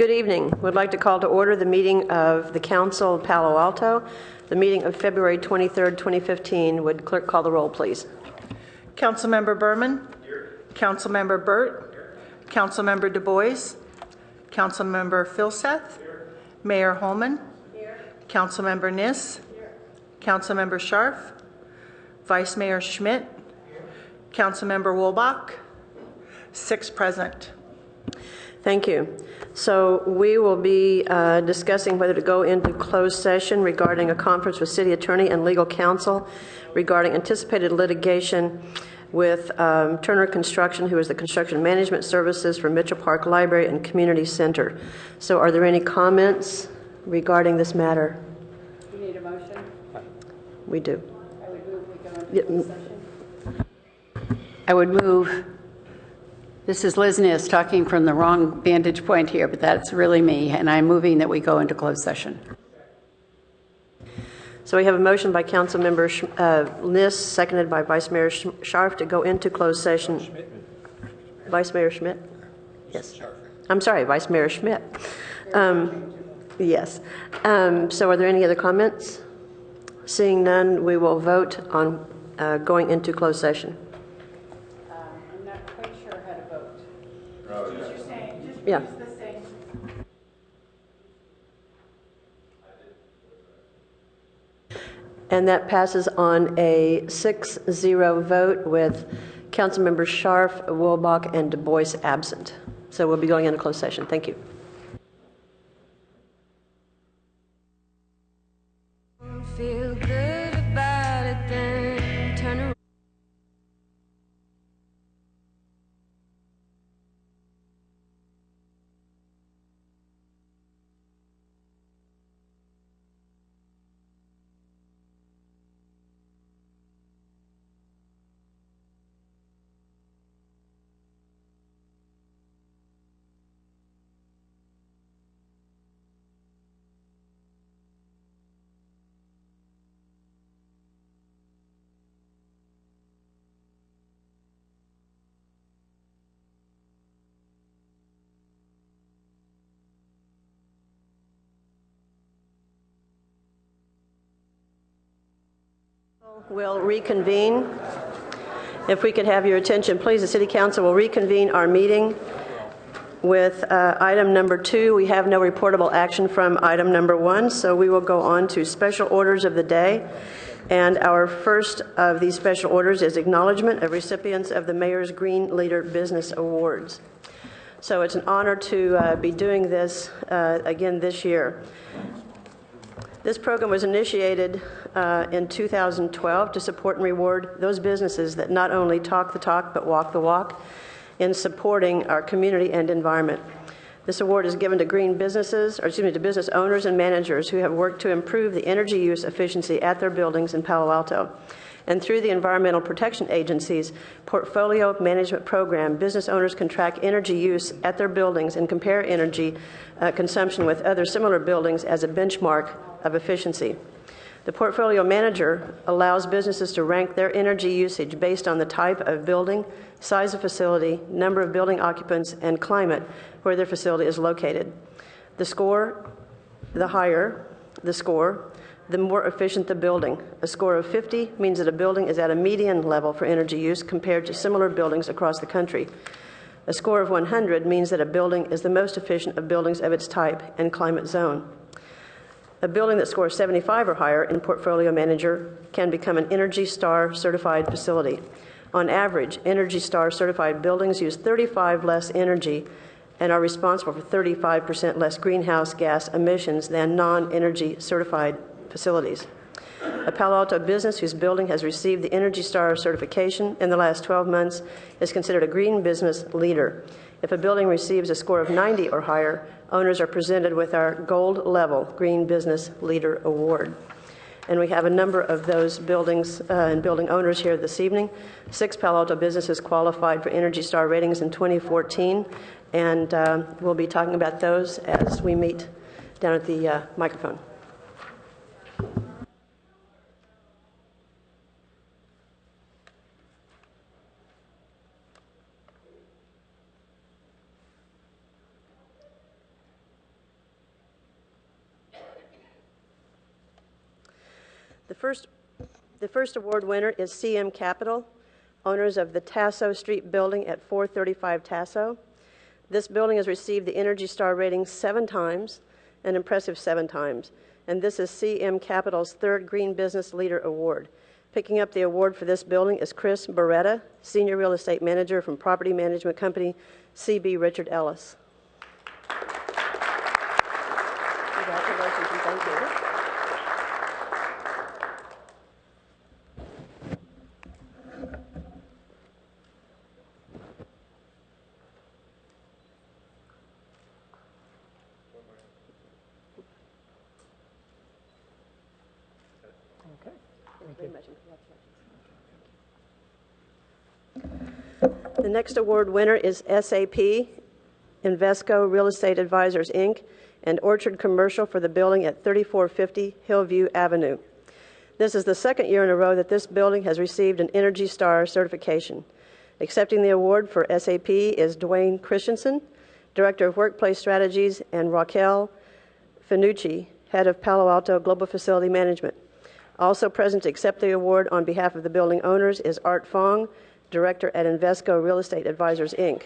Good evening. We'd like to call to order the meeting of the Council of Palo Alto, the meeting of February 23rd, 2015. Would clerk call the roll, please? Councilmember Berman. Here. Councilmember Burt. Here. Councilmember Du Bois. Councilmember Filseth. Here. Mayor Holman. Here. Councilmember Niss. Here. Councilmember Scharf. Vice Mayor Schmidt. Here. Councilmember Woolbach. 6 present. Thank you. So we will be discussing whether to go into closed session regarding a conference with city attorney and legal counsel regarding anticipated litigation with Turner Construction, who is the construction management services for Mitchell Park Library and Community Center. So are there any comments regarding this matter? You need a motion? We do. I would move we go into closed session. I would move. This is Liz Niss talking from the wrong vantage point here, but that's really me, and I'm moving that we go into closed session. So we have a motion by Councilmember Niss, seconded by Vice Mayor Scharf, to go into closed session. Vice Mayor Schmidt? Yes. I'm sorry, Vice Mayor Schmidt. Yes. So are there any other comments? Seeing none, we will vote on going into closed session. I'm not quite sure how to vote. Yeah. And that passes on a 6-0 vote with Councilmembers Scharf, Woolbach, and Du Bois absent. So we'll be going into closed session. Thank you. Feel good about it, then turn around. We'll reconvene. If we could have your attention, please. The City Council will reconvene our meeting with item number 2. We have no reportable action from item number 1, so we will go on to special orders of the day. And our first of these special orders is acknowledgement of recipients of the Mayor's Green Leader Business Awards. So it's an honor to be doing this again this year. This program was initiated in 2012 to support and reward those businesses that not only talk the talk but walk the walk in supporting our community and environment. This award is given to to business owners and managers who have worked to improve the energy use efficiency at their buildings in Palo Alto. And through the Environmental Protection Agency's Portfolio Management Program, business owners can track energy use at their buildings and compare energy consumption with other similar buildings as a benchmark of efficiency. The portfolio manager allows businesses to rank their energy usage based on the type of building, size of facility, number of building occupants, and climate where their facility is located. The higher the score, the more efficient the building. A score of 50 means that a building is at a median level for energy use compared to similar buildings across the country. A score of 100 means that a building is the most efficient of buildings of its type and climate zone. A building that scores 75 or higher in Portfolio Manager can become an Energy Star certified facility. On average, Energy Star certified buildings use 35 less energy and are responsible for 35% less greenhouse gas emissions than non-energy certified facilities. A Palo Alto business whose building has received the Energy Star certification in the last 12 months is considered a green business leader. If a building receives a score of 90 or higher, owners are presented with our Gold Level Green Business Leader Award. And we have a number of those buildings and building owners here this evening. 6 Palo Alto businesses qualified for Energy Star ratings in 2014, and we'll be talking about those as we meet down at the microphone. The first award winner is CM Capital, owners of the Tasso Street building at 435 Tasso. This building has received the Energy Star rating 7 times, an impressive 7 times, and this is CM Capital's third Green Business Leader Award. Picking up the award for this building is Chris Beretta, Senior Real Estate Manager from Property Management Company, C.B. Richard Ellis. Congratulations and thank you. Okay. Thank you very much, and congratulations. The next award winner is SAP, Invesco Real Estate Advisors, Inc., and Orchard Commercial for the building at 3450 Hillview Avenue. This is the second year in a row that this building has received an Energy Star certification. Accepting the award for SAP is Dwayne Christensen, Director of Workplace Strategies, and Raquel Finucci, Head of Palo Alto Global Facility Management. Also present to accept the award on behalf of the building owners is Art Fong, Director at Invesco Real Estate Advisors, Inc.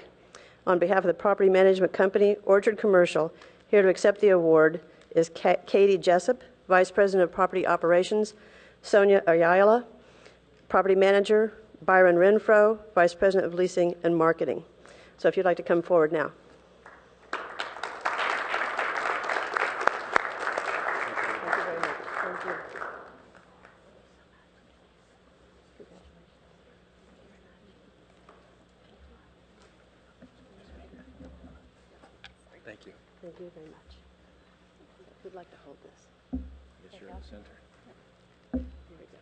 On behalf of the property management company, Orchard Commercial, here to accept the award is Katie Jessup, Vice President of Property Operations, Sonia Ayala, Property Manager, Byron Renfro, Vice President of Leasing and Marketing. So if you'd like to come forward now. Thank you very much. Thank you. Thank you. Thank you very much. Who'd like to hold this? I guess you're in the center. Here we go.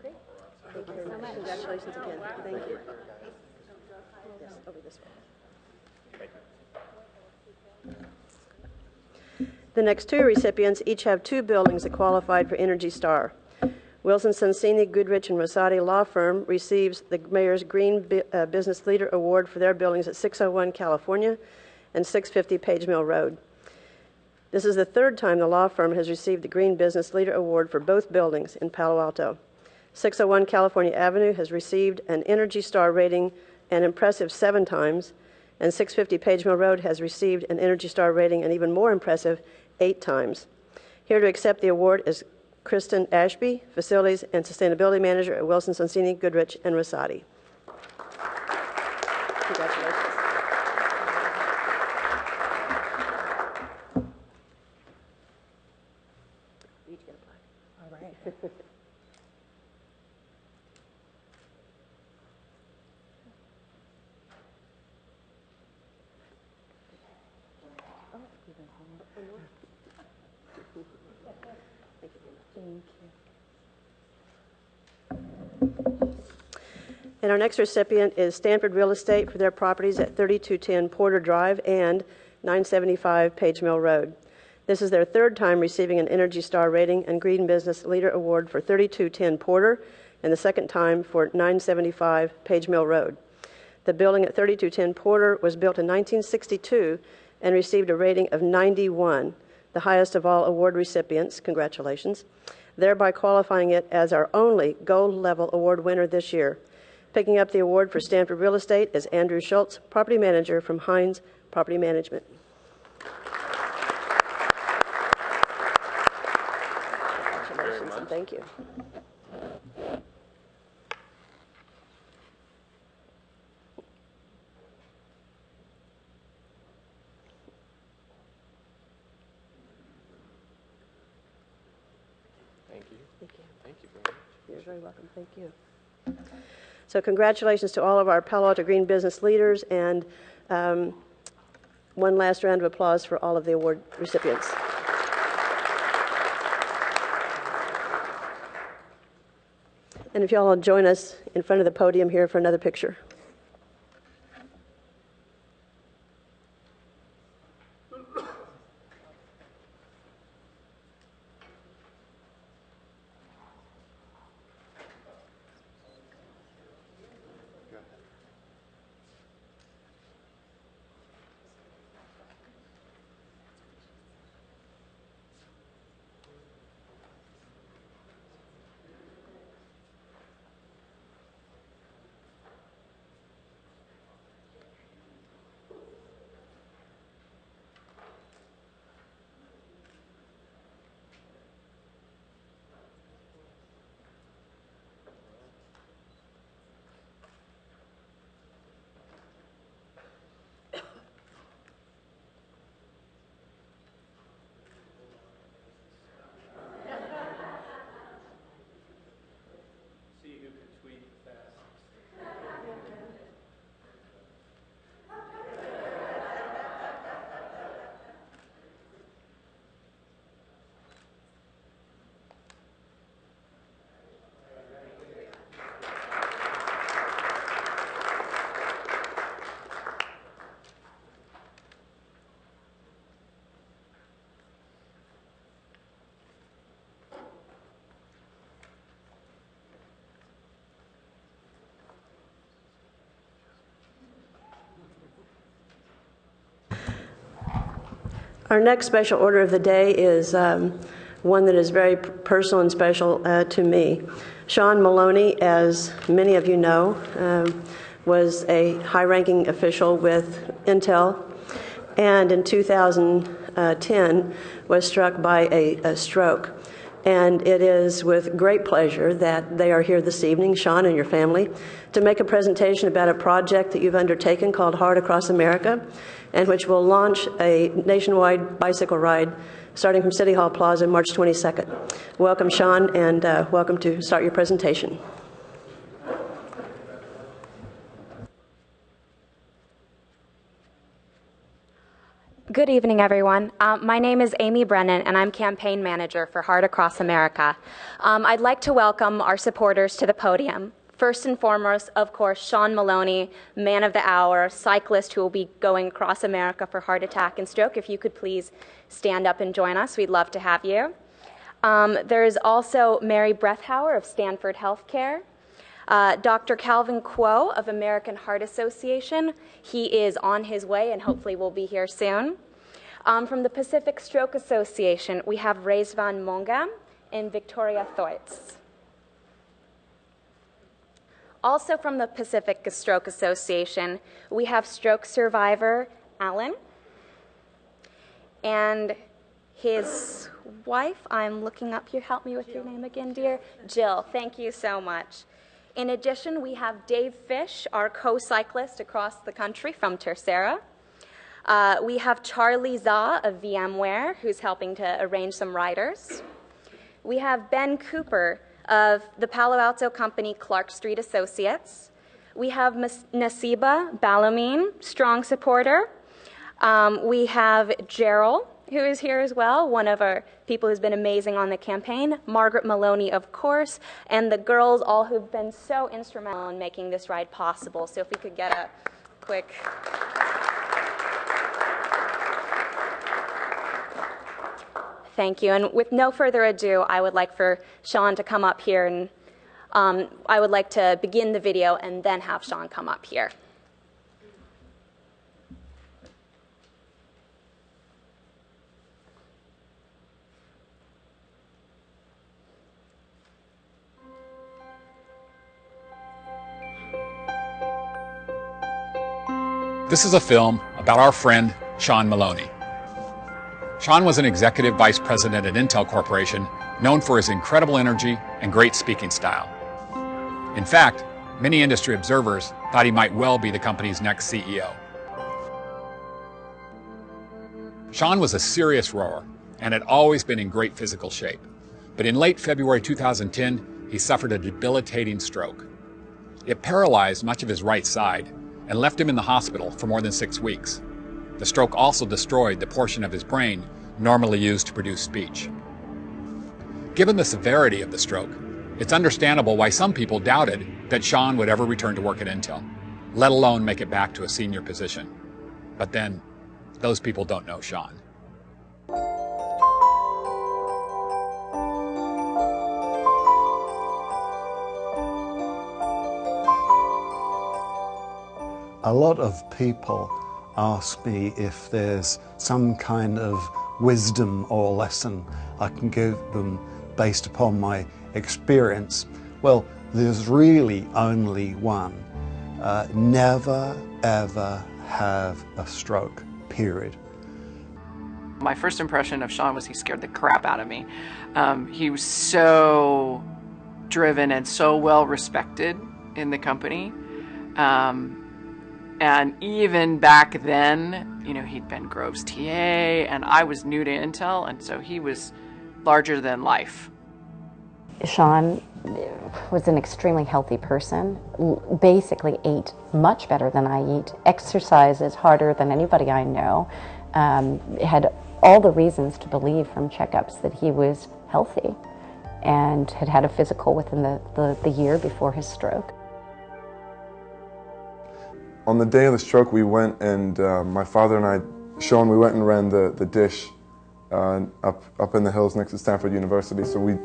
Great. Thank you very much. Congratulations again. Thank you. Yes, over this way. The next two recipients each have 2 buildings that qualified for Energy Star. Wilson Sonsini, Goodrich, and Rosati Law Firm receives the Mayor's Green Business Leader Award for their buildings at 601 California and 650 Page Mill Road. This is the third time the law firm has received the Green Business Leader Award for both buildings in Palo Alto. 601 California Avenue has received an Energy Star rating an impressive 7 times, and 650 Page Mill Road has received an Energy Star rating an even more impressive 8 times. Here to accept the award is Kristen Ashby, Facilities and Sustainability Manager at Wilson Sonsini, Goodrich, and Rosati. Congratulations. You each get a plaque. All right. And our next recipient is Stanford Real Estate for their properties at 3210 Porter Drive and 975 Page Mill Road. This is their third time receiving an Energy Star rating and Green Business Leader Award for 3210 Porter, and the second time for 975 Page Mill Road. The building at 3210 Porter was built in 1962 and received a rating of 91, the highest of all award recipients, congratulations, thereby qualifying it as our only gold-level award winner this year. Picking up the award for Stanford Real Estate is Andrew Schultz, Property Manager from Hines Property Management. Congratulations and thank you. Thank you. Thank you. Thank you very much. You're very welcome. Thank you. So congratulations to all of our Palo Alto Green business leaders, and one last round of applause for all of the award recipients. And if you all will join us in front of the podium here for another picture. Our next special order of the day is one that is very personal and special to me. Sean Maloney, as many of you know, was a high-ranking official with Intel, and in 2010 was struck by a stroke. And it is with great pleasure that they are here this evening, Sean and your family, to make a presentation about a project that you've undertaken called Heart Across America, and which will launch a nationwide bicycle ride starting from City Hall Plaza March 22nd. Welcome, Sean, and welcome to start your presentation. Good evening, everyone. My name is Amy Brennan, and I'm campaign manager for Heart Across America. I'd like to welcome our supporters to the podium. First and foremost, of course, Sean Maloney, man of the hour, cyclist who will be going across America for heart attack and stroke. If you could please stand up and join us, we'd love to have you. There's also Mary Brethauer of Stanford Healthcare. Dr. Calvin Kuo of American Heart Association. He is on his way and hopefully will be here soon. From the Pacific Stroke Association, we have Reisvan Mongam and Victoria Thoitz. Also from the Pacific Stroke Association, we have stroke survivor Alan and his wife. I'm looking up here. Help me with your name again, dear. Jill. Thank you so much. In addition, we have Dave Fish, our co-cyclist across the country from Tercera. We have Charlie Za of VMware, who's helping to arrange some riders. We have Ben Cooper of the Palo Alto company Clark Street Associates. We have Nasiba Balamin, strong supporter. We have Gerald, who is here as well, one of our people who's been amazing on the campaign, Margaret Maloney, of course, and the girls all who've been so instrumental in making this ride possible. So if we could get a quick... Thank you. And with no further ado, I would like for Sean to come up here, and I would like to begin the video and then have Sean come up here. This is a film about our friend, Sean Maloney. Sean was an executive vice president at Intel Corporation, known for his incredible energy and great speaking style. In fact, many industry observers thought he might well be the company's next CEO. Sean was a serious rower and had always been in great physical shape. But in late February 2010, he suffered a debilitating stroke. It paralyzed much of his right side and left him in the hospital for more than 6 weeks. The stroke also destroyed the portion of his brain normally used to produce speech. Given the severity of the stroke, it's understandable why some people doubted that Sean would ever return to work at Intel, let alone make it back to a senior position. But then, those people don't know Sean. A lot of people ask me if there's some kind of wisdom or lesson I can give them based upon my experience. Well, there's really only one. Never, ever have a stroke, period. My first impression of Sean was he scared the crap out of me. He was so driven and so well respected in the company. And even back then, you know, he'd been Grove's TA, and I was new to Intel, and so he was larger than life. Sean was an extremely healthy person, basically ate much better than I eat, exercises harder than anybody I know, had all the reasons to believe from checkups that he was healthy, and had had a physical within the year before his stroke. On the day of the stroke, we went and my father and I, Sean, we went and ran the dish up in the hills next to Stanford University. So we,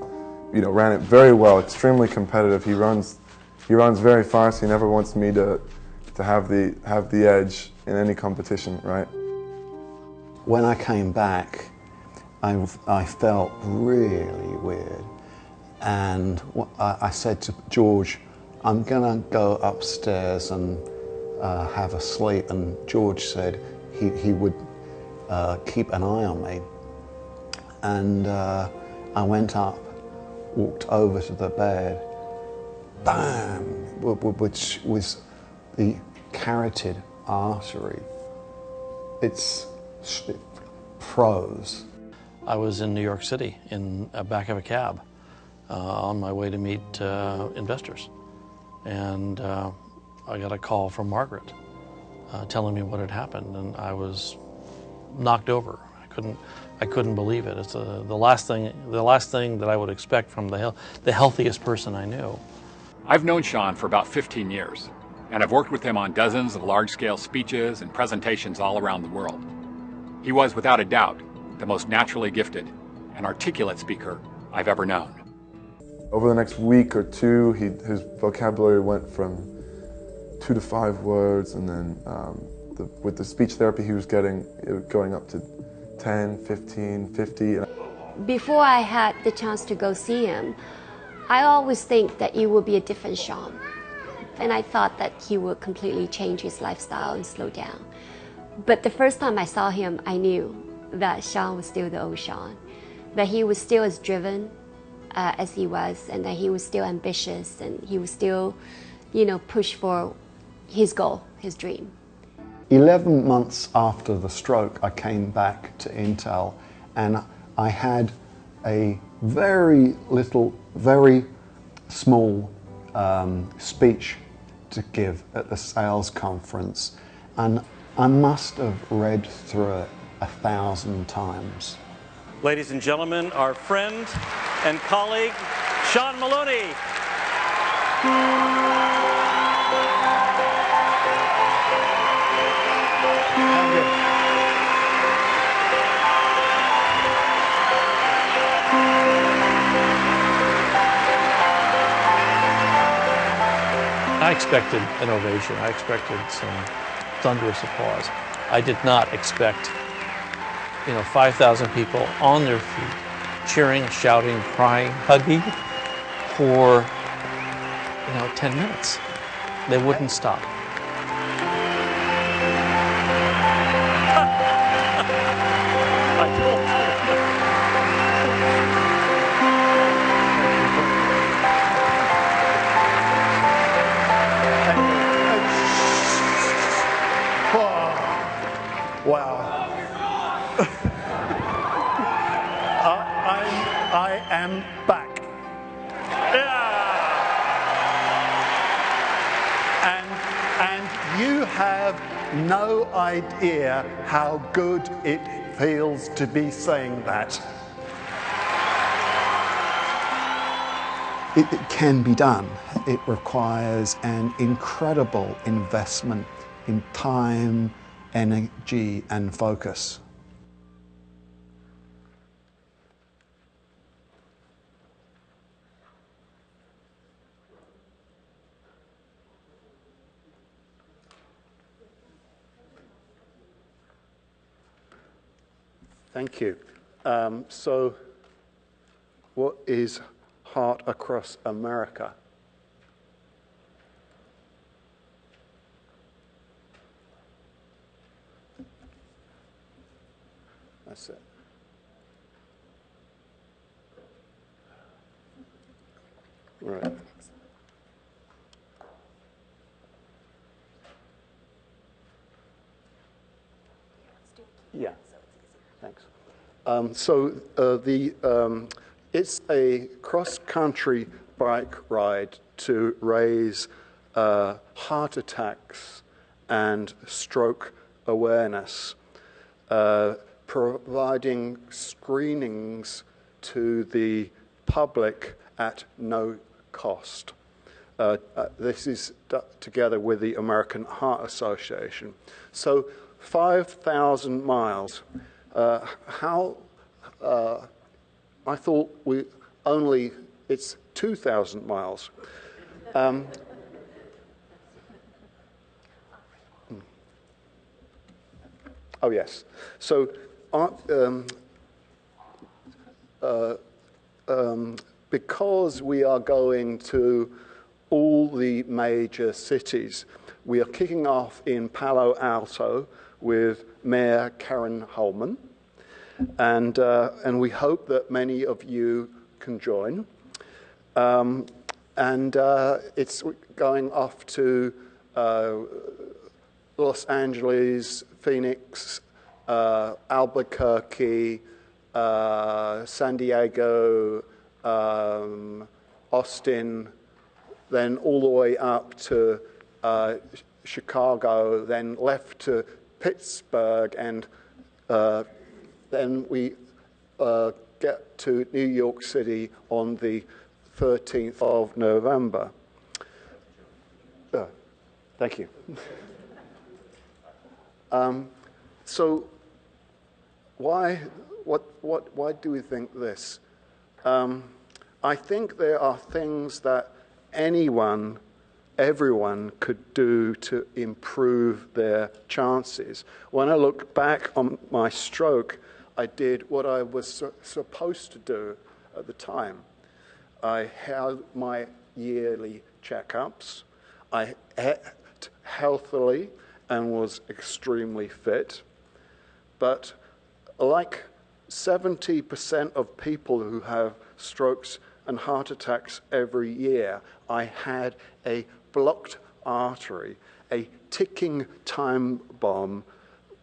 ran it very well, extremely competitive. He runs very fast. He never wants me to have the edge in any competition, right? when I came back, I felt really weird. And I said to George, I'm gonna go upstairs and have a sleep. And George said he would keep an eye on me. And I went up, walked over to the bed, bam, which was the carotid artery. It froze. I was in New York City in the back of a cab on my way to meet investors. And I got a call from Margaret telling me what had happened, and I was knocked over. I couldn't believe it. It's the last thing that I would expect from the healthiest person I knew. I've known Sean for about 15 years, and I've worked with him on dozens of large-scale speeches and presentations all around the world. He was, without a doubt, the most naturally gifted and articulate speaker I've ever known. Over the next week or two, his vocabulary went from 2 to 5 words, and then with the speech therapy he was getting, it was going up to 10, 15, 50. Before I had the chance to go see him, I always think that it would be a different Sean. And I thought that he would completely change his lifestyle and slow down. But the first time I saw him, I knew that Sean was still the old Sean, that he was still as driven as he was, and that he was still ambitious, and he was still, push for his goal, his dream. 11 months after the stroke, I came back to Intel, and I had a very small speech to give at the sales conference, and I must have read through it 1,000 times. Ladies and gentlemen, our friend and colleague, Sean Maloney. I expected an ovation. I expected some thunderous applause. I did not expect, 5,000 people on their feet, cheering, shouting, crying, hugging for, 10 minutes. They wouldn't stop. Wow. I am back. Yeah. And you have no idea how good it feels to be saying that. It can be done. It requires an incredible investment in time, energy, and focus. Thank you. So, what is Heart Across America? That's it. Right. Yeah. Thanks. It's a cross-country bike ride to raise heart attacks and stroke awareness, providing screenings to the public at no cost. This is together with the American Heart Association. So 5,000 miles. I thought it's 2,000 miles. Oh yes. So because we are going to all the major cities, we are kicking off in Palo Alto with Mayor Karen Holman, and we hope that many of you can join. It's going off to Los Angeles, Phoenix, Albuquerque, San Diego, Austin, then all the way up to Chicago, then left to Pittsburgh, and then we get to New York City on the 13th of November. Thank you. So why do we think this? I think there are things that everyone could do to improve their chances. When I look back on my stroke, I did what I was supposed to do at the time. I had my yearly checkups. I ate healthily and was extremely fit. But like 70% of people who have strokes and heart attacks every year, I had a blocked artery, a ticking time bomb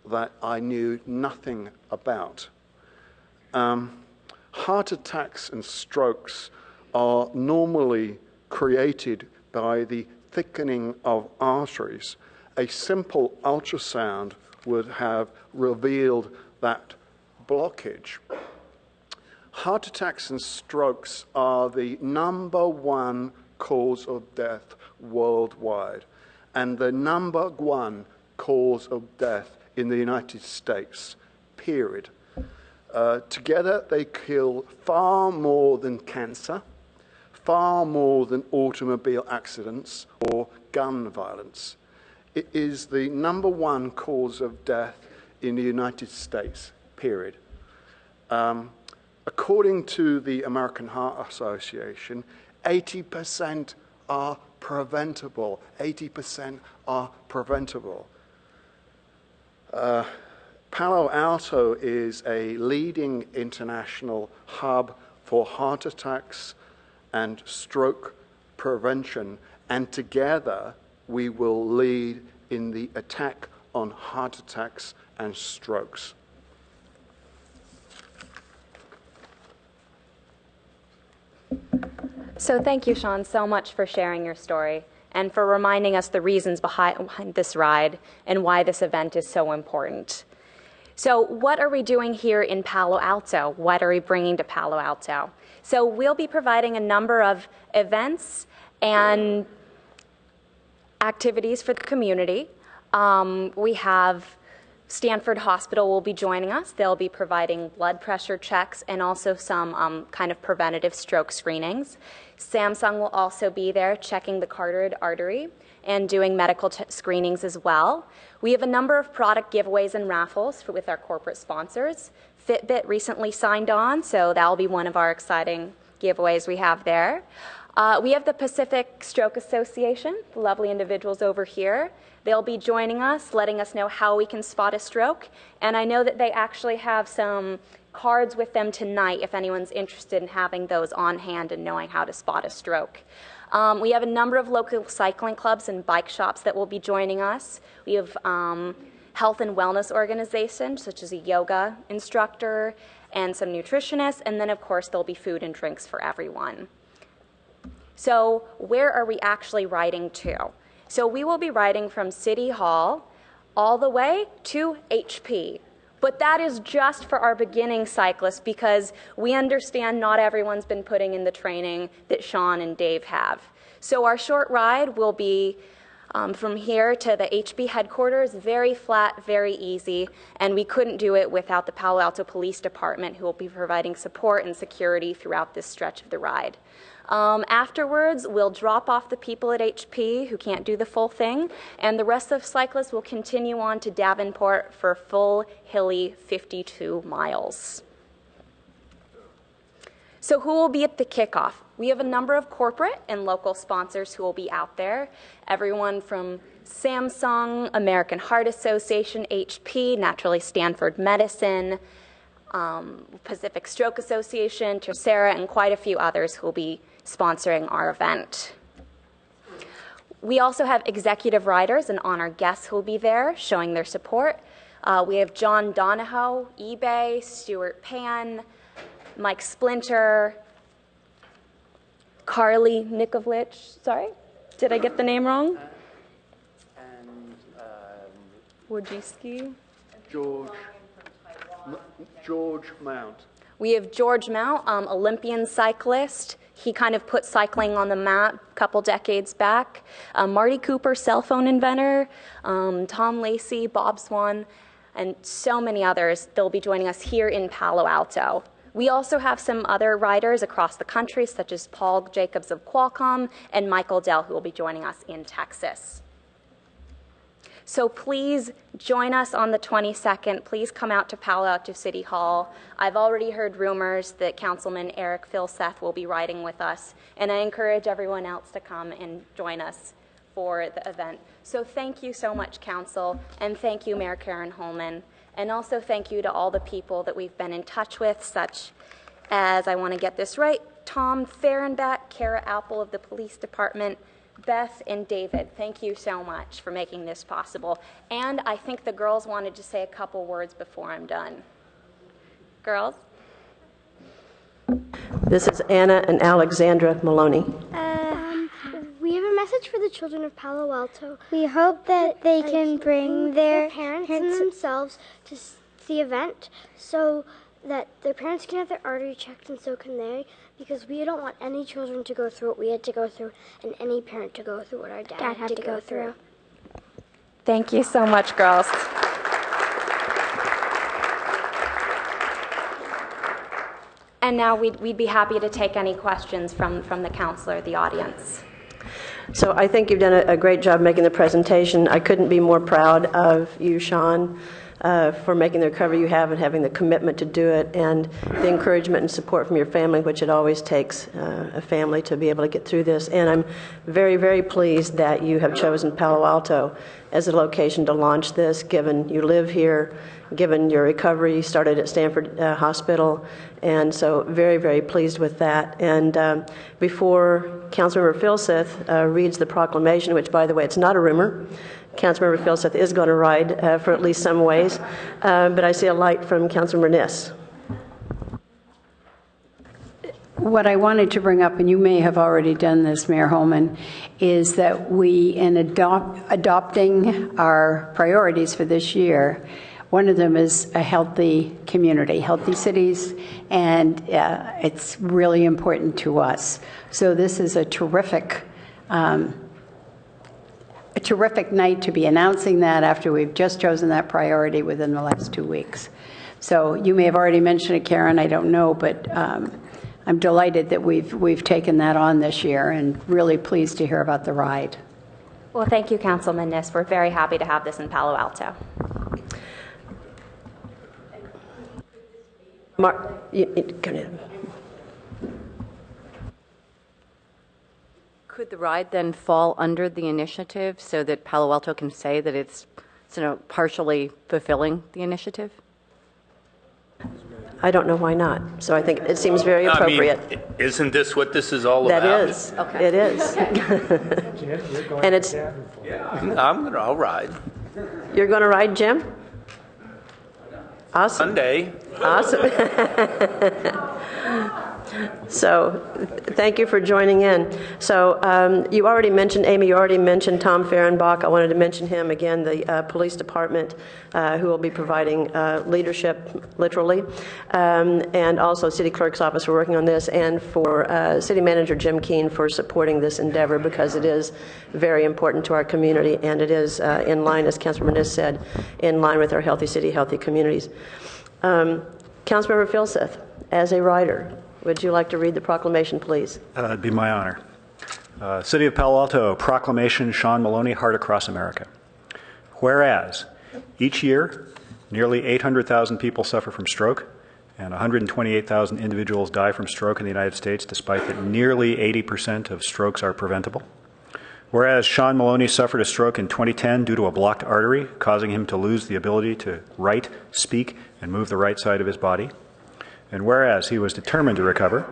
that I knew nothing about. Heart attacks and strokes are normally created by the thickening of arteries. A simple ultrasound would have revealed that blockage. Heart attacks and strokes are the #1 cause of death worldwide, and the #1 cause of death in the United States, period. Together they kill far more than cancer, far more than automobile accidents or gun violence. It is the #1 cause of death in the United States, period. According to the American Heart Association, 80% are preventable. 80% are preventable. Palo Alto is a leading international hub for heart attacks and stroke prevention, and together we will lead in the attack on heart attacks and strokes. So thank you, Sean, so much for sharing your story and for reminding us the reasons behind this ride and why this event is so important. So what are we doing here in Palo Alto? What are we bringing to Palo Alto? So we'll be providing a number of events and activities for the community. We have Stanford Hospital will be joining us. They'll be providing blood pressure checks and also some kind of preventative stroke screenings. Samsung will also be there checking the carotid artery and doing medical screenings as well. We have a number of product giveaways and raffles with our corporate sponsors. Fitbit recently signed on, so that'll be one of our exciting giveaways we have there. We have the Pacific Stroke Association, the lovely individuals over here. They'll be joining us, letting us know how we can spot a stroke. And I know that they actually have some cards with them tonight if anyone's interested in having those on hand and knowing how to spot a stroke. We have a number of local cycling clubs and bike shops that will be joining us. We have health and wellness organizations, such as a yoga instructor and some nutritionists. And then, of course, there'll be food and drinks for everyone. So where are we actually riding to? So we will be riding from City Hall all the way to HP. But that is just for our beginning cyclists because we understand not everyone's been putting in the training that Sean and Dave have. So our short ride will be from here to the HP headquarters, very flat, very easy, and we couldn't do it without the Palo Alto Police Department, who will be providing support and security throughout this stretch of the ride. Afterwards, we'll drop off the people at HP who can't do the full thing, and the rest of cyclists will continue on to Davenport for a full hilly 52 miles. So who will be at the kickoff? We have a number of corporate and local sponsors who will be out there. Everyone from Samsung, American Heart Association, HP, naturally Stanford Medicine, Pacific Stroke Association, Tercera, and quite a few others who will be sponsoring our event. We also have executive riders and honor guests who will be there showing their support. We have John Donahoe, eBay, Stuart Pan, Mike Splinter, Carly Nikovlich, sorry, did I get the name wrong? And Wojcicki. George Mount. We have George Mount, Olympian cyclist. He kind of put cycling on the map a couple decades back. Marty Cooper, cell phone inventor. Tom Lacey, Bob Swan, and so many others. They'll be joining us here in Palo Alto. We also have some other riders across the country, such as Paul Jacobs of Qualcomm and Michael Dell, who will be joining us in Texas. So please join us on the 22nd. Please come out to Palo Alto City Hall. I've already heard rumors that Councilman Eric Filseth will be riding with us, and I encourage everyone else to come and join us for the event. So thank you so much, Council, and thank you, Mayor Karen Holman. And also thank you to all the people that we've been in touch with, such as, I want to get this right, Tom Fahrenbach, Kara Apple of the Police Department, Beth and David. Thank you so much for making this possible. And I think the girls wanted to say a couple words before I'm done. Girls? This is Anna and Alexandra Maloney. We have a message for the children of Palo Alto. We hope that they can bring their parents and themselves to the event so that their parents can have their artery checked and so can they, because we don't want any children to go through what we had to go through and any parent to go through what our dad had to go through. Thank you so much, girls. And now we'd be happy to take any questions from the council or the audience. So I think you've done a great job making the presentation. I couldn't be more proud of you, Sean, for making the recovery you have and having the commitment to do it, and the encouragement and support from your family, which it always takes a family to be able to get through this. And I'm very, very pleased that you have chosen Palo Alto as a location to launch this, given you live here, given your recovery started at Stanford Hospital, and so very, very pleased with that. And before Councilmember Filseth reads the proclamation, which, by the way, it's not a rumor, Councilmember Filseth is going to ride for at least some ways, but I see a light from Councilmember Niss. What I wanted to bring up, and you may have already done this, Mayor Holman, is that we, in adopting our priorities for this year, one of them is a healthy community, healthy cities, and it's really important to us. So this is a terrific night to be announcing that after we've just chosen that priority within the last 2 weeks. So you may have already mentioned it, Karen, I don't know, but I'm delighted that we've taken that on this year and really pleased to hear about the ride. Well, thank you, Councilman Niss. We're very happy to have this in Palo Alto. Mark, Could the ride then fall under the initiative so that Palo Alto can say that it's partially fulfilling the initiative? I don't know why not. So I think it seems very appropriate. I mean, isn't this what this is all about? That is. Okay. It is. And it's. Yeah, I'll ride. You're going to ride, Jim? Awesome. Sunday. Awesome. So thank you for joining in. So you already mentioned, Amy, you already mentioned Tom Fahrenbach. I wanted to mention him again, the police department who will be providing leadership, literally, and also city clerk's office for working on this, and for city manager Jim Keene for supporting this endeavor, because it is very important to our community, and it is in line, as Councilmember Niss said, in line with our healthy city, healthy communities. Councilmember Filseth, as a rider, Would you like to read the proclamation, please? It'd be my honor. City of Palo Alto, proclamation, Sean Maloney, Heart Across America. Whereas, each year, nearly 800,000 people suffer from stroke, and 128,000 individuals die from stroke in the United States, despite that nearly 80% of strokes are preventable. Whereas Sean Maloney suffered a stroke in 2010 due to a blocked artery, causing him to lose the ability to write, speak, and move the right side of his body. And whereas he was determined to recover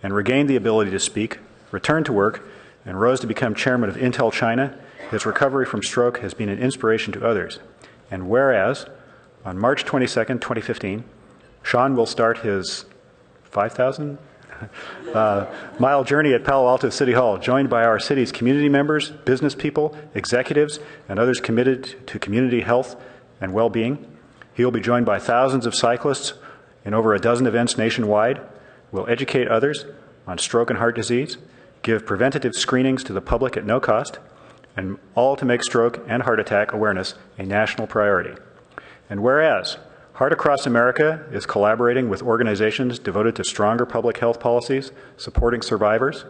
and regained the ability to speak, returned to work, and rose to become chairman of Intel China, his recovery from stroke has been an inspiration to others. And whereas, on March 22nd, 2015, Sean will start his 5,000 mile journey at Palo Alto City Hall, joined by our city's community members, business people, executives, and others committed to community health and well-being. He will be joined by thousands of cyclists in over a dozen events nationwide, will educate others on stroke and heart disease, give preventative screenings to the public at no cost, and all to make stroke and heart attack awareness a national priority. And whereas Heart Across America is collaborating with organizations devoted to stronger public health policies, supporting survivors,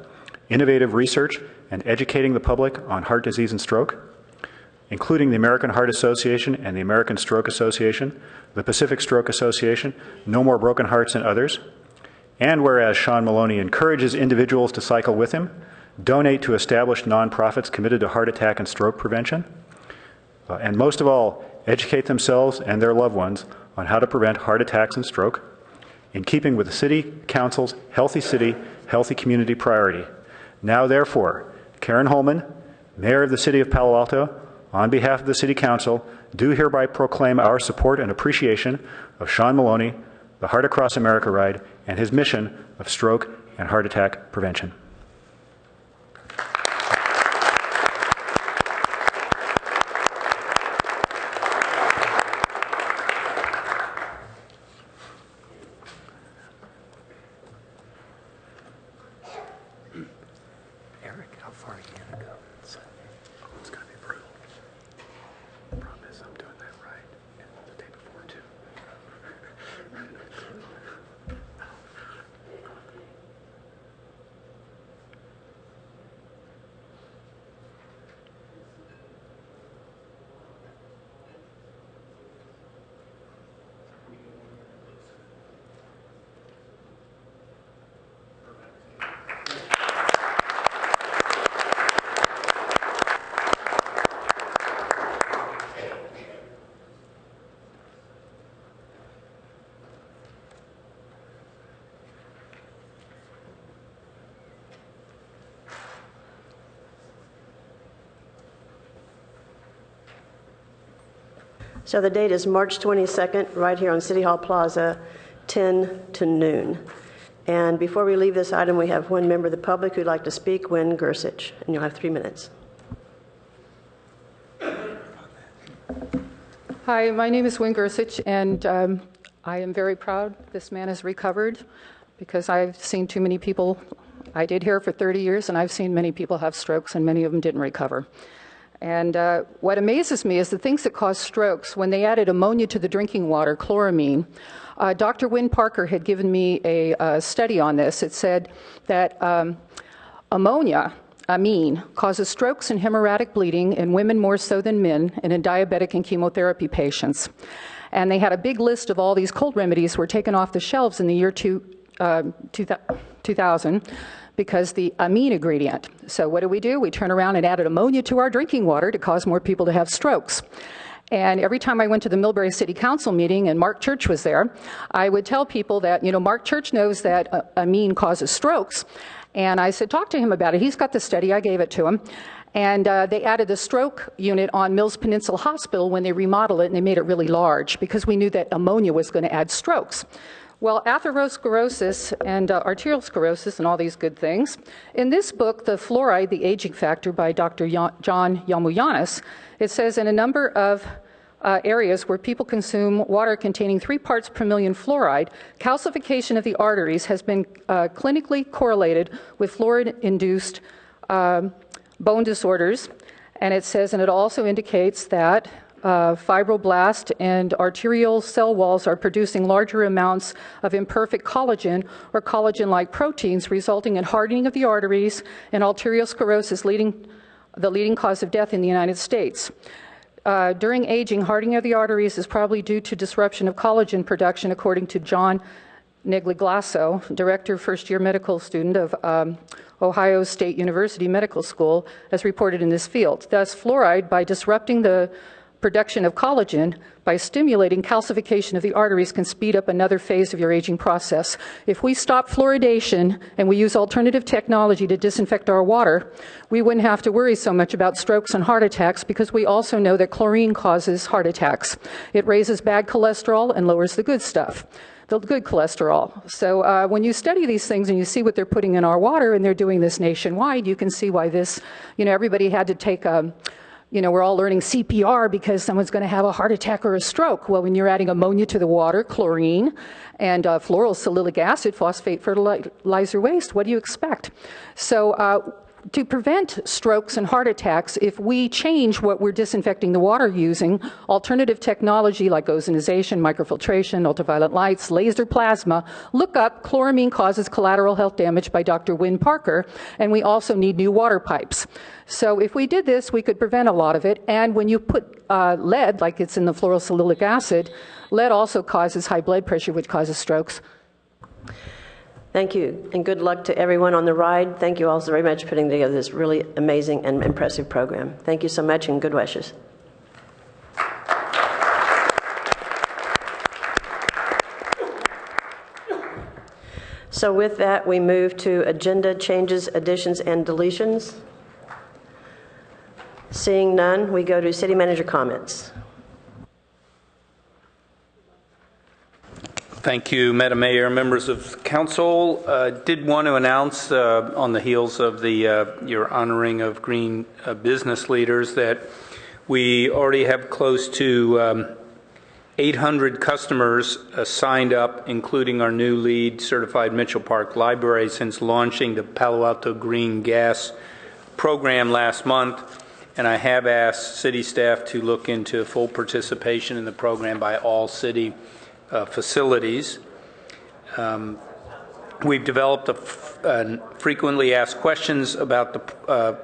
innovative research, and educating the public on heart disease and stroke, including the American Heart Association and the American Stroke Association, the Pacific Stroke Association, No More Broken Hearts, and others. And whereas Sean Maloney encourages individuals to cycle with him, donate to established nonprofits committed to heart attack and stroke prevention, and most of all, educate themselves and their loved ones on how to prevent heart attacks and stroke, in keeping with the City Council's Healthy City, Healthy Community priority. Now, therefore, Karen Holman, Mayor of the City of Palo Alto, on behalf of the City Council, do hereby proclaim our support and appreciation of Sean Maloney, the Heart Across America Ride, and his mission of stroke and heart attack prevention. Eric, how far are you going to go? It's going to be brutal. The problem is I'm doing that right the day before, too. So the date is March 22nd, right here on City Hall Plaza, 10 to noon. And before we leave this item, we have one member of the public who'd like to speak, Wynn Gersich, and you'll have 3 minutes. Hi, my name is Wynn Gersich, and I am very proud this man has recovered, because I've seen too many people. I did here for 30 years, and I've seen many people have strokes, and many of them didn't recover. And what amazes me is the things that cause strokes. When they added ammonia to the drinking water, chloramine, Dr. Wynn Parker had given me a study on this. It said that amine, causes strokes and hemorrhagic bleeding in women more so than men, and in diabetic and chemotherapy patients. And they had a big list of all these cold remedies were taken off the shelves in the year 2000. Because the amine ingredient. So what do? We turn around and added ammonia to our drinking water to cause more people to have strokes. And every time I went to the Millbrae City Council meeting and Mark Church was there, I would tell people that, Mark Church knows that amine causes strokes. And I said, talk to him about it. He's got the study. I gave it to him. And they added the stroke unit on Mills Peninsula Hospital when they remodeled it, and they made it really large because we knew that ammonia was going to add strokes. Well, atherosclerosis and arterial sclerosis and all these good things. In this book, The Fluoride, the Aging Factor by Dr. John Yamuyanis, it says in a number of areas where people consume water containing 3 parts per million fluoride, calcification of the arteries has been clinically correlated with fluoride-induced bone disorders. And it says, and it also indicates that fibroblast and arterial cell walls are producing larger amounts of imperfect collagen or collagen-like proteins, resulting in hardening of the arteries and arteriosclerosis, the leading cause of death in the United States. During aging, hardening of the arteries is probably due to disruption of collagen production, according to John Negliglasso, director, first-year medical student of Ohio State University Medical School, as reported in this field. Thus, fluoride, by disrupting the production of collagen, by stimulating calcification of the arteries, can speed up another phase of your aging process. If we stop fluoridation and we use alternative technology to disinfect our water, we wouldn't have to worry so much about strokes and heart attacks, because we also know that chlorine causes heart attacks. It raises bad cholesterol and lowers the good stuff, the good cholesterol. So when you study these things and you see what they're putting in our water, and they're doing this nationwide, you can see why this, everybody had to take we're all learning CPR because someone's going to have a heart attack or a stroke. Well, when you're adding ammonia to the water, chlorine, and fluorosilicic acid, phosphate fertilizer waste, what do you expect? So to prevent strokes and heart attacks, if we change what we're disinfecting the water using, alternative technology like ozonization, microfiltration, ultraviolet lights, laser plasma, look up Chloramine Causes Collateral Health Damage by Dr. Wynn Parker, and we also need new water pipes. So if we did this, we could prevent a lot of it. And when you put lead, like it's in the fluorosilicic acid, lead also causes high blood pressure, which causes strokes. Thank you, and good luck to everyone on the ride. Thank you all so very much for putting together this really amazing and impressive program. Thank you so much, and good wishes. So with that, we move to agenda changes, additions, and deletions. Seeing none, we go to city manager comments. Thank you, Madam Mayor, members of council. Did want to announce on the heels of your honoring of green business leaders that we already have close to 800 customers signed up, including our new lead certified Mitchell Park Library, since launching the Palo Alto Green Gas program last month. And I have asked city staff to look into full participation in the program by all city facilities. We've developed a frequently asked questions about the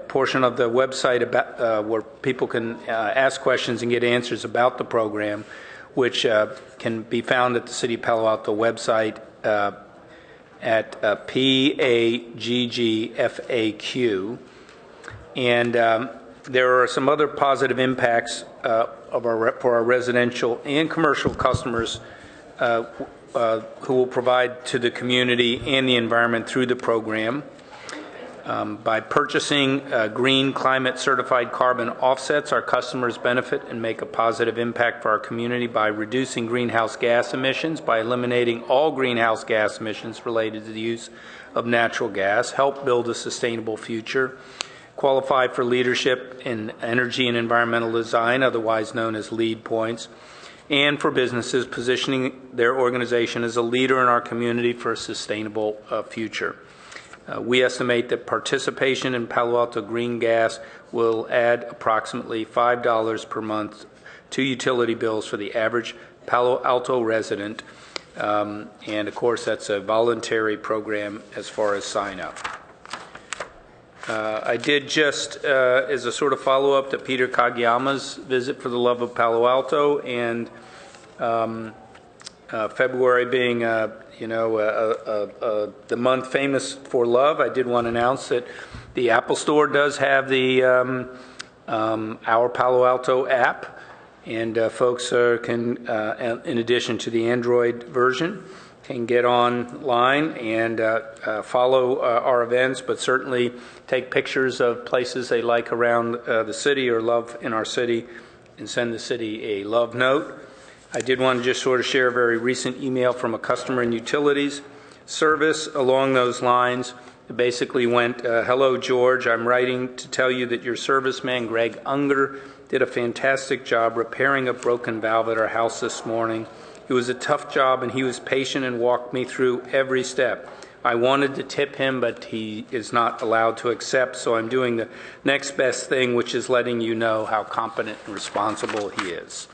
portion of the website about where people can ask questions and get answers about the program, which can be found at the City of Palo Alto website at PAGGFAQ. And there are some other positive impacts for our residential and commercial customers who will provide to the community and the environment through the program. By purchasing green climate certified carbon offsets, our customers benefit and make a positive impact for our community by reducing greenhouse gas emissions, by eliminating all greenhouse gas emissions related to the use of natural gas, help build a sustainable future, qualify for leadership in energy and environmental design, otherwise known as LEED points, and for businesses positioning their organization as a leader in our community for a sustainable future. We estimate that participation in Palo Alto Green Gas will add approximately $5 per month to utility bills for the average Palo Alto resident. And of course, that's a voluntary program as far as sign up. I did just, as a sort of follow-up to Peter Kageyama's visit for the love of Palo Alto, and February being, the month famous for love, I did want to announce that the Apple Store does have the Our Palo Alto app, and folks can, in addition to the Android version, can get online and follow our events, but certainly take pictures of places they like around the city or love in our city and send the city a love note. I did want to just sort of share a very recent email from a customer in utilities service along those lines. It basically went, hello, George. I'm writing to tell you that your serviceman, Greg Unger, did a fantastic job repairing a broken valve at our house this morning. It was a tough job, and he was patient and walked me through every step. I wanted to tip him, but he is not allowed to accept, so I'm doing the next best thing, which is letting you know how competent and responsible he is.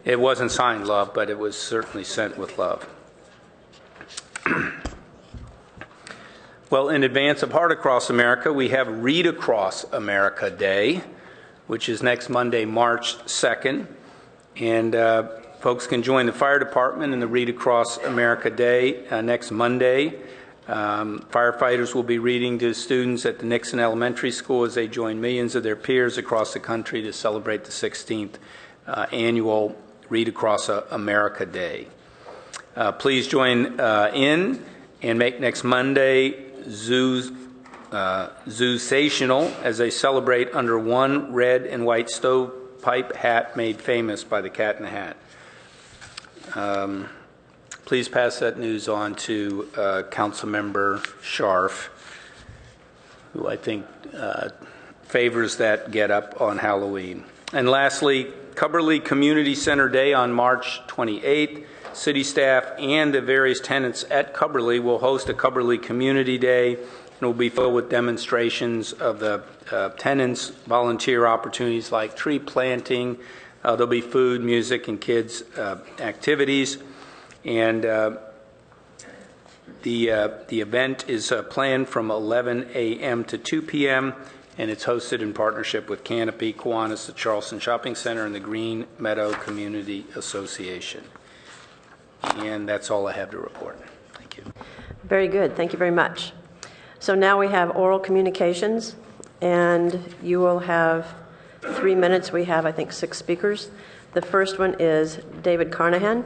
It wasn't signed love, but it was certainly sent with love. Well, in advance of Heart Across America, we have Read Across America Day, which is next Monday, March 2nd. And folks can join the fire department in the Read Across America Day next Monday. Firefighters will be reading to students at the Nixon Elementary School as they join millions of their peers across the country to celebrate the 16th annual Read Across America Day. Please join in and make next Monday Zoosational as they celebrate under one red and white stovepipe hat made famous by the Cat in the Hat. Please pass that news on to Councilmember Scharf, who I think favors that get-up on Halloween. And lastly, Cubberley Community Center Day on March 28th. City staff and the various tenants at Cubberley will host a Cubberley Community Day. It will be filled with demonstrations of the tenants, volunteer opportunities like tree planting. There'll be food, music, and kids' activities. And the event is planned from 11 a.m. to 2 p.m., and it's hosted in partnership with Canopy, Kiwanis, the Charleston Shopping Center, and the Green Meadow Community Association. And that's all I have to report. Thank you. Very good. Thank you very much. So now we have oral communications, and you will have 3 minutes. We have, I think, 6 speakers. The first one is David Carnahan.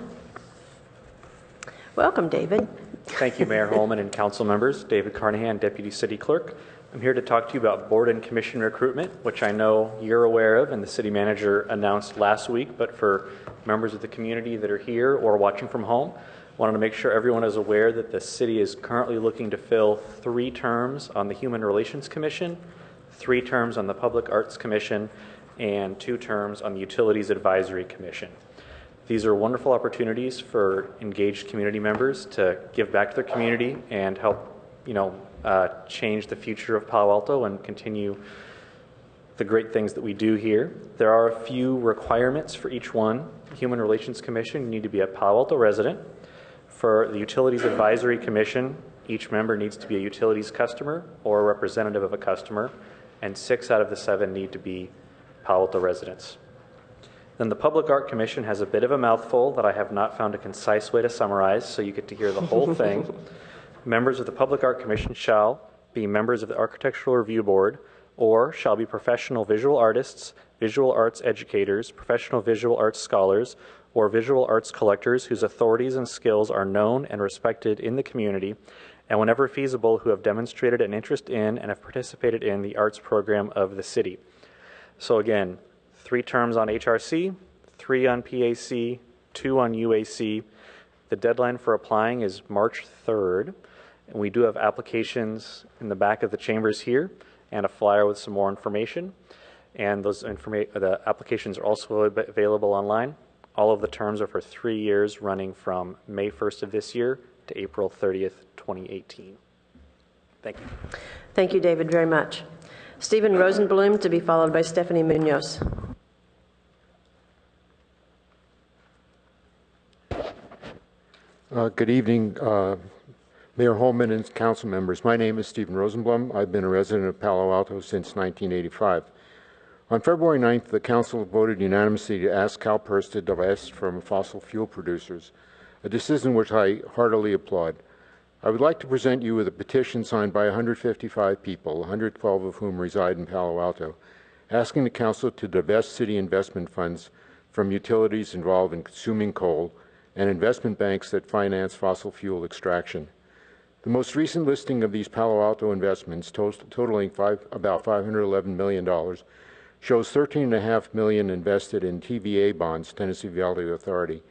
Welcome, David. Thank you, Mayor Holman and council members. David Carnahan, Deputy City Clerk. I'm here to talk to you about board and commission recruitment, which I know you're aware of and the city manager announced last week, but for members of the community that are here or watching from home, wanted to make sure everyone is aware that the city is currently looking to fill 3 terms on the Human Relations Commission, 3 terms on the Public Arts Commission, and 2 terms on the Utilities Advisory Commission. These are wonderful opportunities for engaged community members to give back to their community and help, change the future of Palo Alto and continue the great things that we do here. There are a few requirements for each one. Human Relations Commission, you need to be a Palo Alto resident. For the Utilities Advisory Commission, each member needs to be a utilities customer or a representative of a customer, and 6 out of the 7 need to be Palo Alto residents. Then the Public Art Commission has a bit of a mouthful that I have not found a concise way to summarize, so you get to hear the whole thing. Members of the Public Art Commission shall be members of the Architectural Review Board, or shall be professional visual artists, visual arts educators, professional visual arts scholars, or visual arts collectors whose authorities and skills are known and respected in the community, and whenever feasible, who have demonstrated an interest in and have participated in the arts program of the city. So again, 3 terms on HRC, 3 on PAC, 2 on UAC. The deadline for applying is March 3rd, and we do have applications in the back of the chambers here and a flyer with some more information. And those the applications are also available online. All of the terms are for 3 years, running from May 1st of this year to April 30th, 2018. Thank you. Thank you, David, very much. Stephen Rosenblum, to be followed by Stephanie Munoz. Good evening, Mayor Holman and council members. My name is Stephen Rosenblum. I've been a resident of Palo Alto since 1985. On February 9th, the council voted unanimously to ask CalPERS to divest from fossil fuel producers, a decision which I heartily applaud. I would like to present you with a petition signed by 155 people, 112 of whom reside in Palo Alto, asking the council to divest city investment funds from utilities involved in consuming coal and investment banks that finance fossil fuel extraction. The most recent listing of these Palo Alto investments, totaling about $511 million, shows $13.5 million invested in TVA bonds, Tennessee Valley Authority,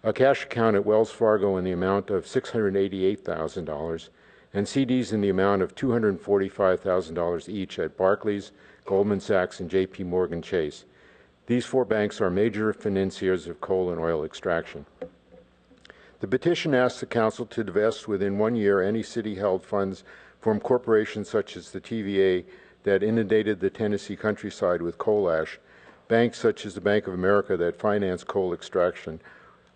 a cash account at Wells Fargo in the amount of $688,000, and CDs in the amount of $245,000 each at Barclays, Goldman Sachs, and J.P. Morgan Chase. These 4 banks are major financiers of coal and oil extraction. The petition asks the Council to divest within 1 year any city-held funds from corporations such as the TVA that inundated the Tennessee countryside with coal ash, banks such as the Bank of America that finance coal extraction,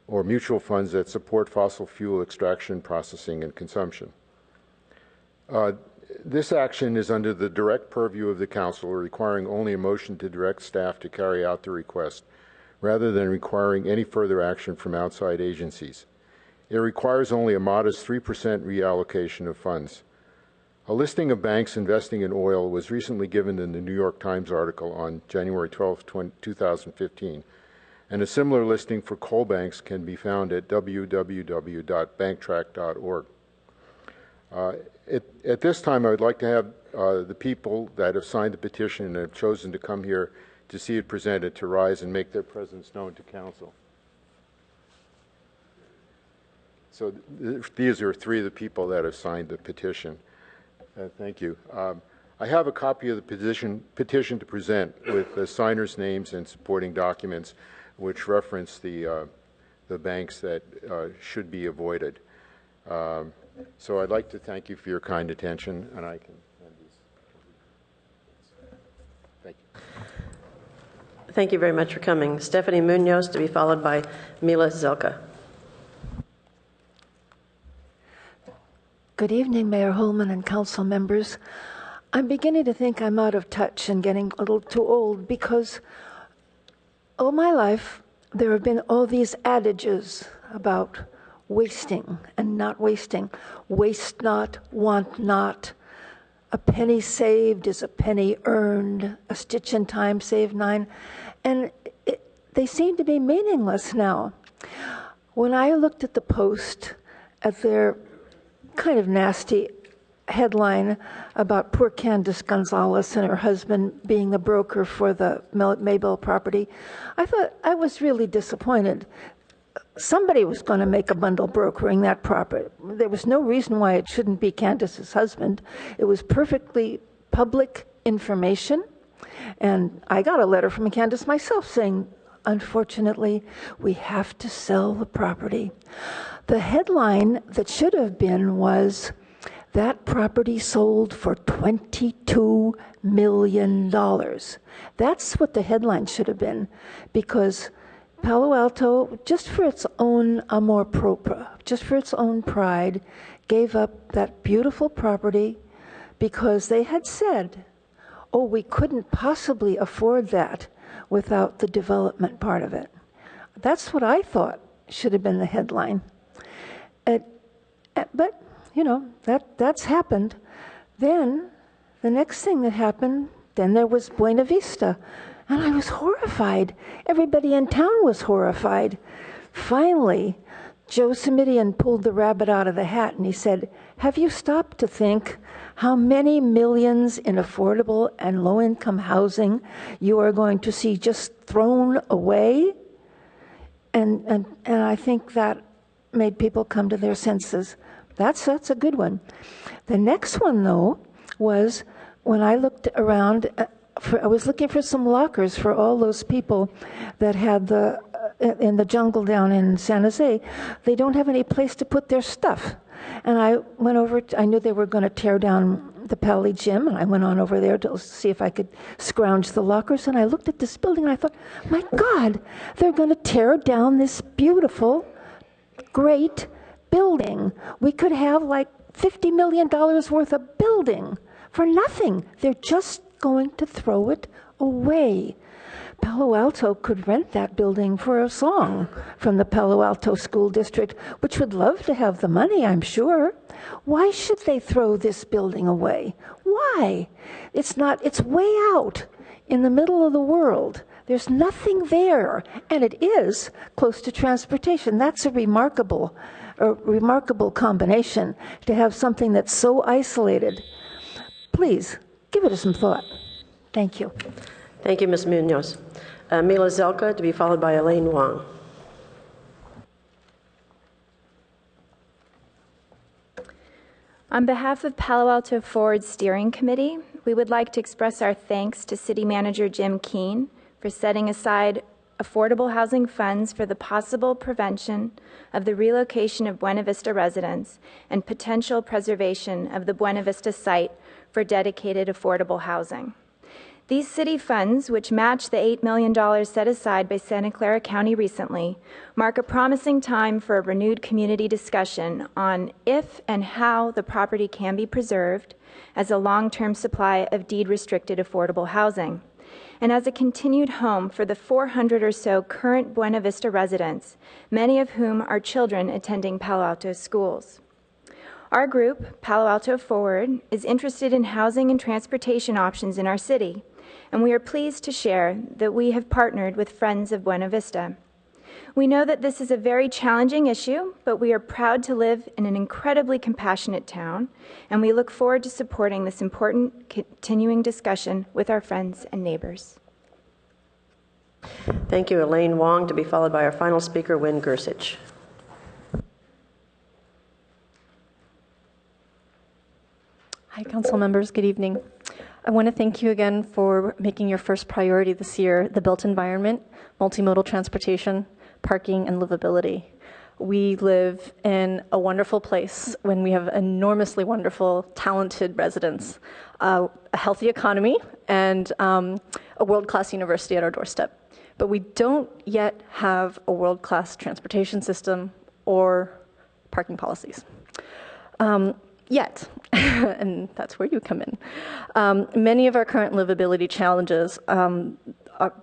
or mutual funds that support fossil fuel extraction, processing, and consumption. This action is under the direct purview of the Council, requiring only a motion to direct staff to carry out the request, rather than requiring any further action from outside agencies. It requires only a modest 3% reallocation of funds. A listing of banks investing in oil was recently given in the New York Times article on January 12, 2015, and a similar listing for coal banks can be found at www.banktrack.org. At this time, I would like to have the people that have signed the petition and have chosen to come here to see it presented to rise and make their presence known to Council. So these are three of the people that have signed the petition. Thank you. I have a copy of the petition to present with the signers' names and supporting documents which reference the banks that should be avoided. So I'd like to thank you for your kind attention, and I can end these. Thank you. Thank you very much for coming. Stephanie Munoz, to be followed by Mila Zelka. Good evening, Mayor Holman and council members. I'm beginning to think I'm out of touch and getting a little too old because all my life there have been all these adages about wasting and not wasting. Waste not, want not. A penny saved is a penny earned. A stitch in time saved 9. And they seem to be meaningless now. When I looked at the Post at their kind of nasty headline about poor Candace Gonzalez and her husband being the broker for the Maybell property, I thought I was really disappointed. Somebody was going to make a bundle brokering that property. There was no reason why it shouldn't be Candace's husband. It was perfectly public information. And I got a letter from Candace myself saying, unfortunately, we have to sell the property. The headline that should have been was, that property sold for $22 million. That's what the headline should have been, because Palo Alto, just for its own amour propre, just for its own pride, gave up that beautiful property because they had said, oh, we couldn't possibly afford that without the development part of it. That's what I thought should have been the headline. But, you know, that's happened. Then, the next thing that happened, then there was Buena Vista. And I was horrified. Everybody in town was horrified. Finally, Joe Simidian pulled the rabbit out of the hat and he said, have you stopped to think how many millions in affordable and low-income housing you are going to see just thrown away? And I think that made people come to their senses. That's a good one. The next one, though, was when I looked around, I was looking for some lockers for all those people that had in the jungle down in San Jose. They don't have any place to put their stuff. And I went over, I knew they were going to tear down the Pally Gym, and I went on over there to see if I could scrounge the lockers, and I looked at this building, and I thought, my God, they're going to tear down this beautiful, great building. We could have like $50 million worth of building for nothing. They're just going to throw it away. Palo Alto could rent that building for a song from the Palo Alto School District, which would love to have the money, I'm sure. Why should they throw this building away? Why? It's way out in the middle of the world. There's nothing there, and it is close to transportation. That's a remarkable combination, to have something that's so isolated. Please, give it some thought. Thank you. Thank you, Ms. Munoz. Mila Zelka, to be followed by Elaine Wong. On behalf of Palo Alto Forward Steering Committee, we would like to express our thanks to City Manager Jim Keene for setting aside affordable housing funds for the possible prevention of the relocation of Buena Vista residents and potential preservation of the Buena Vista site for dedicated affordable housing. These city funds, which match the $8 million set aside by Santa Clara County recently, mark a promising time for a renewed community discussion on if and how the property can be preserved as a long-term supply of deed-restricted affordable housing, and as a continued home for the 400 or so current Buena Vista residents, many of whom are children attending Palo Alto schools. Our group, Palo Alto Forward, is interested in housing and transportation options in our city, and we are pleased to share that we have partnered with Friends of Buena Vista. We know that this is a very challenging issue, but we are proud to live in an incredibly compassionate town, and we look forward to supporting this important continuing discussion with our friends and neighbors. Thank you, Elaine Wong, to be followed by our final speaker, Wynn Gersich. Hi, council members. Good evening. I want to thank you again for making your first priority this year the built environment, multimodal transportation, parking, and livability. We live in a wonderful place when we have enormously wonderful, talented residents, a healthy economy, and a world-class university at our doorstep. But we don't yet have a world-class transportation system or parking policies. Yet, and that's where you come in. Many of our current livability challenges,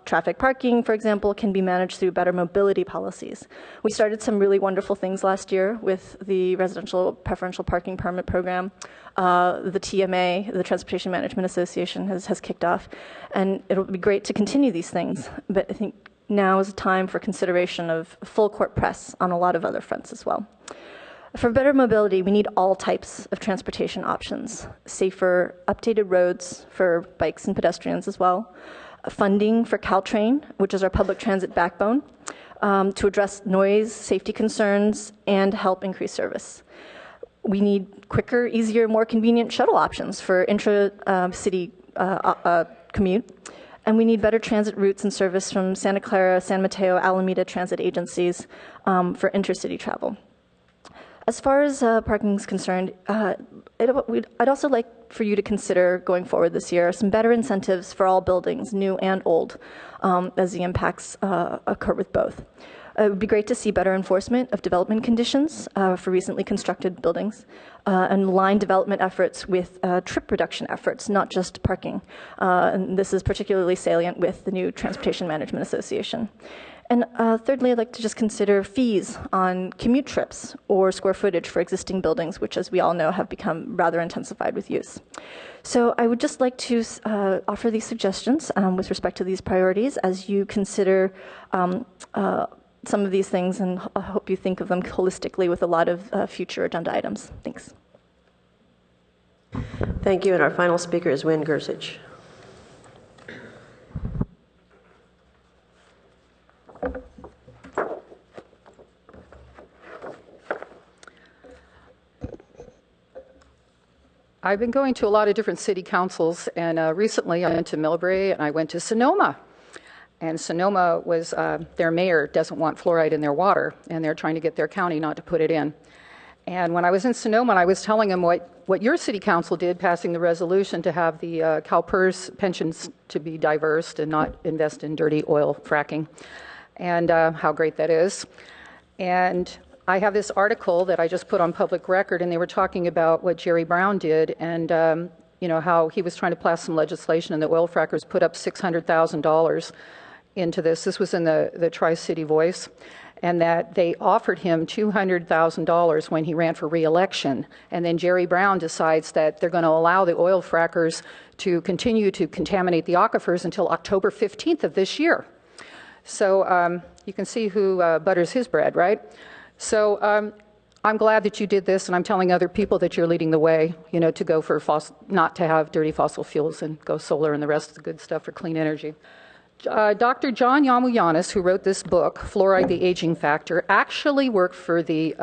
traffic parking, for example, can be managed through better mobility policies. We started some really wonderful things last year with the Residential Preferential Parking Permit Program. The TMA, the Transportation Management Association, has kicked off, and it'll be great to continue these things, but I think now is a time for consideration of full court press on a lot of other fronts as well. For better mobility, we need all types of transportation options, safer, updated roads for bikes and pedestrians as well, funding for Caltrain, which is our public transit backbone, to address noise, safety concerns, and help increase service. We need quicker, easier, more convenient shuttle options for intra-city commute, and we need better transit routes and service from Santa Clara, San Mateo, Alameda transit agencies for intercity travel. As far as parking is concerned, I'd also like for you to consider going forward this year some better incentives for all buildings, new and old, as the impacts occur with both. It would be great to see better enforcement of development conditions for recently constructed buildings and line development efforts with trip reduction efforts, not just parking. And this is particularly salient with the new Transportation Management Association. And thirdly, I'd like to just consider fees on commute trips or square footage for existing buildings, which, as we all know, have become rather intensified with use. So I would just like to offer these suggestions with respect to these priorities as you consider some of these things, and I hope you think of them holistically with a lot of future agenda items. Thanks. Thank you. And our final speaker is Wynn Gersich. I've been going to a lot of different city councils, and recently I went to Millbrae and I went to Sonoma. And Sonoma was, their mayor doesn't want fluoride in their water, and they're trying to get their county not to put it in. And when I was in Sonoma, I was telling them what your city council did, passing the resolution to have the CalPERS pensions to be diverse and not invest in dirty oil fracking, and how great that is. And I have this article that I just put on public record, and they were talking about what Jerry Brown did, and you know, how he was trying to pass some legislation, and the oil frackers put up $600,000 into this. This was in the Tri-City Voice, and that they offered him $200,000 when he ran for re-election. And then Jerry Brown decides that they're going to allow the oil frackers to continue to contaminate the aquifers until October 15th of this year. So you can see who butters his bread, right? So I'm glad that you did this, and I'm telling other people that you're leading the way, you know, to go for not to have dirty fossil fuels and go solar and the rest of the good stuff for clean energy. Dr. John Yamuyanis, who wrote this book, Fluoride, the Aging Factor, actually worked for the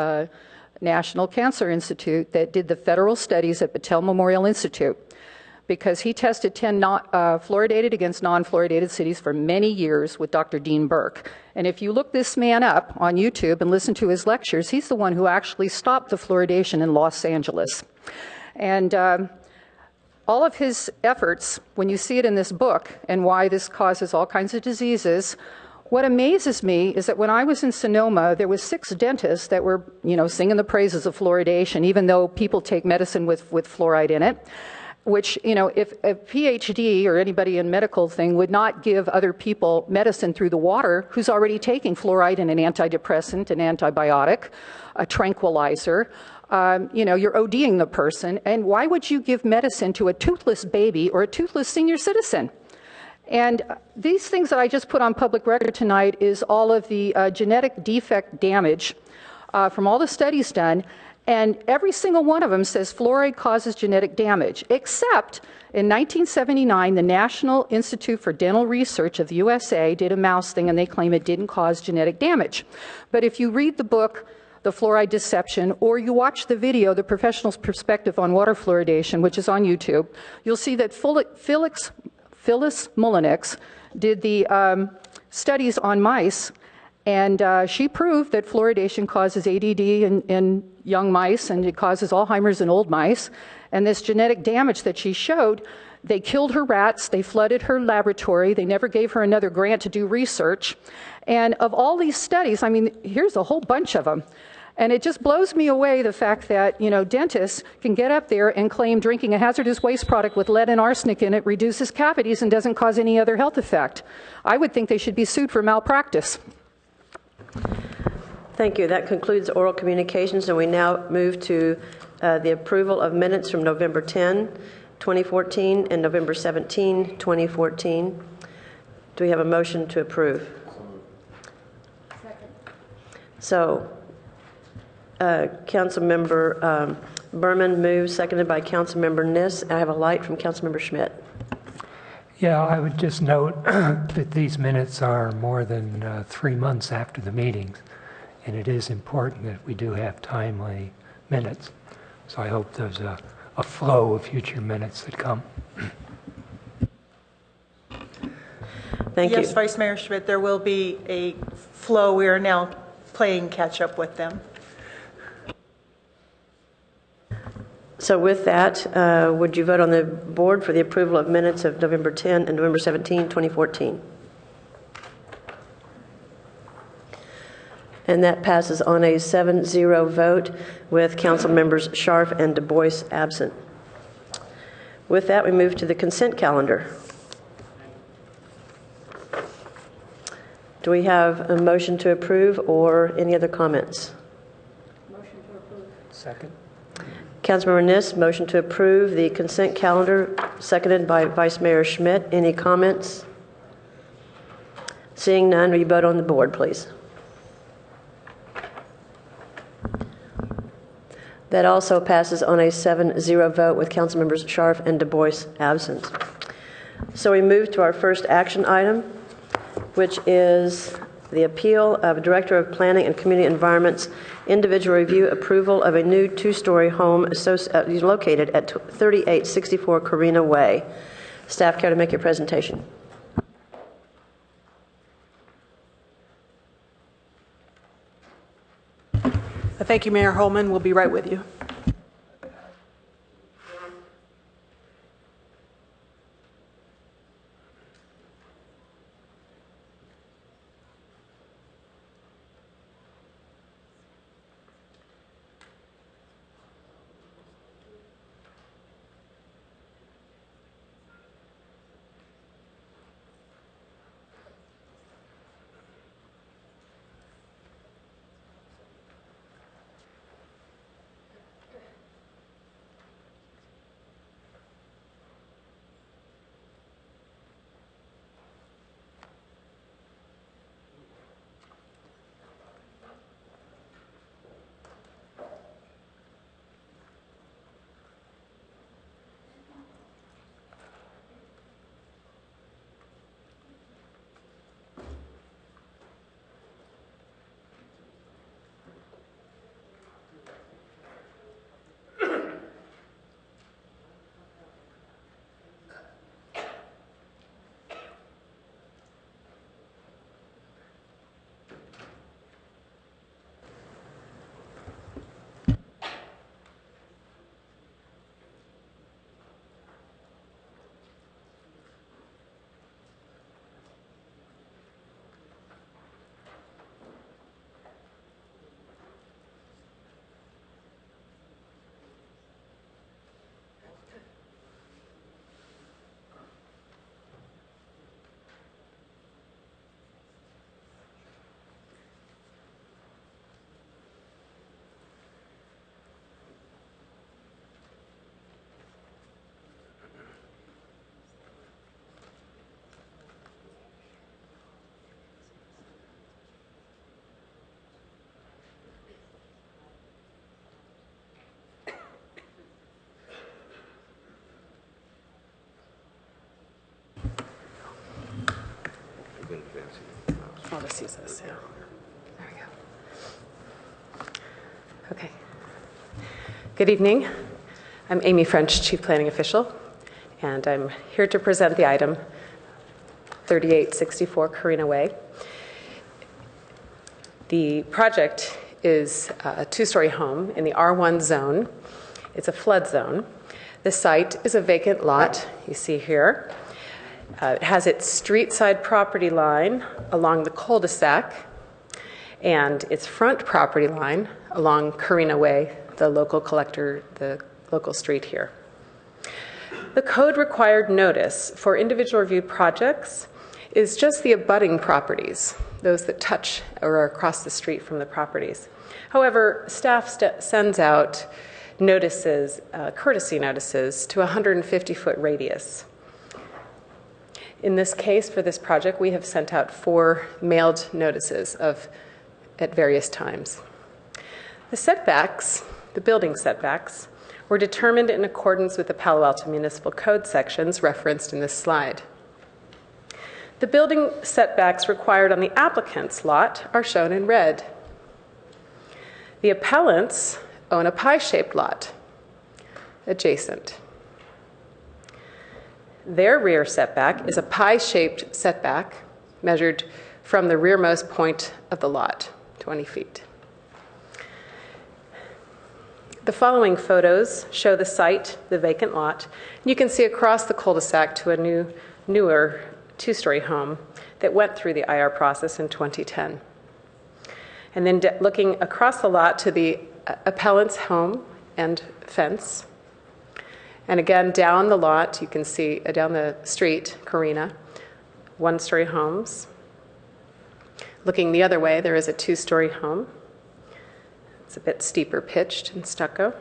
National Cancer Institute that did the federal studies at Battelle Memorial Institute. because he tested 10 fluoridated against non-fluoridated cities for many years with Dr. Dean Burke. And if you look this man up on YouTube and listen to his lectures, he's the one who actually stopped the fluoridation in Los Angeles. And all of his efforts, when you see it in this book and why this causes all kinds of diseases, what amazes me is that when I was in Sonoma, there was 6 dentists that were, singing the praises of fluoridation, even though people take medicine with fluoride in it, which, if a PhD or anybody in medical thing would not give other people medicine through the water who's already taking fluoride and an antidepressant, an antibiotic, a tranquilizer, you're ODing the person. And why would you give medicine to a toothless baby or a toothless senior citizen? And these things that I just put on public record tonight is all of the genetic defect damage from all the studies done. And every single one of them says fluoride causes genetic damage, except in 1979, the National Institute for Dental Research of the USA did a mouse thing, and they claim it didn't cause genetic damage. But if you read the book, The Fluoride Deception, or you watch the video, The Professional's Perspective on Water Fluoridation, which is on YouTube, you'll see that Phyllis Mullenix did the studies on mice, and she proved that fluoridation causes ADD in young mice, and it causes Alzheimer's in old mice. And this genetic damage that she showed, they killed her rats, they flooded her laboratory, they never gave her another grant to do research. And of all these studies, I mean, here's a whole bunch of them. And it just blows me away, the fact that, dentists can get up there and claim drinking a hazardous waste product with lead and arsenic in it reduces cavities and doesn't cause any other health effect. I would think they should be sued for malpractice. Thank you. That concludes oral communications, and we now move to the approval of minutes from November 10, 2014, and November 17, 2014. Do we have a motion to approve? Second. So, Councilmember Berman moves, seconded by Councilmember Niss. I have a light from Councilmember Schmidt. Yeah, I would just note that these minutes are more than 3 months after the meetings, and it is important that we do have timely minutes. So I hope there's a flow of future minutes that come. Thank you. Yes, Vice Mayor Schmidt, there will be a flow. We are now playing catch up with them. So with that, would you vote on the board for the approval of minutes of November 10 and November 17, 2014? And that passes on a 7-0 vote with Council members Scharf and Du Bois absent. With that, we move to the consent calendar. Do we have a motion to approve or any other comments? Motion to approve. Second. Councilmember Niss, motion to approve the consent calendar, seconded by Vice Mayor Schmidt. Any comments? Seeing none, will you vote on the board, please? That also passes on a 7-0 vote with Councilmembers Scharf and Du Bois absent. So we move to our first action item, which is the appeal of Director of Planning and Community Environment's individual review approval of a new 2-story home located at 3864 Carina Way. Staff, care to make your presentation? Thank you, Mayor Holman. We'll be right with you. I'll just use this, yeah. There we go. Okay. Good evening. I'm Amy French, Chief Planning Official, and I'm here to present the item 3864 Carina Way. The project is a two-story home in the R1 zone. It's a flood zone. The site is a vacant lot, you see here. It has its street side property line along the cul-de-sac and its front property line along Carina Way, the local street here. The code required notice for individual review projects is just the abutting properties, those that touch or are across the street from the properties. However, staff sends out notices, courtesy notices, to a 150-foot radius. In this case, for this project, we have sent out 4 mailed notices at various times. The setbacks, the building setbacks, were determined in accordance with the Palo Alto Municipal Code sections referenced in this slide. The building setbacks required on the applicant's lot are shown in red. The appellants own a pie-shaped lot adjacent. Their rear setback is a pie-shaped setback measured from the rearmost point of the lot, 20 feet. The following photos show the site, the vacant lot. You can see across the cul-de-sac to a newer two-story home that went through the IR process in 2010. And then looking across the lot to the appellant's home and fence. And again, down the lot, you can see down the street, Carina, one-story homes. Looking the other way, there is a two-story home. It's a bit steeper pitched and stucco.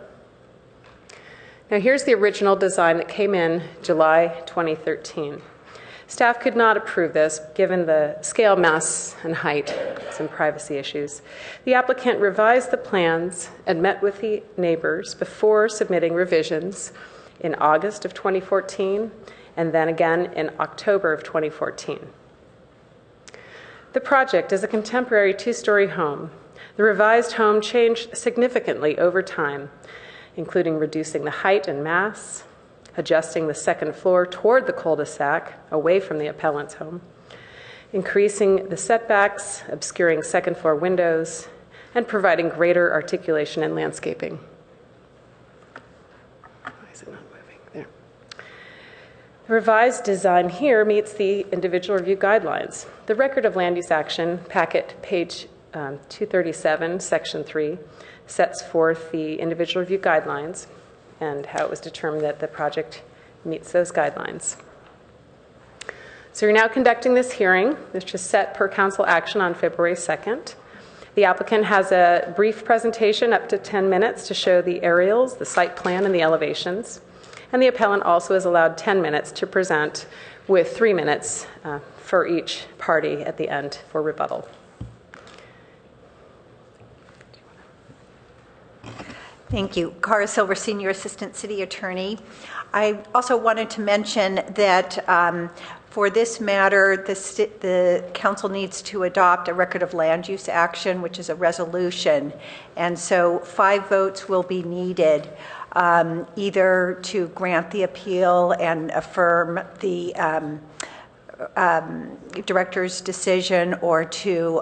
Now here's the original design that came in July 2013. Staff could not approve this given the scale, mass, and height, some privacy issues. The applicant revised the plans and met with the neighbors before submitting revisions in August of 2014 and then again in October of 2014. The project is a contemporary two-story home. The revised home changed significantly over time, including reducing the height and mass, adjusting the second floor toward the cul-de-sac away from the appellant's home, increasing the setbacks, obscuring second floor windows, and providing greater articulation and landscaping. Why is it not moving? There. The revised design here meets the individual review guidelines. The Record of Land Use Action, packet page 237, section 3, sets forth the individual review guidelines and how it was determined that the project meets those guidelines. So you're now conducting this hearing, which is set per council action on February 2nd. The applicant has a brief presentation up to 10 minutes to show the aerials, the site plan, and the elevations. And the appellant also is allowed 10 minutes to present with 3 minutes for each party at the end for rebuttal. Thank you. Cara Silver, Senior Assistant City Attorney. I also wanted to mention that for this matter, the council needs to adopt a record of land use action, which is a resolution. And so 5 votes will be needed, either to grant the appeal and affirm the director's decision or to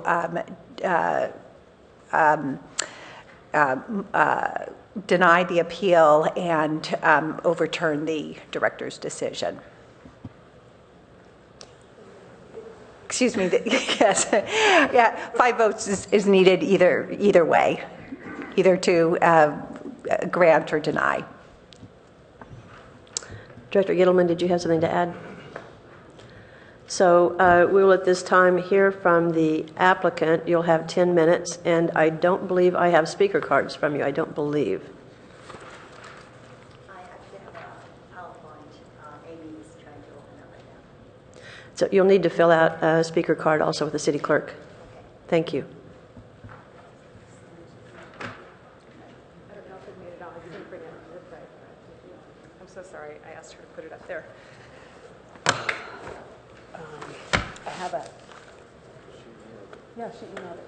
deny the appeal and overturn the director's decision. Excuse me, yes. Yeah, 5 votes is needed either way, either to grant or deny. Director Gittleman, did you have something to add? So we will at this time hear from the applicant. You'll have 10 minutes, and I don't believe I have speaker cards from you. I don't believe. I actually have a PowerPoint. Amy is trying to open it right now. So you'll need to fill out a speaker card also with the city clerk. Okay. Thank you. I don't know if it made it on. I didn't bring it on this side. I'm so sorry. I asked her to put it up there. I have a Yeah, she emailed it.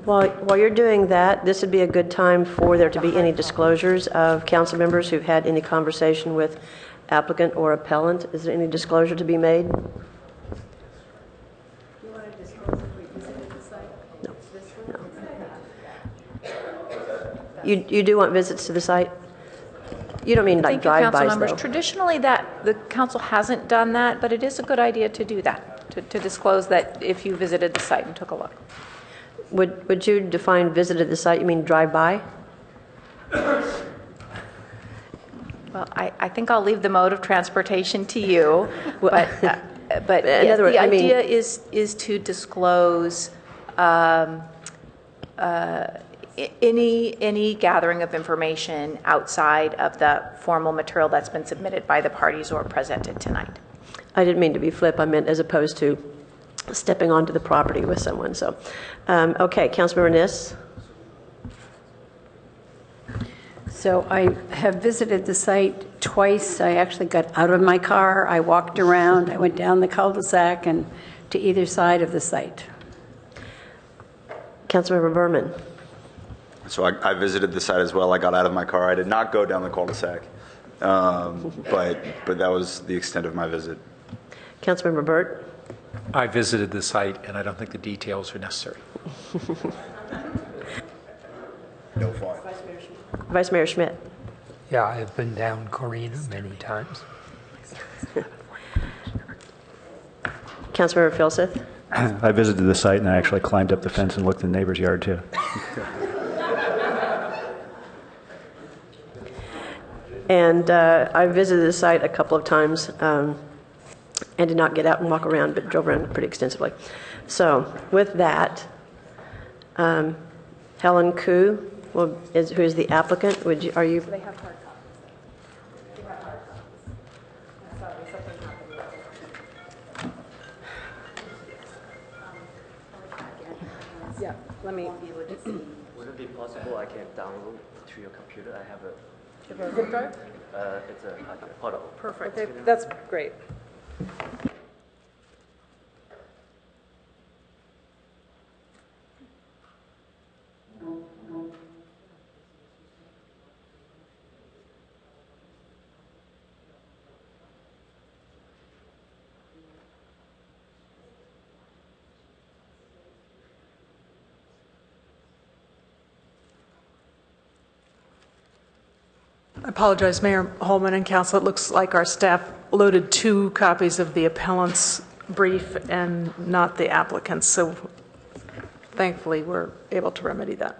While you're doing that, this would be a good time for there to be any disclosures of council members who've had any conversation with applicant or appellant. Is there any disclosure to be made? You do want visits to the site? You don't mean like Thank you, council drive-bys, members. though? Traditionally, the council hasn't done that, but it is a good idea to do that, to disclose that if you visited the site and took a look. Would you define visited the site? You mean drive-by? Well, I think I'll leave the mode of transportation to you, but In other words, the I mean- idea is to disclose any gathering of information outside of the formal material that's been submitted by the parties or presented tonight. I didn't mean to be flip. I meant as opposed to stepping onto the property with someone. So, okay, Councilmember Niss. So I have visited the site twice. I actually got out of my car. I walked around. I went down the cul-de-sac and to either side of the site. Councilmember Berman. So I visited the site as well. I got out of my car. I did not go down the cul-de-sac, but that was the extent of my visit. Councilmember Burt. I visited the site, and I don't think the details are necessary. No fun. Vice Mayor Schmidt. Yeah, I've been down Corina many times. Councilmember Filseth. I visited the site and I actually climbed up the fence and looked in the neighbor's yard too. And I visited the site a couple of times and did not get out and walk around, but drove around pretty extensively. So with that, Helen Koo, who is the applicant, are you? They have hard copies. They have hard copies. Sorry, something happened. Yeah, let me. Would it be possible I can download to your computer? I have a Zip drive? It's a photo. Perfect. Okay, that's great. I apologize, Mayor Holman and Council. It looks like our staff loaded 2 copies of the appellant's brief and not the applicant's, so thankfully we're able to remedy that.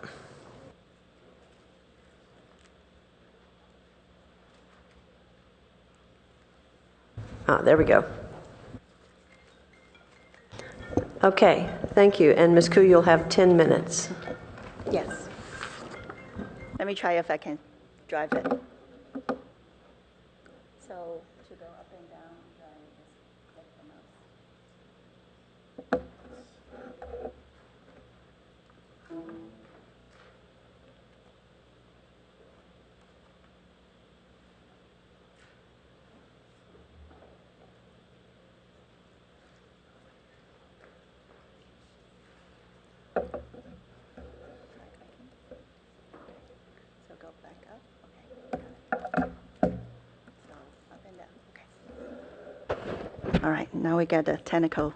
There we go. Okay, thank you. And Ms. Koo, you'll have 10 minutes. Yes. Let me try if I can drive it. So to go up and down, then just click the mouse. So go back up. Okay. So up and down. Okay. All right. Now we got the technical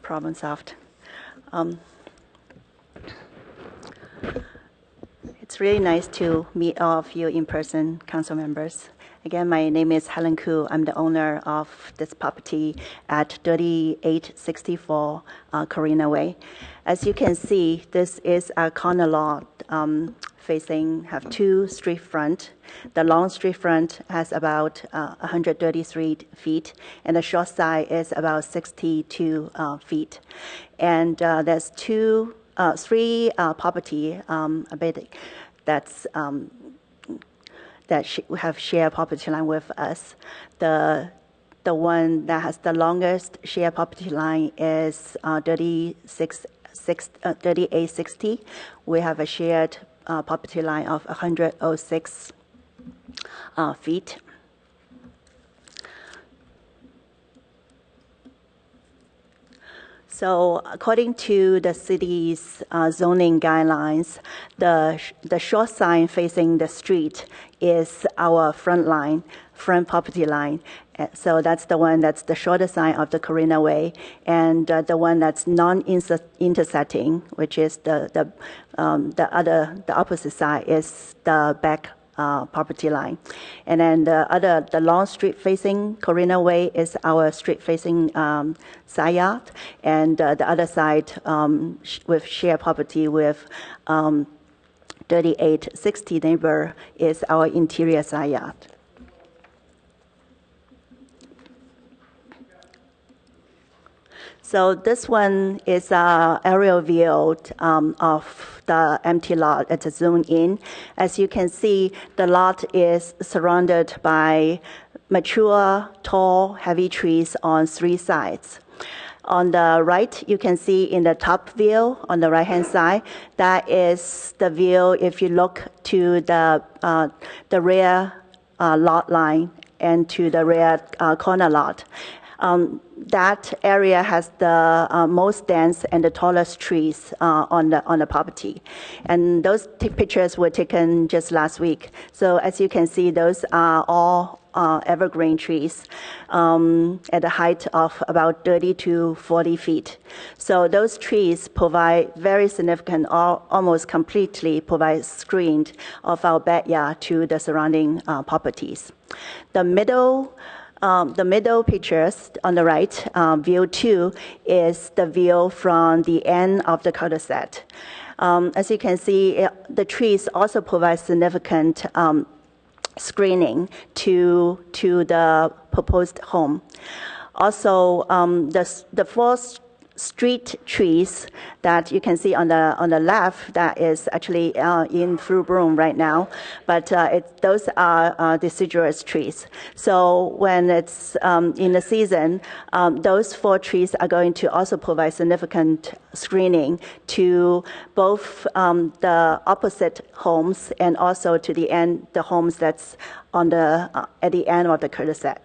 problem solved. It's really nice to meet all of you in person, council members. Again, my name is Helen Koo. I'm the owner of this property at 3864 Corina Way. As you can see, this is a corner lot have 2 street front. The long street front has about 133 feet, and the short side is about 62 feet. And there's 3 property that's that have shared property line with us. The one that has the longest shared property line is 3860. We have a shared property line of 106 feet. So according to the city's zoning guidelines, the short sign facing the street is our front property line. So that's the one that's the shorter sign of the Corina Way, and the one that's non-intersecting, which is the opposite side, is the back property line. And then the long street facing Corina Way is our street facing side yard, and the other side with shared property with 3860 neighbor is our interior side yard. So this one is an aerial view of the empty lot at the zone in. As you can see, the lot is surrounded by mature, tall, heavy trees on 3 sides. On the right, you can see in the top view on the right-hand side, that is the view if you look to the rear lot line and to the rear corner lot. That area has the most dense and the tallest trees on the property, and those pictures were taken just last week. So as you can see, those are all evergreen trees at a height of about 30 to 40 feet. So those trees provide very significant, almost completely provide screen of our backyard to the surrounding properties. The middle pictures on the right, view 2, is the view from the end of the cul-de-sac. As you can see, the trees also provide significant screening to the proposed home. Also, the 4 street trees that you can see on the left, that is actually in full bloom right now, but those are deciduous trees. So when it's in the season, those 4 trees are going to also provide significant screening to both the opposite homes and also to the homes that's at the end of the cul-de-sac.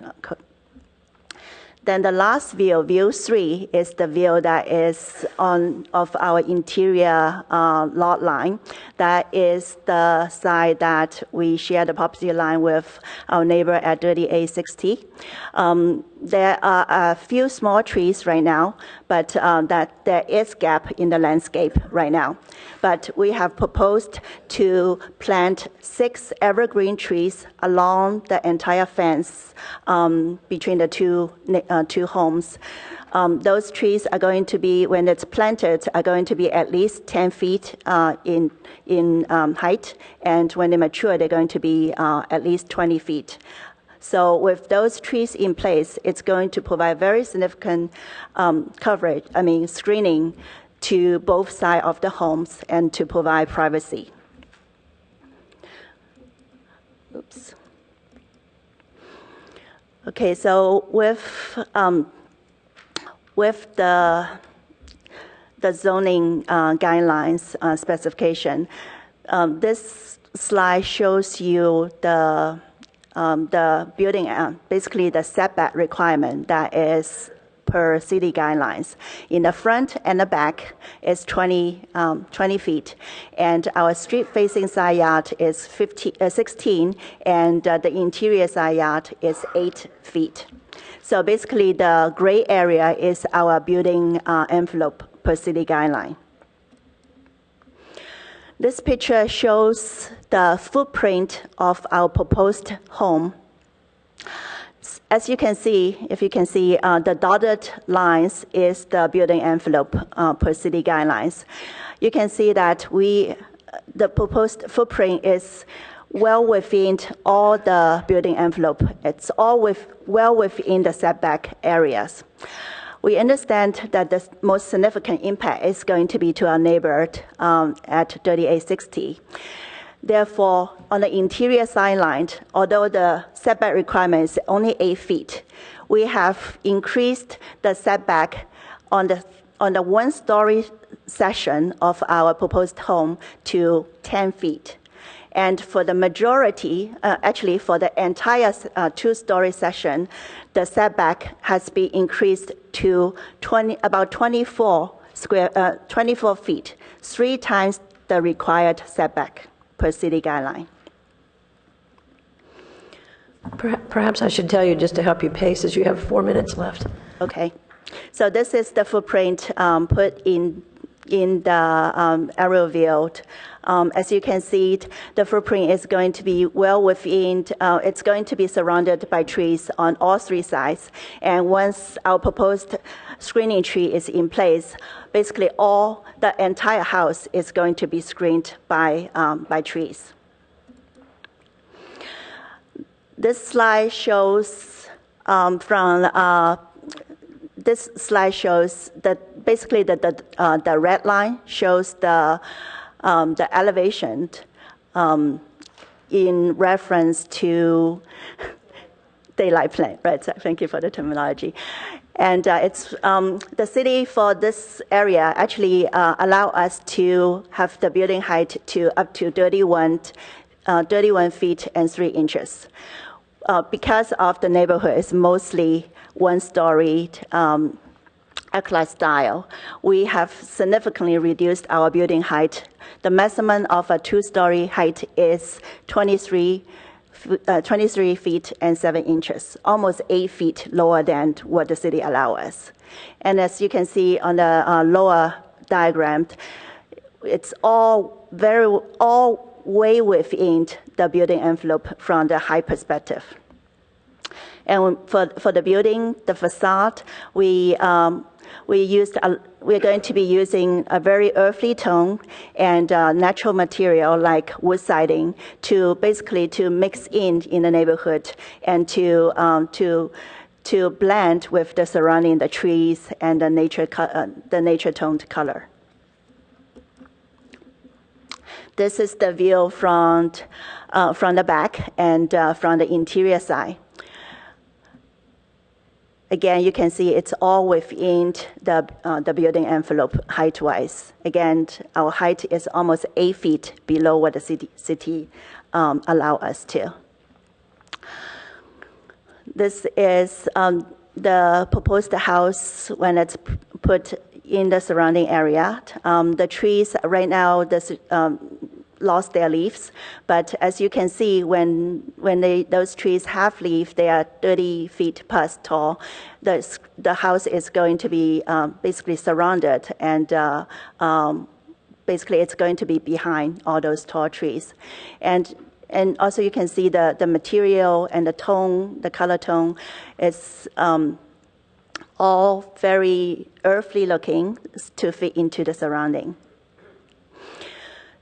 Then the last view, view 3, is the view that is of our interior lot line. That is the side that we share the property line with our neighbor at 3860. There are a few small trees right now, but that there is gap in the landscape right now. But we have proposed to plant 6 evergreen trees along the entire fence between the two homes. Those trees are going to be, when it's planted, are going to be at least 10 feet in height, and when they mature, they're going to be at least 20 feet. So with those trees in place, it's going to provide very significant screening to both sides of the homes and to provide privacy. Oops. Okay, so with the zoning guidelines specification, this slide shows you the building, basically the setback requirement that is per city guidelines. In the front and the back is 20 feet, and our street-facing side yard is 16, and the interior side yard is 8 feet. So basically, the gray area is our building envelope per city guideline. This picture shows the footprint of our proposed home. As you can see, the dotted lines is the building envelope per city guidelines. You can see that the proposed footprint is well within all the building envelope. It's all well within the setback areas. We understand that the most significant impact is going to be to our neighbor at 3860. Therefore, on the interior sideline, although the setback requirement is only 8 feet, we have increased the setback on the 1-story section of our proposed home to 10 feet. And for the majority, actually for the entire two-story section, the setback has been increased to about 24 feet, 3 times the required setback per city guideline. Perhaps I should tell you, just to help you pace, as you have 4 minutes left. Okay. So this is the footprint put in the aerial view. As you can see, the footprint is going to be well within, it's going to be surrounded by trees on all 3 sides. And once our proposed screening tree is in place, basically the entire house is going to be screened by trees. This slide shows that basically the red line shows the elevation in reference to daylight plane, right? So thank you for the terminology. And it's the city for this area actually allow us to have the building height to up to 31 feet and 3 inches. Because of the neighborhood is mostly one-story Alcalá style, we have significantly reduced our building height. The maximum of a 2-story height is 23 feet and 7 inches, almost 8 feet lower than what the city allows us. And as you can see on the lower diagram, it's all way within the building envelope from the height perspective. And for the building, the facade, we're going to be using a very earthy tone and natural material like wood siding to basically to mix in the neighborhood and to blend with the surrounding the trees and the nature toned color. This is the view from the back and from the interior side. Again, you can see it's all within the building envelope height-wise. Again, our height is almost 8 feet below what the city allow us to. This is the proposed house when it's put in the surrounding area. The trees right now lost their leaves, but as you can see, when those trees have leaves, they are 30 feet plus tall. The house is going to be basically surrounded, and basically it's going to be behind all those tall trees. And also you can see the material and the tone, the color tone is all very earthly looking to fit into the surrounding.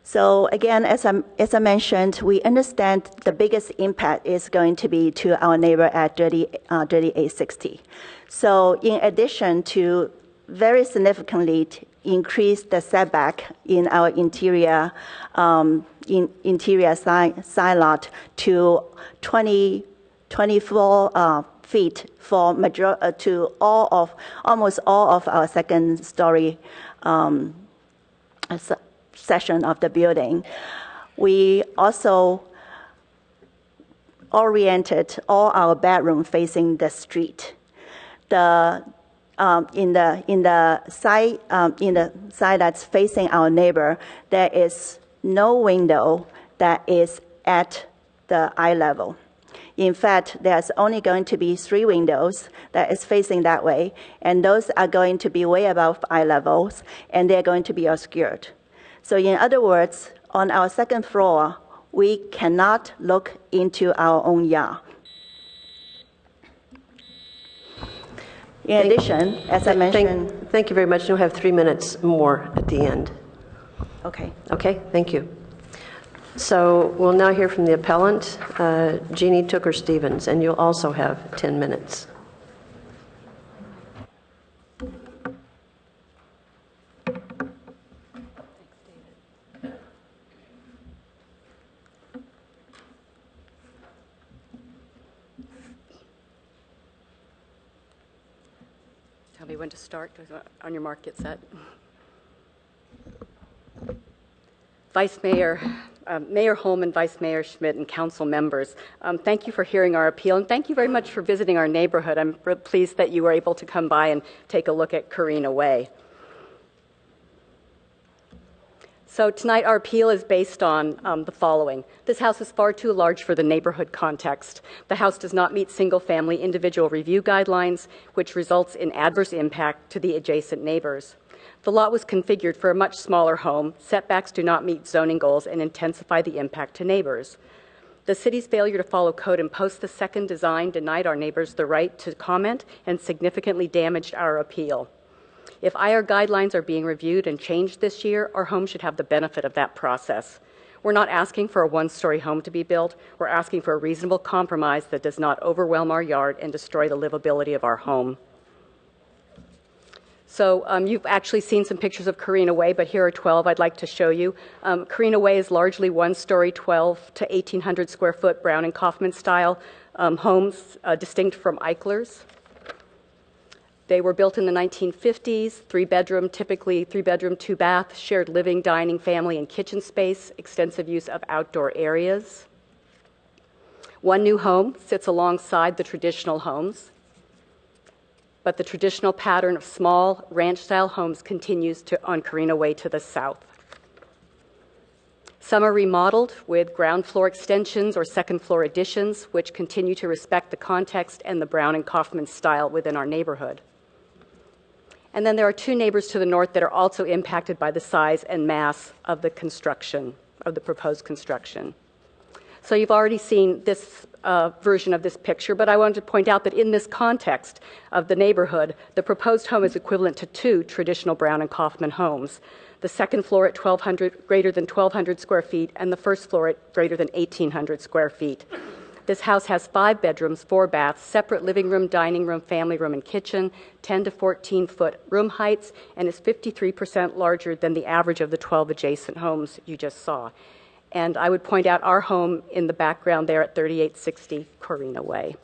So again, as I mentioned, we understand the biggest impact is going to be to our neighbor at 3860. So in addition to very significantly increase the setback in our interior side lot to 24 feet for to almost all of our second story section of the building. We also oriented all our bedroom facing the street. In the side that's facing our neighbor, there is no window that is at the eye level. In fact, there's only going to be 3 windows that is facing that way, and those are going to be way above eye levels, and they're going to be obscured. So in other words, on our second floor, we cannot look into our own yard. In addition, as I mentioned... Thank you very much. You'll have 3 minutes more at the end. Okay. Okay, thank you. So we'll now hear from the appellant, Jeannie Tooker-Stevens, and you'll also have 10 minutes. Tell me when to start. On your mark, get set. Vice Mayor Mayor Holman, Vice Mayor Schmidt, and council members, thank you for hearing our appeal, and thank you very much for visiting our neighborhood. I'm pleased that you were able to come by and take a look at Carina Way. So tonight our appeal is based on the following. This house is far too large for the neighborhood context. The house does not meet single-family individual review guidelines, which results in adverse impact to the adjacent neighbors. The lot was configured for a much smaller home. Setbacks do not meet zoning goals and intensify the impact to neighbors. The city's failure to follow code and post the second design denied our neighbors the right to comment and significantly damaged our appeal. If IR guidelines are being reviewed and changed this year, our home should have the benefit of that process. We're not asking for a one-story home to be built. We're asking for a reasonable compromise that does not overwhelm our yard and destroy the livability of our home. So you've actually seen some pictures of Carina Way, but here are 12 I'd like to show you. Carina Way is largely one-story, 12 to 1,800 square foot Brown and Kaufman style homes, distinct from Eichler's. They were built in the 1950s, three-bedroom, typically three-bedroom, two-bath, shared living, dining, family, and kitchen space, extensive use of outdoor areas. One new home sits alongside the traditional homes, but the traditional pattern of small ranch-style homes continues on Carina Way to the south. Some are remodeled with ground floor extensions or second floor additions, which continue to respect the context and the Brown and Kaufman style within our neighborhood. And then there are two neighbors to the north that are also impacted by the size and mass of the construction, of the proposed construction. So you've already seen this version of this picture, but I wanted to point out that in this context of the neighborhood, the proposed home is equivalent to two traditional Brown and Kaufman homes. The second floor at greater than 1,200 square feet, and the first floor at greater than 1,800 square feet. This house has 5 bedrooms, 4 baths, separate living room, dining room, family room, and kitchen, 10 to 14-foot room heights, and is 53% larger than the average of the 12 adjacent homes you just saw. And I would point out our home in the background there at 3860 Carina Way.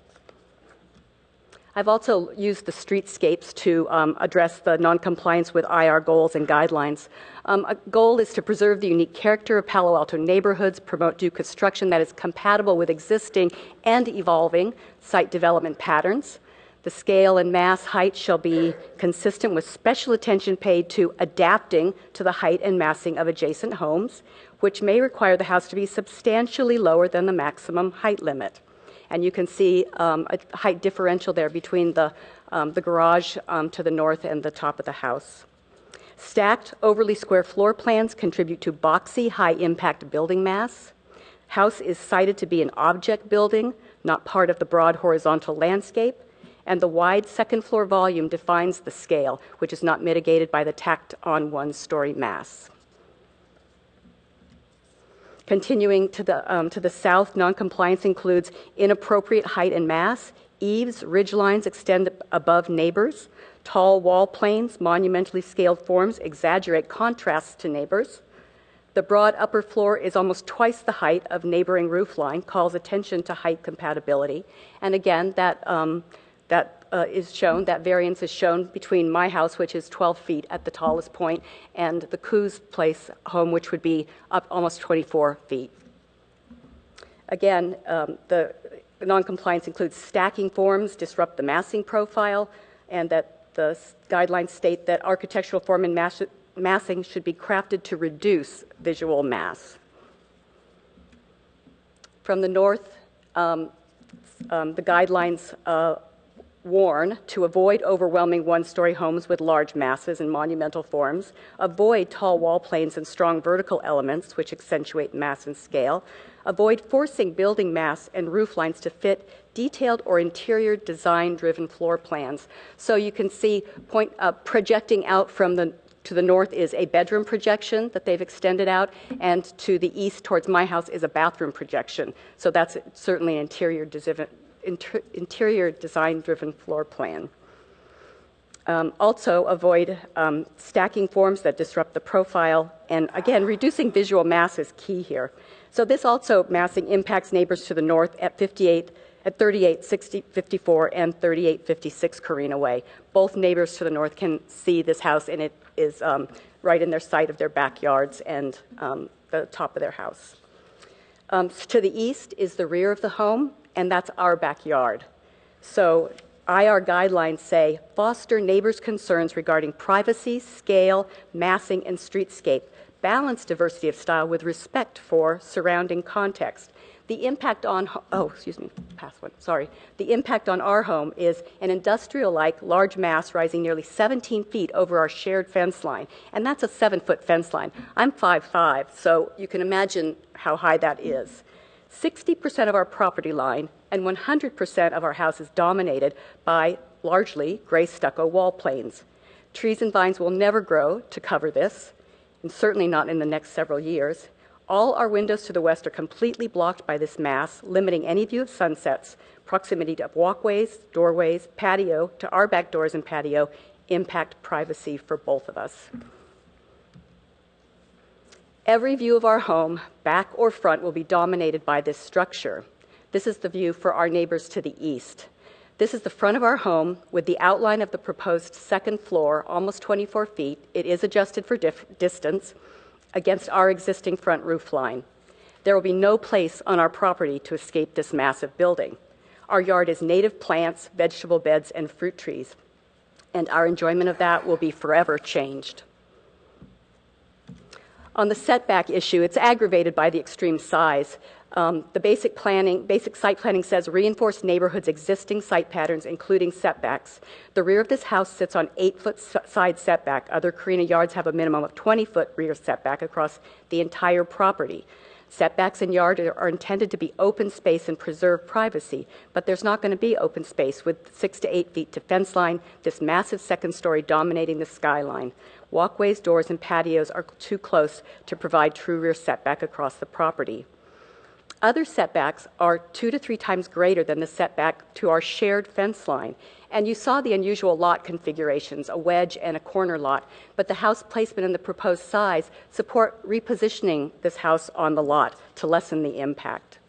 I've also used the streetscapes to address the noncompliance with IR goals and guidelines. A goal is to preserve the unique character of Palo Alto neighborhoods, promote new construction that is compatible with existing and evolving site development patterns. The scale and mass height shall be consistent with special attention paid to adapting to the height and massing of adjacent homes, which may require the house to be substantially lower than the maximum height limit. And you can see a height differential there between the garage to the north and the top of the house. Stacked, overly square floor plans contribute to boxy, high-impact building mass. House is cited to be an object building, not part of the broad horizontal landscape. And the wide second-floor volume defines the scale, which is not mitigated by the tacked-on one-story mass. Continuing to the south, noncompliance includes inappropriate height and mass. Eaves, ridge lines extend above neighbors. Tall wall planes, monumentally scaled forms exaggerate contrasts to neighbors. The broad upper floor is almost twice the height of neighboring roof line, calls attention to height compatibility. And again, that variance is shown between my house, which is 12 feet at the tallest point, and the Coos Place home, which would be up almost 24 feet. Again, the noncompliance includes stacking forms, disrupt the massing profile, and that the guidelines state that architectural form and massing should be crafted to reduce visual mass. From the north, the guidelines warn to avoid overwhelming one-story homes with large masses and monumental forms, avoid tall wall planes and strong vertical elements which accentuate mass and scale, avoid forcing building mass and roof lines to fit detailed or interior design-driven floor plans. So you can see projecting out from to the north is a bedroom projection that they've extended out, and to the east towards my house is a bathroom projection. So that's certainly an interior design-driven floor plan. Also avoid stacking forms that disrupt the profile, and again, reducing visual mass is key here. So this also massing impacts neighbors to the north at 3854 and 3856 Carina Way. Both neighbors to the north can see this house, and it is right in their sight of their backyards and the top of their house. To the east is the rear of the home, and that's our backyard. So IR guidelines say foster neighbors' concerns regarding privacy, scale, massing, and streetscape. Balance diversity of style with respect for surrounding context. The impact on, The impact on our home is an industrial-like large mass rising nearly 17 feet over our shared fence line, and that's a 7-foot fence line. I'm 5'5", so you can imagine how high that is. 60% of our property line and 100% of our house is dominated by largely gray stucco wall planes. Trees and vines will never grow to cover this, and certainly not in the next several years. All our windows to the west are completely blocked by this mass, limiting any view of sunsets. Proximity to walkways, doorways, patio, to our back doors and patio impact privacy for both of us. Every view of our home, back or front, will be dominated by this structure. This is the view for our neighbors to the east. This is the front of our home with the outline of the proposed second floor, almost 24 feet. It is adjusted for distance against our existing front roof line. There will be no place on our property to escape this massive building. Our yard is native plants, vegetable beds, and fruit trees, and our enjoyment of that will be forever changed. On the setback issue, it's aggravated by the extreme size. The basic site planning says reinforce neighborhood's existing site patterns, including setbacks. The rear of this house sits on 8-foot side setback. Other Carina yards have a minimum of 20-foot rear setback across the entire property. Setbacks in yard are intended to be open space and preserve privacy, but there's not going to be open space with 6 to 8 feet to fence line, this massive second story dominating the skyline. Walkways, doors, and patios are too close to provide true rear setback across the property. Other setbacks are 2 to 3 times greater than the setback to our shared fence line. And you saw the unusual lot configurations, a wedge and a corner lot, but the house placement and the proposed size support repositioning this house on the lot to lessen the impact.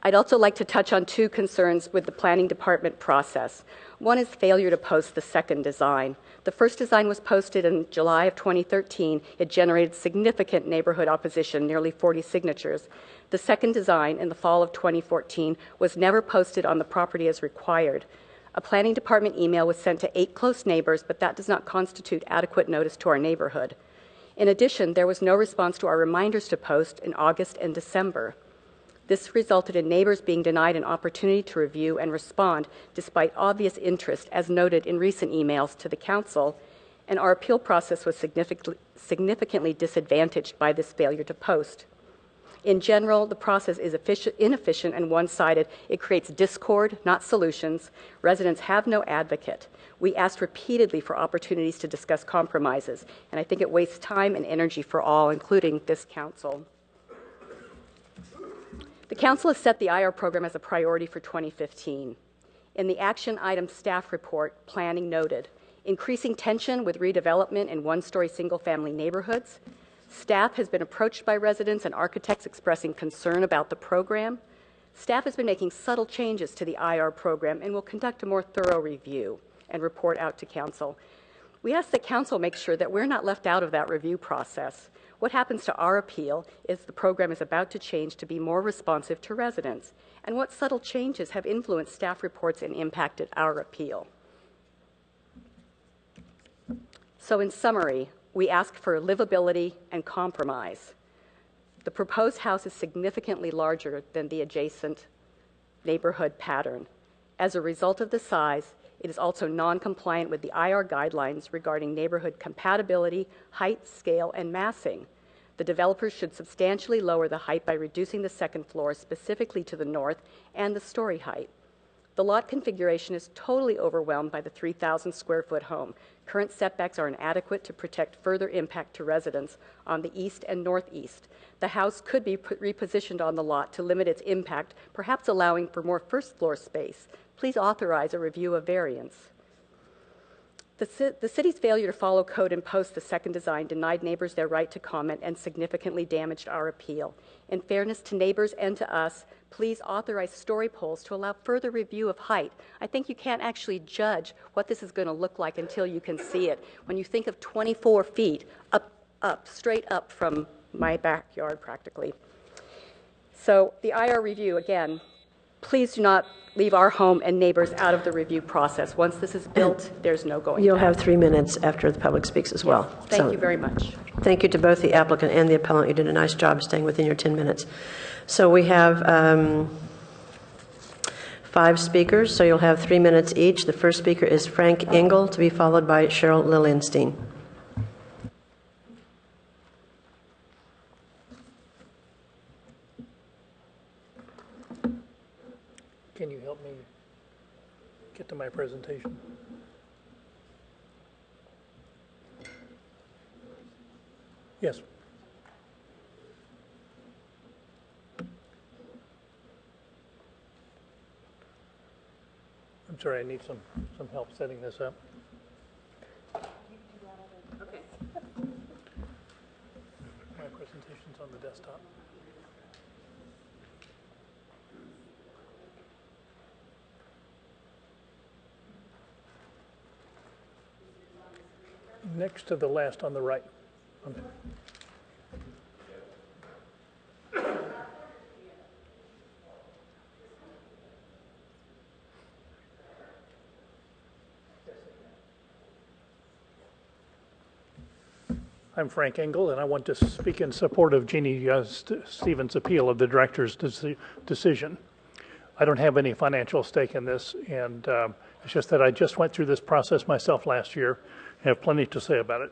I'd also like to touch on 2 concerns with the planning department process. One is failure to post the second design. The first design was posted in July of 2013. It generated significant neighborhood opposition, nearly 40 signatures. The second design, in the fall of 2014, was never posted on the property as required. A planning department email was sent to 8 close neighbors, but that does not constitute adequate notice to our neighborhood. In addition, there was no response to our reminders to post in August and December. This resulted in neighbors being denied an opportunity to review and respond despite obvious interest, as noted in recent emails to the council, and our appeal process was significantly disadvantaged by this failure to post. In general, the process is inefficient and one-sided. It creates discord, not solutions. Residents have no advocate. We asked repeatedly for opportunities to discuss compromises, and I think it wastes time and energy for all, including this council. The council has set the IR program as a priority for 2015. In the action item staff report, planning noted, increasing tension with redevelopment in one-story single-family neighborhoods. Staff has been approached by residents and architects expressing concern about the program. Staff has been making subtle changes to the IR program and will conduct a more thorough review and report out to council. We ask that council make sure that we're not left out of that review process. What happens to our appeal is the program is about to change to be more responsive to residents, and what subtle changes have influenced staff reports and impacted our appeal. So in summary, we ask for livability and compromise. The proposed house is significantly larger than the adjacent neighborhood pattern. As a result of the size, it is also non-compliant with the IR guidelines regarding neighborhood compatibility, height, scale, and massing. The developers should substantially lower the height by reducing the second floor, specifically to the north, and the story height. The lot configuration is totally overwhelmed by the 3,000 square foot home. Current setbacks are inadequate to protect further impact to residents on the east and northeast. The house could be repositioned on the lot to limit its impact, perhaps allowing for more first floor space. Please authorize a review of variance. The city's failure to follow code and post the second design denied neighbors their right to comment and significantly damaged our appeal. In fairness to neighbors and to us, please authorize story polls to allow further review of height. I think you can't actually judge what this is going to look like until you can see it. When you think of 24 feet up, straight up from my backyard practically. So the IR review, again, please do not leave our home and neighbors out of the review process. Once this is built, there's no going You'll back. have 3 minutes after the public speaks as well. Thank you very much. Thank you to both the applicant and the appellant. You did a nice job staying within your 10 minutes. So we have 5 speakers, so you'll have 3 minutes each. The first speaker is Frank Engel, to be followed by Cheryl Lilienstein. Can you help me get to my presentation? Yes. I'm sorry, I need some help setting this up. Okay. My presentation's on the desktop. Next to the last on the right. I'm Frank Engel, and I want to speak in support of Jeannie Stevens' appeal of the director's decision. I don't have any financial stake in this, and it's just that I just went through this process myself last year and have plenty to say about it.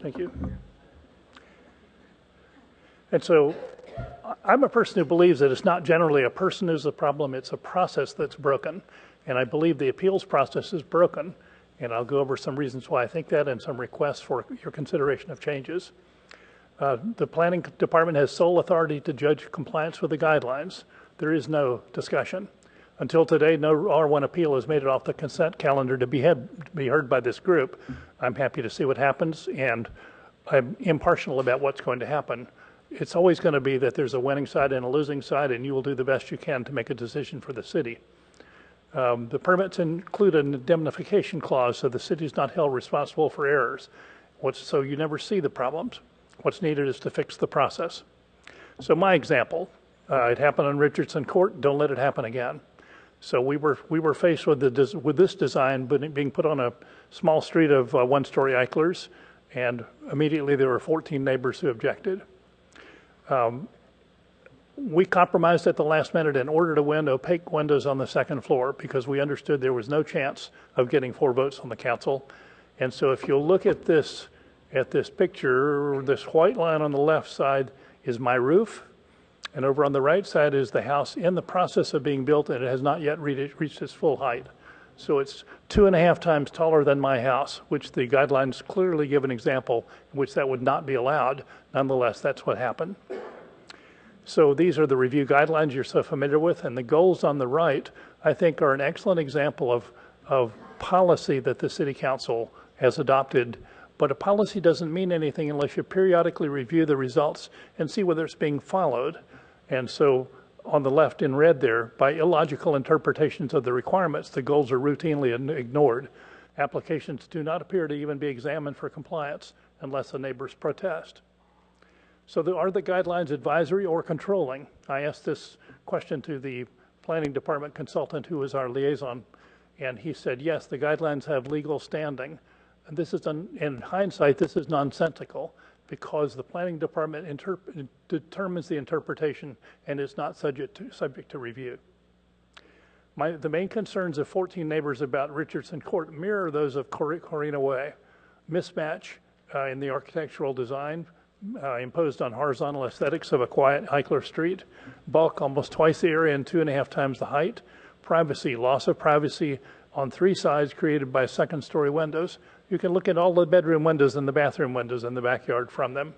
Thank you. And so I'm a person who believes that it's not generally a person who's the problem, it's a process that's broken. And I believe the appeals process is broken. And I'll go over some reasons why I think that and some requests for your consideration of changes. The planning department has sole authority to judge compliance with the guidelines. There is no discussion. Until today, no R1 appeal has made it off the consent calendar to be heard by this group. I'm happy to see what happens, and I'm impartial about what's going to happen. It's always going to be that there's a winning side and a losing side, and you will do the best you can to make a decision for the city. The permits include an indemnification clause, so the city is not held responsible for errors. So you never see the problems. What's needed is to fix the process. So my example, it happened on Richardson Court. Don't let it happen again. So we were faced with this design being put on a small street of one-story Eichlers, and immediately there were 14 neighbors who objected. We compromised at the last minute in order to win opaque windows on the second floor because we understood there was no chance of getting 4 votes on the council. And so if you'll look at this picture, this white line on the left side is my roof, and over on the right side is the house in the process of being built, and it has not yet reached its full height. So it's 2.5 times taller than my house, which the guidelines clearly give an example in which that would not be allowed. Nonetheless, that's what happened. So these are the review guidelines you're so familiar with, and the goals on the right, I think, are an excellent example of policy that the City Council has adopted. But a policy doesn't mean anything unless you periodically review the results and see whether it's being followed. And so on the left in red there, by illogical interpretations of the requirements, the goals are routinely ignored. Applications do not appear to even be examined for compliance unless the neighbors protest. So are the guidelines advisory or controlling? I asked this question to the planning department consultant who was our liaison, and he said, yes, the guidelines have legal standing. And this is, in hindsight, this is nonsensical because the planning department determines the interpretation and is not subject to review. The main concerns of 14 neighbors about Richardson Court mirror those of Corina Way. Mismatch in the architectural design imposed on horizontal aesthetics of a quiet Eichler Street, bulk almost twice the area and 2.5 times the height, privacy, loss of privacy on 3 sides created by second-story windows. You can look at all the bedroom windows and the bathroom windows in the backyard from them.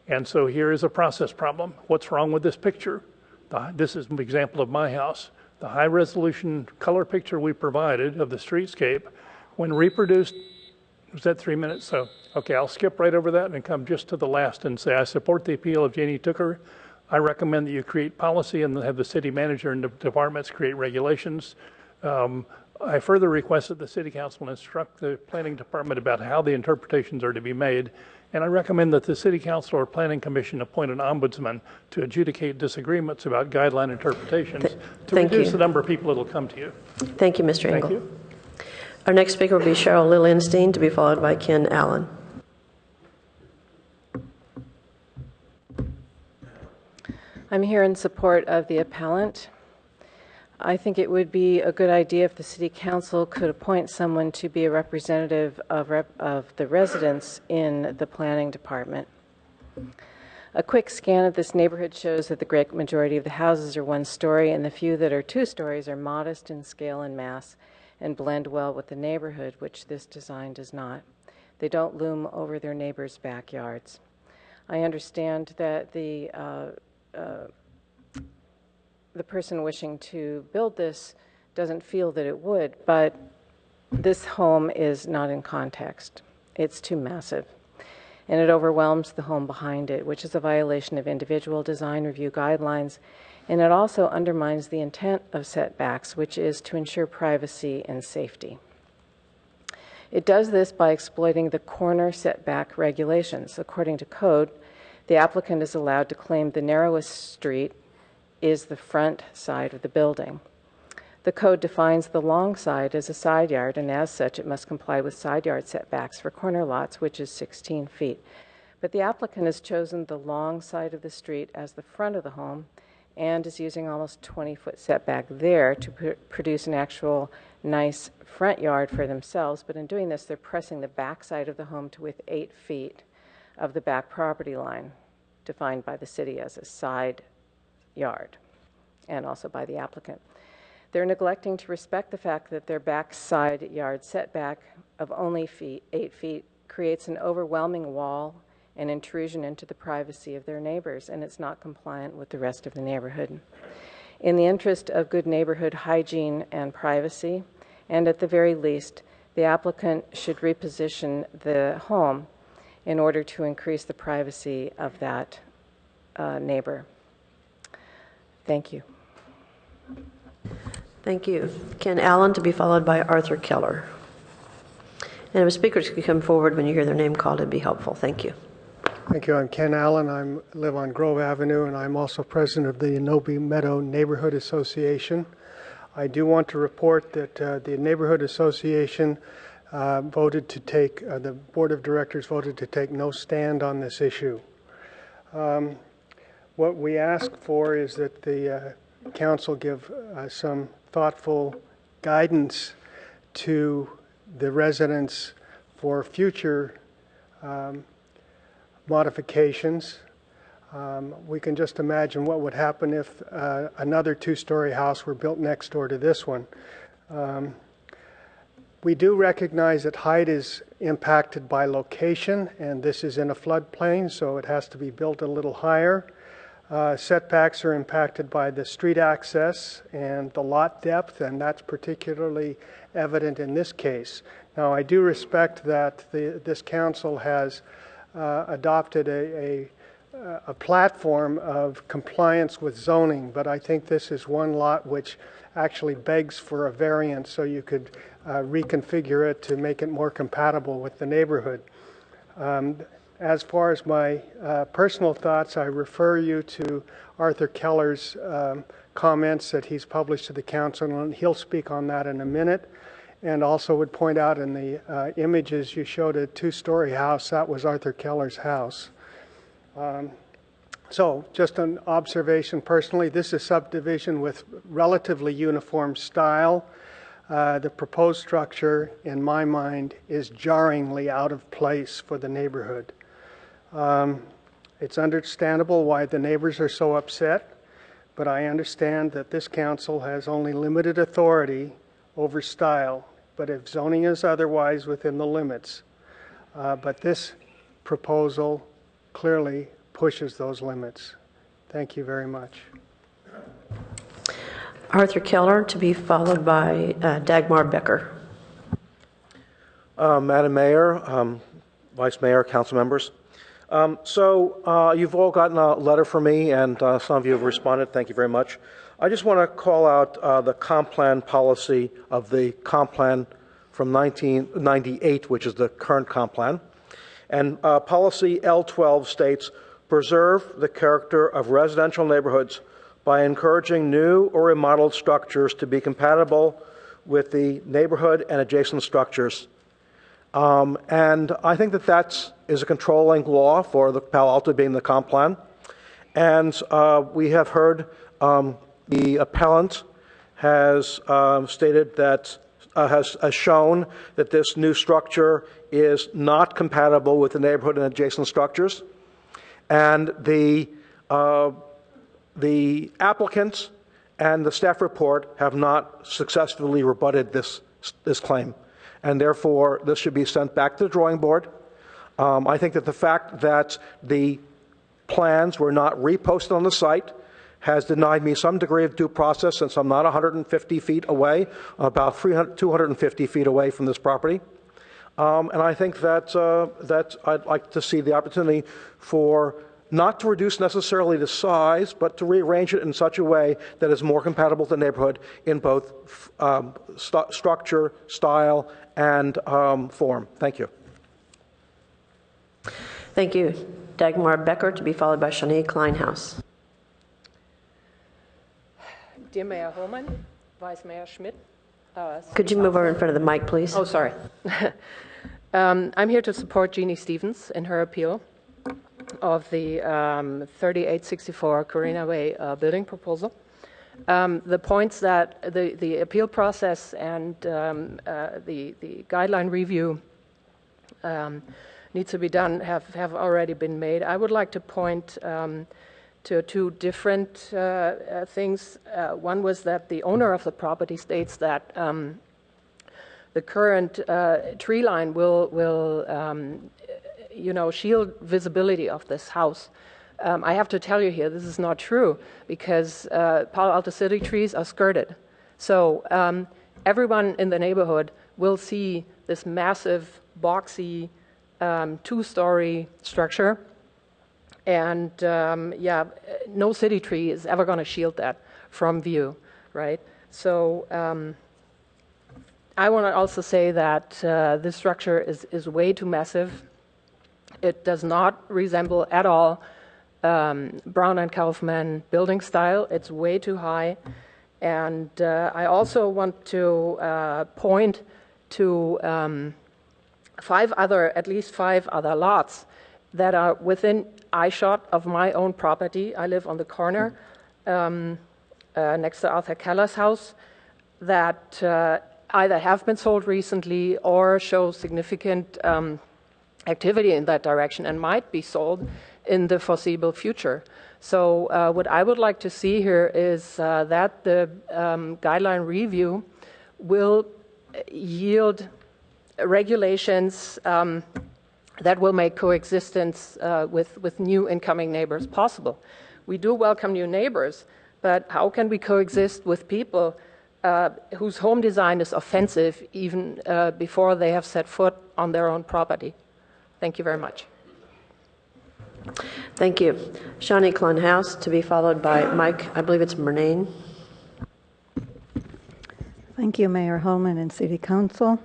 And so here is a process problem. What's wrong with this picture? This is an example of my house. The high-resolution color picture we provided of the streetscape, when reproduced, was that 3 minutes? So, okay, I'll skip right over that and come just to the last and say I support the appeal of Jeannie Tooker. I recommend that you create policy and have the city manager and the departments create regulations. I further request that the city council instruct the planning department about how the interpretations are to be made. And I recommend that the city council or planning commission appoint an ombudsman to adjudicate disagreements about guideline interpretations to reduce the number of people that will come to you. Thank you, Mr. Engel. Thank you. Our next speaker will be Cheryl Lillienstein, to be followed by Ken Allen. I'm here in support of the appellant. I think it would be a good idea if the City Council could appoint someone to be a representative of the residents in the Planning Department. A quick scan of this neighborhood shows that the great majority of the houses are one story, and the few that are 2 stories are modest in scale and mass and blend well with the neighborhood, which this design does not. They don't loom over their neighbors' backyards. I understand that the person wishing to build this doesn't feel that it would, but this home is not in context. It's too massive, and it overwhelms the home behind it, which is a violation of individual design review guidelines, and it also undermines the intent of setbacks, which is to ensure privacy and safety. It does this by exploiting the corner setback regulations. According to code, the applicant is allowed to claim the narrowest street is the front side of the building. The code defines the long side as a side yard, and as such, it must comply with side yard setbacks for corner lots, which is 16 feet. But the applicant has chosen the long side of the street as the front of the home and is using almost 20-foot setback there to produce an actual nice front yard for themselves. But in doing this, they're pressing the back side of the home to within 8 feet of the back property line, defined by the city as a side yard, and also by the applicant. They're neglecting to respect the fact that their back side yard setback of only 8 feet creates an overwhelming wall and intrusion into the privacy of their neighbors, and it's not compliant with the rest of the neighborhood. In the interest of good neighborhood hygiene and privacy, and at the very least, the applicant should reposition the home in order to increase the privacy of that neighbor. Thank you. Thank you. Ken Allen, to be followed by Arthur Keller. And if speakers could come forward when you hear their name called, it'd be helpful. Thank you. Thank you. I'm Ken Allen. I live on Grove Avenue, and I'm also president of the Nobi Meadow Neighborhood Association. I do want to report that the Neighborhood Association voted to take, the Board of Directors voted to take no stand on this issue. What we ask for is that the council give some thoughtful guidance to the residents for future modifications. We can just imagine what would happen if another 2-story house were built next door to this one. We do recognize that height is impacted by location, and this is in a floodplain, so it has to be built a little higher. Setbacks are impacted by the street access and the lot depth, and that's particularly evident in this case. Now, I do respect that this council has adopted a platform of compliance with zoning, but I think this is one lot which actually begs for a variance, so you could reconfigure it to make it more compatible with the neighborhood. As far as my personal thoughts, I refer you to Arthur Keller's comments that he's published to the council, and he'll speak on that in a minute. And also would point out in the images you showed a 2-story house, that was Arthur Keller's house. So just an observation personally, this is a subdivision with relatively uniform style. The proposed structure, in my mind, is jarringly out of place for the neighborhood. It's understandable why the neighbors are so upset, but I understand that this council has only limited authority over style, but if zoning is otherwise within the limits. But this proposal clearly pushes those limits. Thank you very much. Arthur Keller, to be followed by Dagmar Becker. Madam Mayor, Vice Mayor, council members, You've all gotten a letter from me, and some of you have responded. Thank you very much. I just want to call out the comp plan policy of the comp plan from 1998, which is the current comp plan. And policy L12 states, preserve the character of residential neighborhoods by encouraging new or remodeled structures to be compatible with the neighborhood and adjacent structures. And I think that is a controlling law for the Palo Alto being the comp plan. And we have heard the appellant has stated that, has shown that this new structure is not compatible with the neighborhood and adjacent structures. And the applicants and the staff report have not successfully rebutted this claim. And therefore, this should be sent back to the drawing board. I think that the fact that the plans were not reposted on the site has denied me some degree of due process, since I'm not 150 feet away, about 250 feet away from this property. And I think that I'd like to see the opportunity for not to reduce necessarily the size, but to rearrange it in such a way that is more compatible with the neighborhood in both structure, style, and form. Thank you. Thank you. Dagmar Becker, to be followed by Shani Kleinhaus. Dear Mayor Holman, Vice Mayor Schmidt. Could you move over in front of the mic, please? Oh, sorry. I'm here to support Jeannie Stevens in her appeal of the 3864 Corina Way building proposal. The points that the appeal process and the guideline review needs to be done have already been made. I would like to point to two different things. One was that the owner of the property states that the current tree line will shield visibility of this house. I have to tell you here, this is not true, because Palo Alto City trees are skirted. So everyone in the neighborhood will see this massive, boxy, two-story structure. And no city tree is ever going to shield that from view, right? So I want to also say that this structure is way too massive. It does not resemble at all Brown and Kaufman building style. It's way too high. And I also want to point to at least five other lots that are within eyeshot of my own property. I live on the corner next to Arthur Keller's house that either have been sold recently or show significant activity in that direction and might be sold in the foreseeable future. So what I would like to see here is that the guideline review will yield regulations that will make coexistence with new incoming neighbors possible. We do welcome new neighbors, but how can we coexist with people whose home design is offensive even before they have set foot on their own property? Thank you very much. Thank you. Shani Kleinhaus, to be followed by Mike, I believe it's Murnane. Thank you, Mayor Holman and City Council.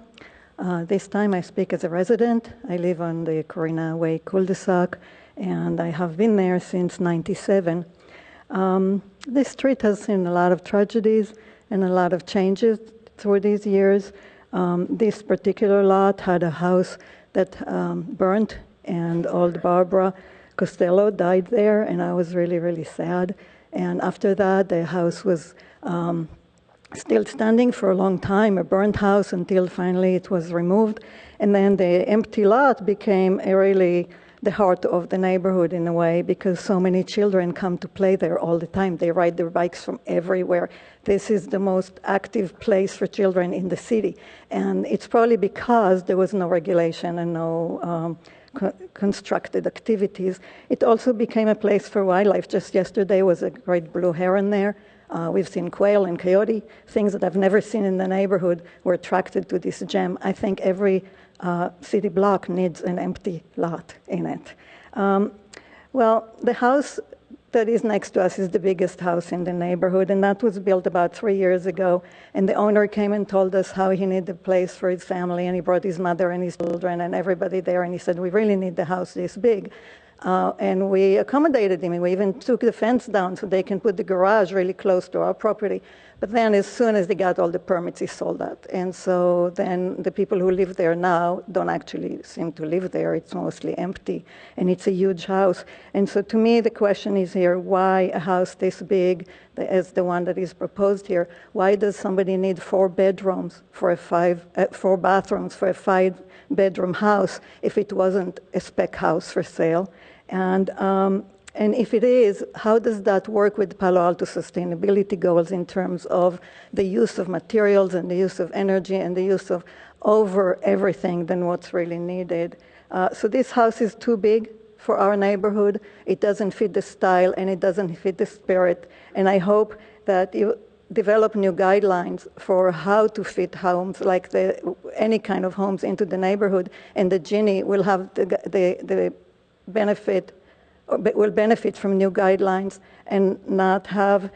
This time I speak as a resident. I live on the Corina Way cul-de-sac, and I have been there since '97. This street has seen a lot of tragedies and a lot of changes through these years. This particular lot had a house that burnt, and old Barbara Costello died there, and I was really, really sad. And after that, the house was still standing for a long time, a burnt house, until finally it was removed. And then the empty lot became really the heart of the neighborhood in a way, because so many children come to play there all the time. They ride their bikes from everywhere. This is the most active place for children in the city. And it's probably because there was no regulation and no constructed activities. It also became a place for wildlife. Just yesterday was a great blue heron there. We've seen quail and coyote, things that I've never seen in the neighborhood. Were attracted to this gem. I think every city block needs an empty lot in it. Well, the house that is next to us is the biggest house in the neighborhood, and that was built about 3 years ago. And the owner came and told us how he needed a place for his family, and he brought his mother and his children and everybody there, and he said, we really need the house this big. And we accommodated him, and we even took the fence down so they can put the garage really close to our property. But then as soon as they got all the permits, he sold that. And so then the people who live there now don't actually seem to live there. It's mostly empty, and it's a huge house. And so to me, the question is here, why a house this big as the one that is proposed here? Why does somebody need 4 bedrooms for 4 bathrooms for a 5-bedroom house if it wasn't a spec house for sale? And if it is, how does that work with Palo Alto sustainability goals in terms of the use of materials and the use of energy and the use of over everything than what's really needed? So this house is too big for our neighborhood. It doesn't fit the style and it doesn't fit the spirit. And I hope that you develop new guidelines for how to fit homes, like any kind of homes, into the neighborhood. And the Ginny will have the benefit, or will benefit from new guidelines and not have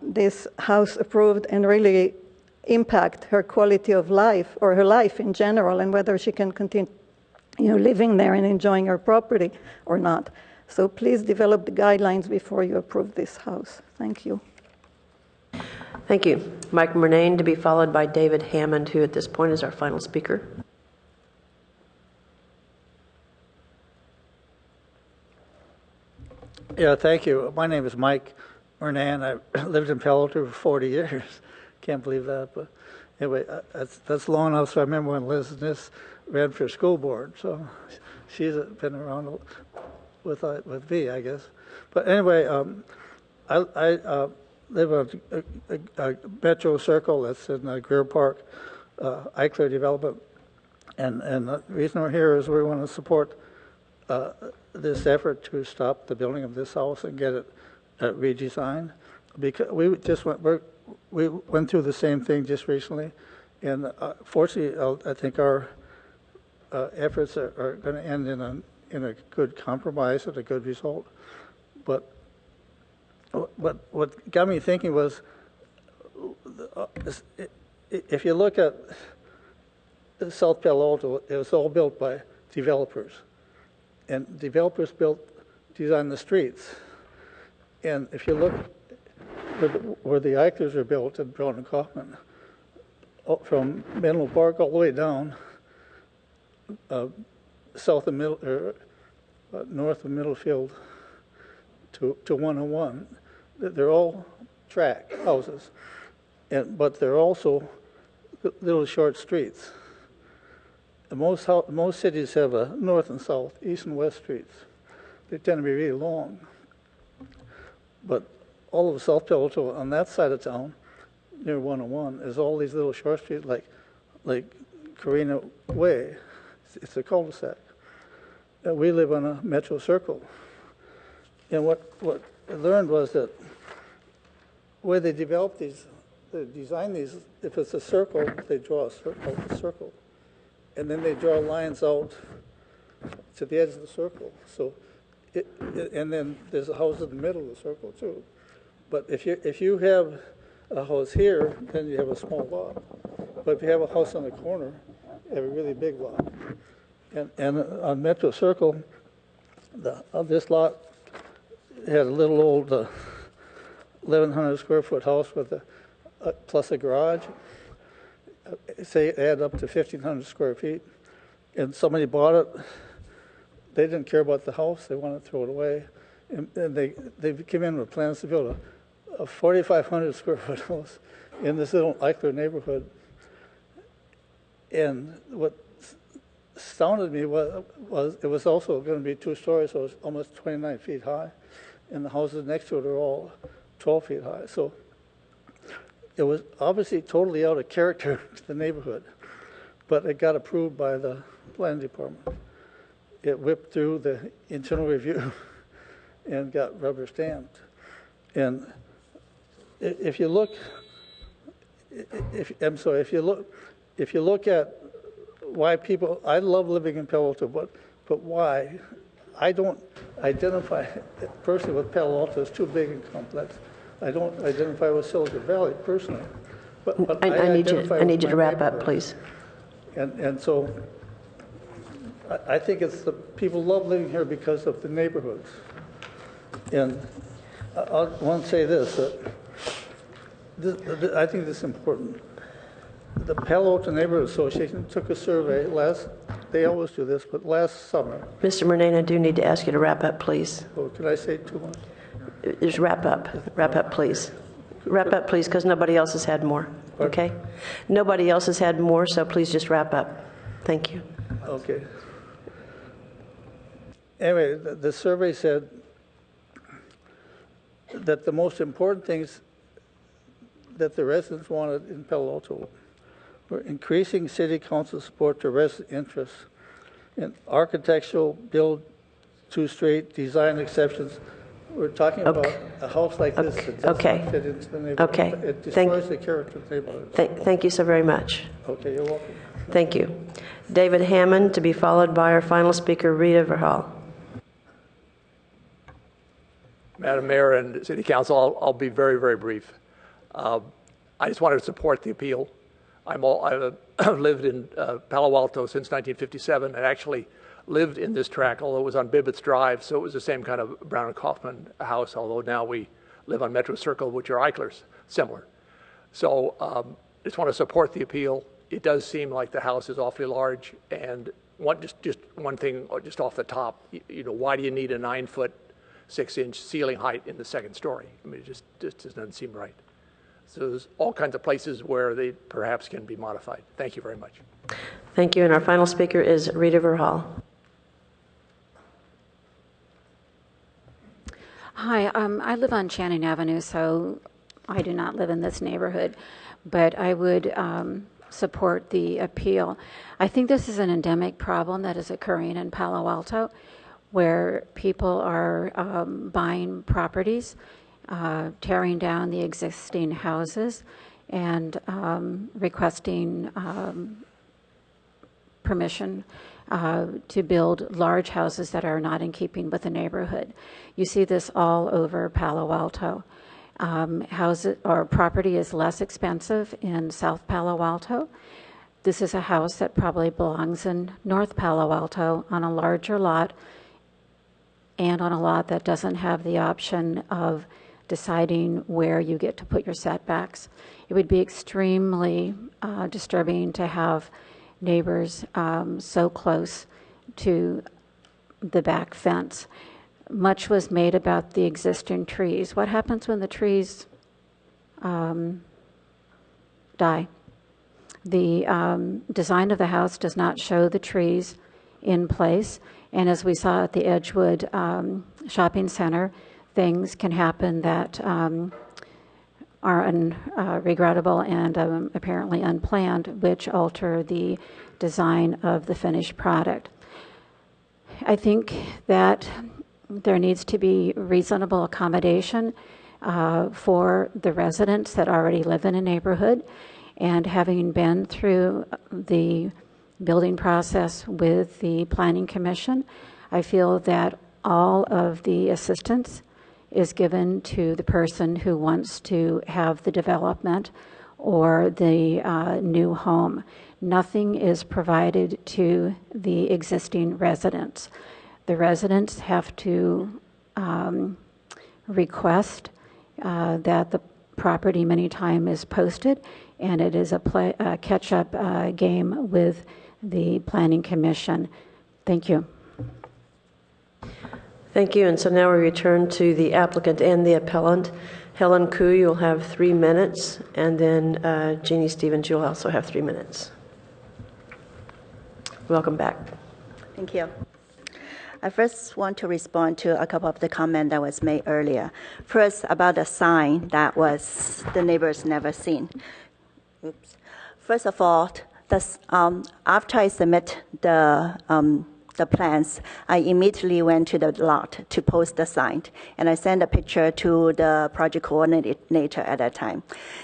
this house approved and really impact her quality of life or her life in general, and whether she can continue living there and enjoying her property or not. So please develop the guidelines before you approve this house. Thank you. Thank you. Mike Murnane, to be followed by David Hammond, who at this point is our final speaker. Yeah, thank you. My name is Mike Murnane. I lived in Palo Alto for 40 years. Can't believe that. But anyway, that's long enough. So I remember when Liz Niss ran for school board. So she's been around with me, I guess. But anyway, I live on a Metro Circle that's in Greer Park, Eichler Development. And the reason we're here is we want to support this effort to stop the building of this house and get it redesigned. Because we went through the same thing just recently, and fortunately, I think our efforts are going to end in a good compromise and a good result. But what got me thinking was, if you look at South Palo Alto, it was all built by developers. And developers designed the streets. And if you look where the Eichlers are built in Brown and Kaufman, from Menlo Park all the way down north of Middlefield to 101, they're all tract houses, but they're also little short streets. Most cities have a north and south, east and west streets. They tend to be really long. But all of South Palo Alto on that side of town, near 101, is all these little short streets like Carina Way. It's a cul-de-sac. We live on a Metro Circle. And what I learned was that where they develop these, they design these, if it's a circle, they draw a circle. And then they draw lines out to the edge of the circle. So, and then there's a house in the middle of the circle too. But if you have a house here, then you have a small lot. But if you have a house on the corner, you have a really big lot. And on Metro Circle, this lot had a little old 1,100 square foot house with plus a garage. Say it add up to 1,500 square feet, and somebody bought it. They didn't care about the house; they wanted to throw it away, and they came in with plans to build a 4,500 square foot house in this little Eichler neighborhood. And what astounded me was it was also going to be 2 stories, so it was almost 29 feet high, and the houses next to it are all 12 feet high. So it was obviously totally out of character to the neighborhood, but it got approved by the planning department. It whipped through the internal review and got rubber stamped. And if you look at why people, I love living in Palo Alto, but why? I don't identify personally with Palo Alto as too big and complex. I don't identify with Silicon Valley personally. But I need you identify to with my wrap up, neighborhood. please. And so I think it's the people love living here because of the neighborhoods. And I want to say this, I think this is important. The Palo Alto Neighborhood Association took a survey they always do this, but last summer. Mr. Murnane, I do need to ask you to wrap up, please. Oh, can I say too much? Just wrap up, please. Wrap up, please, because nobody else has had more, okay? Nobody else has had more, so please just wrap up. Thank you. Okay. Anyway, the survey said that the most important things that the residents wanted in Palo Alto were increasing city council support to resident interests in architectural, build to straight, design exceptions. We're talking about a house like this that does not fit into the neighborhood. Okay. It destroys the character of the neighborhood. Thank you so very much. Okay, you're welcome. Thank you. David Hammond, to be followed by our final speaker, Rita Verhal. Madam Mayor and City Council, I'll be very, very brief. I just wanted to support the appeal. I've lived in Palo Alto since 1957 and actually lived in this tract, although it was on Bibbitts Drive, so it was the same kind of Brown and Kaufman house, although now we live on Metro Circle, which are Eichlers, similar. So I just want to support the appeal. It does seem like the house is awfully large, and just one thing just off the top, why do you need a 9-foot, 6-inch ceiling height in the second story? I mean, it just doesn't seem right. So there's all kinds of places where they perhaps can be modified. Thank you very much. Thank you. And our final speaker is Rita Verhal. Hi, I live on Channing Avenue, so I do not live in this neighborhood, but I would support the appeal. I think this is an endemic problem that is occurring in Palo Alto, where people are buying properties, tearing down the existing houses, and requesting permission to build large houses that are not in keeping with the neighborhood. You see this all over Palo Alto. Houses or property is less expensive in South Palo Alto. This is a house that probably belongs in North Palo Alto on a larger lot, and on a lot that doesn't have the option of deciding where you get to put your setbacks. It would be extremely disturbing to have neighbors so close to the back fence. Much was made about the existing trees. What happens when the trees die? The design of the house does not show the trees in place. And as we saw at the Edgewood Shopping Center, things can happen that are regrettable and apparently unplanned, which alter the design of the finished product. I think that there needs to be reasonable accommodation for the residents that already live in a neighborhood. And having been through the building process with the Planning Commission, I feel that all of the assistance is given to the person who wants to have the development or the new home. Nothing is provided to the existing residents. The residents have to request that the property many times is posted, and it is a catch-up game with the Planning Commission. Thank you. Thank you. And so now we return to the applicant and the appellant. Helen Koo, you'll have 3 minutes, and then Jeannie Stevens, you'll also have 3 minutes. Welcome back. Thank you. I first want to respond to a couple of the comments that was made earlier. First, about the sign that was the neighbors never seen. Oops. First of all, after I submit the plans, I immediately went to the lot to post the sign, and I sent a picture to the project coordinator at that time.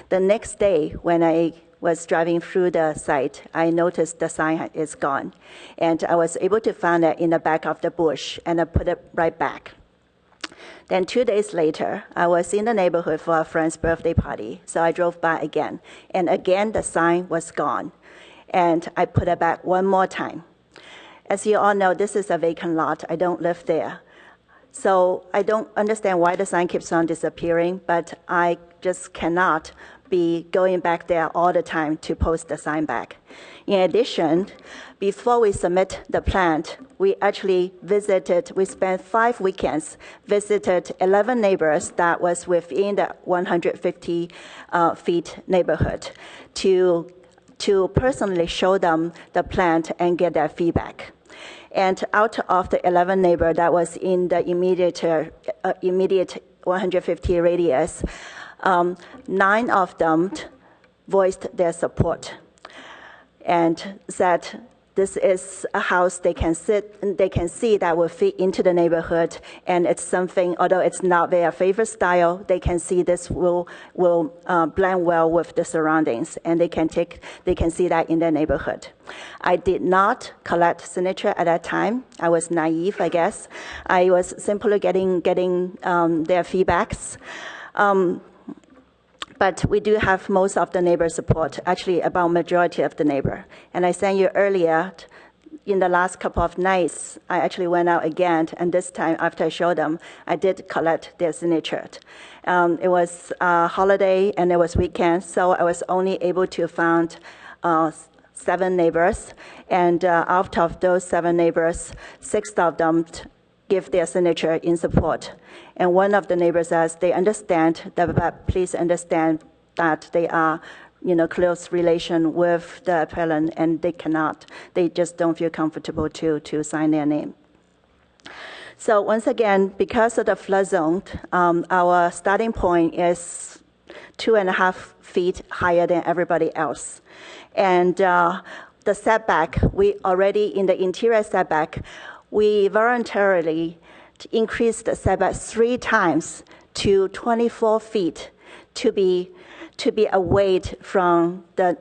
The next day, when I was driving through the site, I noticed the sign is gone. And I was able to find it in the back of the bush, and I put it right back. Then 2 days later, I was in the neighborhood for a friend's birthday party, so I drove by again. And again, the sign was gone. And I put it back one more time. As you all know, this is a vacant lot. I don't live there. So I don't understand why the sign keeps on disappearing, but I just cannot be going back there all the time to post the sign back. In addition, before we submit the plan, we spent 5 weekends, visited 11 neighbors that was within the 150 feet neighborhood to personally show them the plan and get their feedback. And out of the 11 neighbors that was in the immediate 150 radius, 9 of them voiced their support and said this is a house they can see that will fit into the neighborhood, and it's something, although it's not their favorite style, they can see this will blend well with the surroundings, and they can see that in their neighborhood. I did not collect signature at that time. I was naive, I guess. I was simply getting their feedbacks. But we do have most of the neighbor support, actually about majority of the neighbor. And I sent you earlier, in the last couple of nights, I actually went out again, and this time after I showed them, I did collect their signature. It was a holiday and it was weekend, so I was only able to find 7 neighbors. And out of those 7 neighbors, 6 of them give their signature in support. And one of the neighbors says they understand, but please understand that they are, close relation with the appellant, and they just don't feel comfortable to sign their name. So once again, because of the flood zone, our starting point is 2.5 feet higher than everybody else. And the setback, we already in the interior setback, we voluntarily increased the setback 3 times to 24 feet to be away from the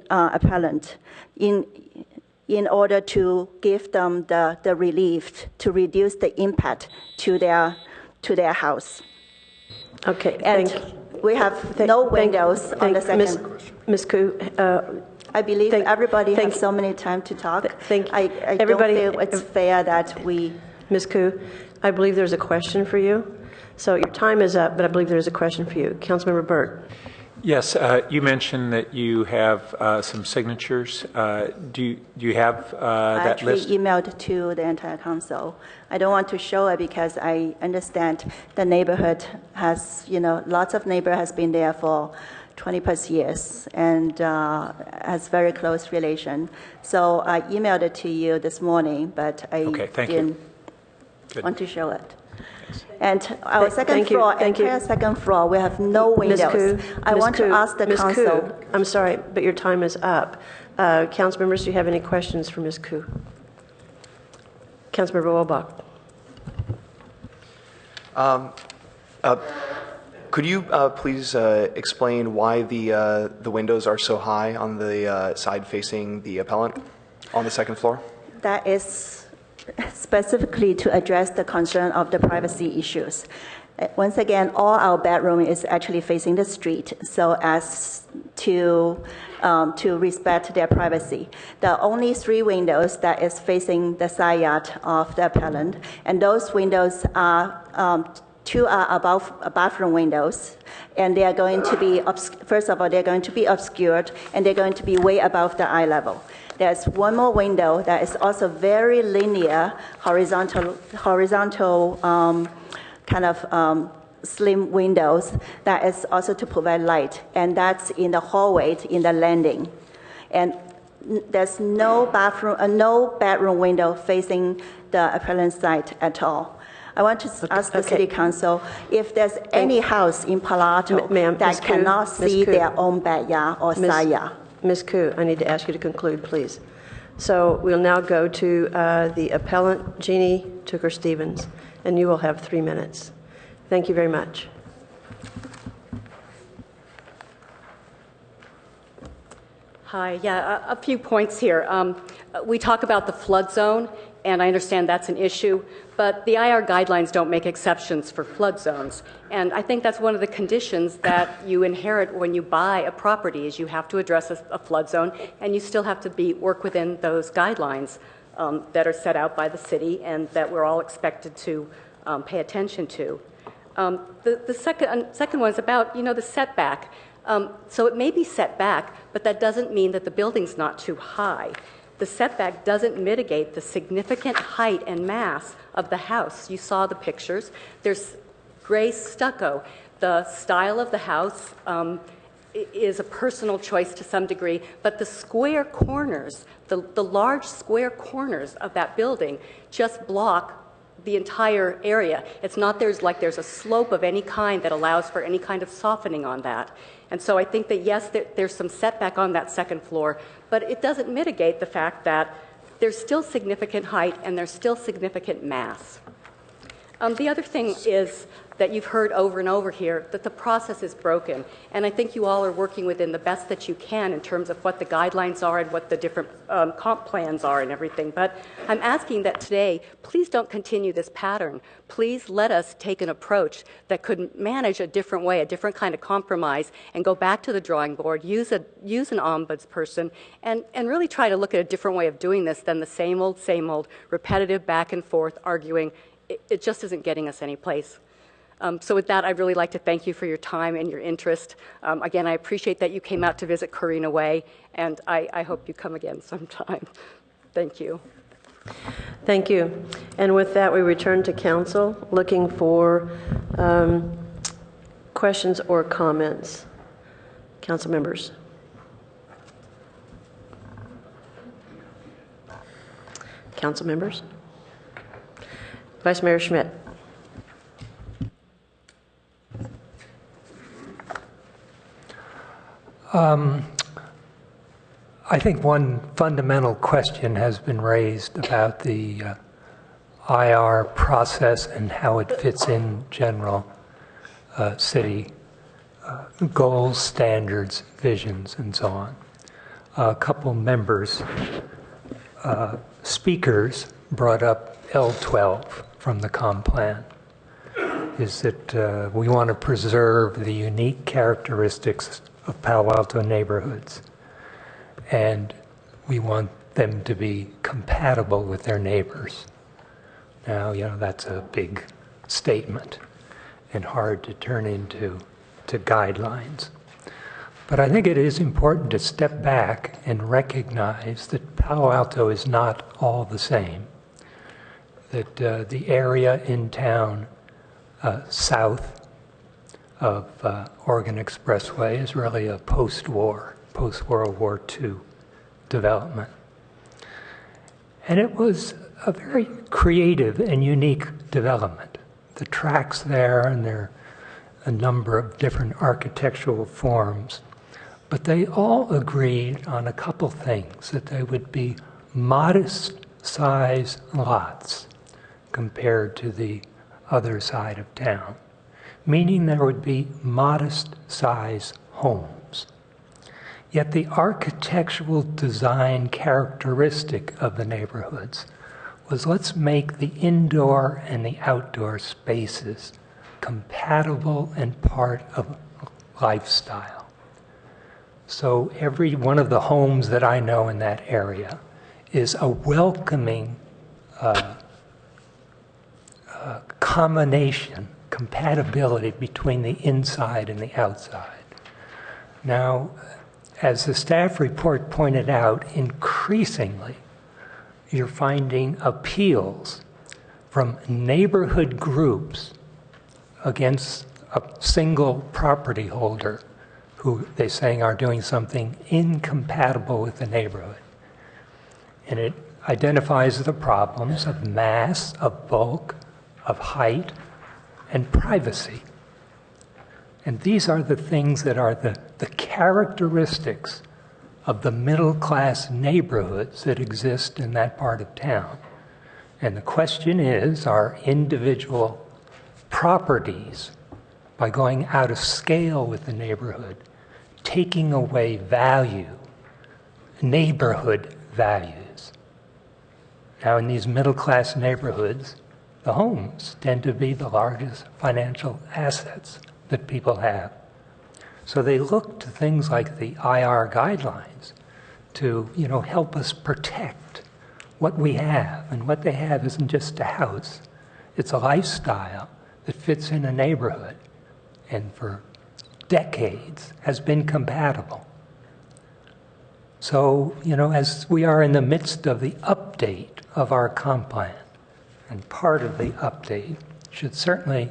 appellant in order to give them the relief to reduce the impact to their house. Okay, and we have no windows on the second. Ms. Koo, I believe everybody has so many time to talk. I don't feel it's fair that we... Ms. Koo, I believe there's a question for you. So your time is up, but I believe there's a question for you. Councilmember Burt. Yes, you mentioned that you have some signatures. Do you have that list? I actually emailed to the entire council. I don't want to show it because I understand the neighborhood has, lots of neighbor has been there for 20+ years and has very close relation. So I emailed it to you this morning, but I didn't want to show it. And our second floor, we have no windows. I want to ask the council. I'm sorry, but your time is up. Council members, do you have any questions for Ms. Koo? Councilmember Wolbach. Could you please explain why the windows are so high on the side facing the appellant on the second floor? That is specifically to address the concern of the privacy issues. Once again, all our bedroom is actually facing the street, so as to respect their privacy. The only 3 windows that is facing the side yard of the appellant, and those windows are 2 are above bathroom windows, and they are going to be, first of all, they're going to be obscured, and they're going to be way above the eye level. There's one more window that is also very linear, horizontal slim windows that is also to provide light, and that's in the hallway, in the landing. And there's no bedroom window facing the appellant side at all. I want to ask the City Council if there's any house in Palo Alto that cannot see their own backyard or side yard. Ms. Koo, I need to ask you to conclude, please. So we'll now go to the appellant, Jeannie Tooker-Stevens, and you will have 3 minutes. Thank you very much. Hi, yeah, a few points here. We talk about the flood zone, and I understand that's an issue, but the IR guidelines don't make exceptions for flood zones. And I think that's one of the conditions that you inherit when you buy a property is you have to address a flood zone, and you still have to work within those guidelines that are set out by the city and that we're all expected to pay attention to. The second one is about, the setback. So it may be set back, but that doesn't mean that the building's not too high. The setback doesn't mitigate the significant height and mass of the house. You saw the pictures. There's gray stucco. The style of the house is a personal choice to some degree, but the square corners, the large square corners of that building just block the entire area. It's not there's a slope of any kind that allows for any kind of softening on that. And so I think that yes, there's some setback on that second floor, but it doesn't mitigate the fact that there's still significant height and there's still significant mass. The other thing is that you've heard over and over here that the process is broken. And I think you all are working within the best that you can in terms of what the guidelines are and what the different comp plans are and everything. But I'm asking that today, please don't continue this pattern. Please let us take an approach that could manage a different way, a different kind of compromise, and go back to the drawing board, use an ombudsperson, and really try to look at a different way of doing this than the same old, repetitive back and forth arguing. It just isn't getting us any place. So with that, I'd really like to thank you for your time and your interest. Again, I appreciate that you came out to visit Carina Way, and I hope you come again sometime. Thank you. Thank you. And with that, we return to council, looking for questions or comments. Council members. Council members. Vice Mayor Schmidt. I think one fundamental question has been raised about the IR process and how it fits in general city goals, standards, visions, and so on. A couple members, speakers, brought up L12 from the comp plan. Is that we want to preserve the unique characteristics of Palo Alto neighborhoods, and we want them to be compatible with their neighbors. Now, that's a big statement and hard to turn into guidelines. But I think it is important to step back and recognize that Palo Alto is not all the same, that the area in town south of Oregon Expressway is really a post-World War II development. And it was a very creative and unique development. The tracks there, and there are a number of different architectural forms, but they all agreed on a couple things, that they would be modest size lots compared to the other side of town, meaning there would be modest size homes. Yet the architectural design characteristic of the neighborhoods was, let's make the indoor and the outdoor spaces compatible and part of lifestyle. So every one of the homes that I know in that area is a welcoming combination, compatibility between the inside and the outside. Now, as the staff report pointed out, increasingly you're finding appeals from neighborhood groups against a single property holder who they saying are doing something incompatible with the neighborhood. And it identifies the problems of mass, of bulk, of height, and privacy. And these are the things that are the characteristics of the middle-class neighborhoods that exist in that part of town. And the question is, are individual properties, by going out of scale with the neighborhood, taking away value neighborhood values. Now, in these middle-class neighborhoods, the homes tend to be the largest financial assets that people have. So they look to things like the IR guidelines to, help us protect what we have. And what they have isn't just a house. It's a lifestyle that fits in a neighborhood and for decades has been compatible. So, as we are in the midst of the update of our comp plan, and part of the update should certainly,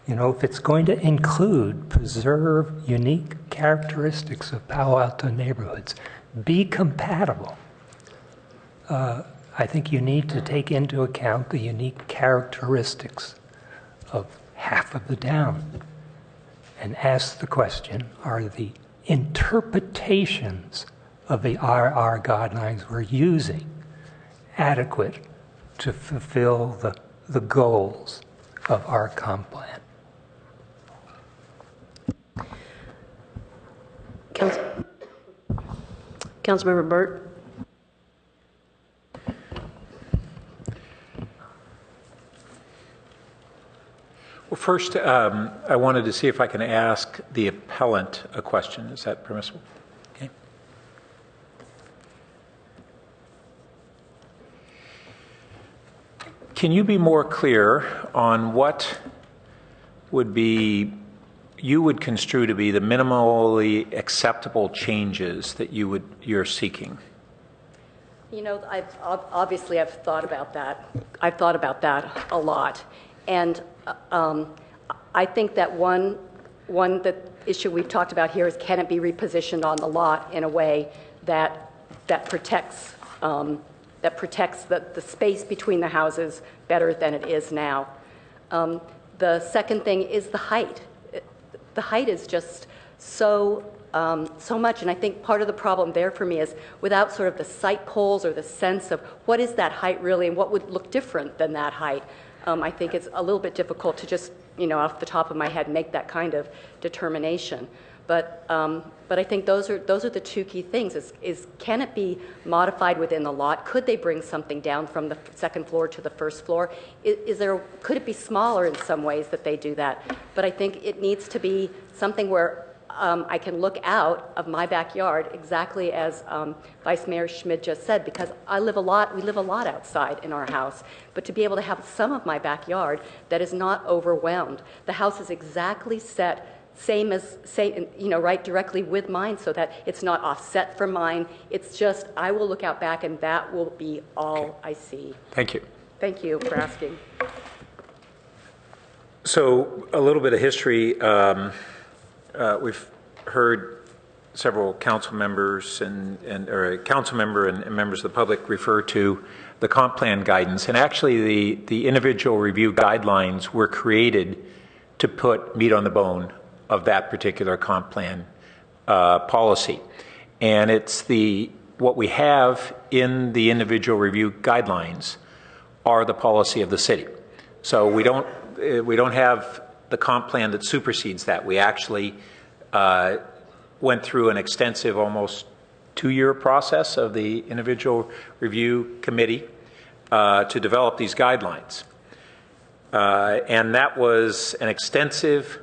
if it's going to include preserve unique characteristics of Palo Alto neighborhoods, be compatible. I think you need to take into account the unique characteristics of half of the town and ask the question, are the interpretations of the IR guidelines we're using adequate to fulfill the goals of our comp plan? Councilmember Burt. Well, first, I wanted to see if I can ask the appellant a question. Is that permissible? Okay. Can you be more clear on what you would construe to be the minimally acceptable changes that you're seeking? I've thought about that. I've thought about that a lot, and I think that one issue we've talked about here is, can it be repositioned on the lot in a way that protects the space between the houses better than it is now. The second thing is the height. The height is just so much, and I think part of the problem there for me is without sort of the sight poles or the sense of what is that height really and what would look different than that height. I think it's a little bit difficult to just, off the top of my head, make that kind of determination. But I think those are the two key things. Is can it be modified within the lot? Could they bring something down from the second floor to the first floor? Could it be smaller in some ways that they do that? But I think it needs to be something where I can look out of my backyard, exactly as Vice Mayor Schmid just said, because we live a lot outside in our house. But to be able to have some of my backyard that is not overwhelmed. The house is exactly set right directly with mine, so that it's not offset from mine. It's just, I will look out back and that will be all I see. Thank you. Thank you for asking. So a little bit of history. We've heard several council members or a council member and members of the public refer to the comp plan guidance. And actually the individual review guidelines were created to put meat on the bone of that particular comp plan policy. And it's what we have in the individual review guidelines are the policy of the city. So we don't have the comp plan that supersedes that. We actually went through an extensive, almost 2-year process of the individual review committee to develop these guidelines. And that was an extensive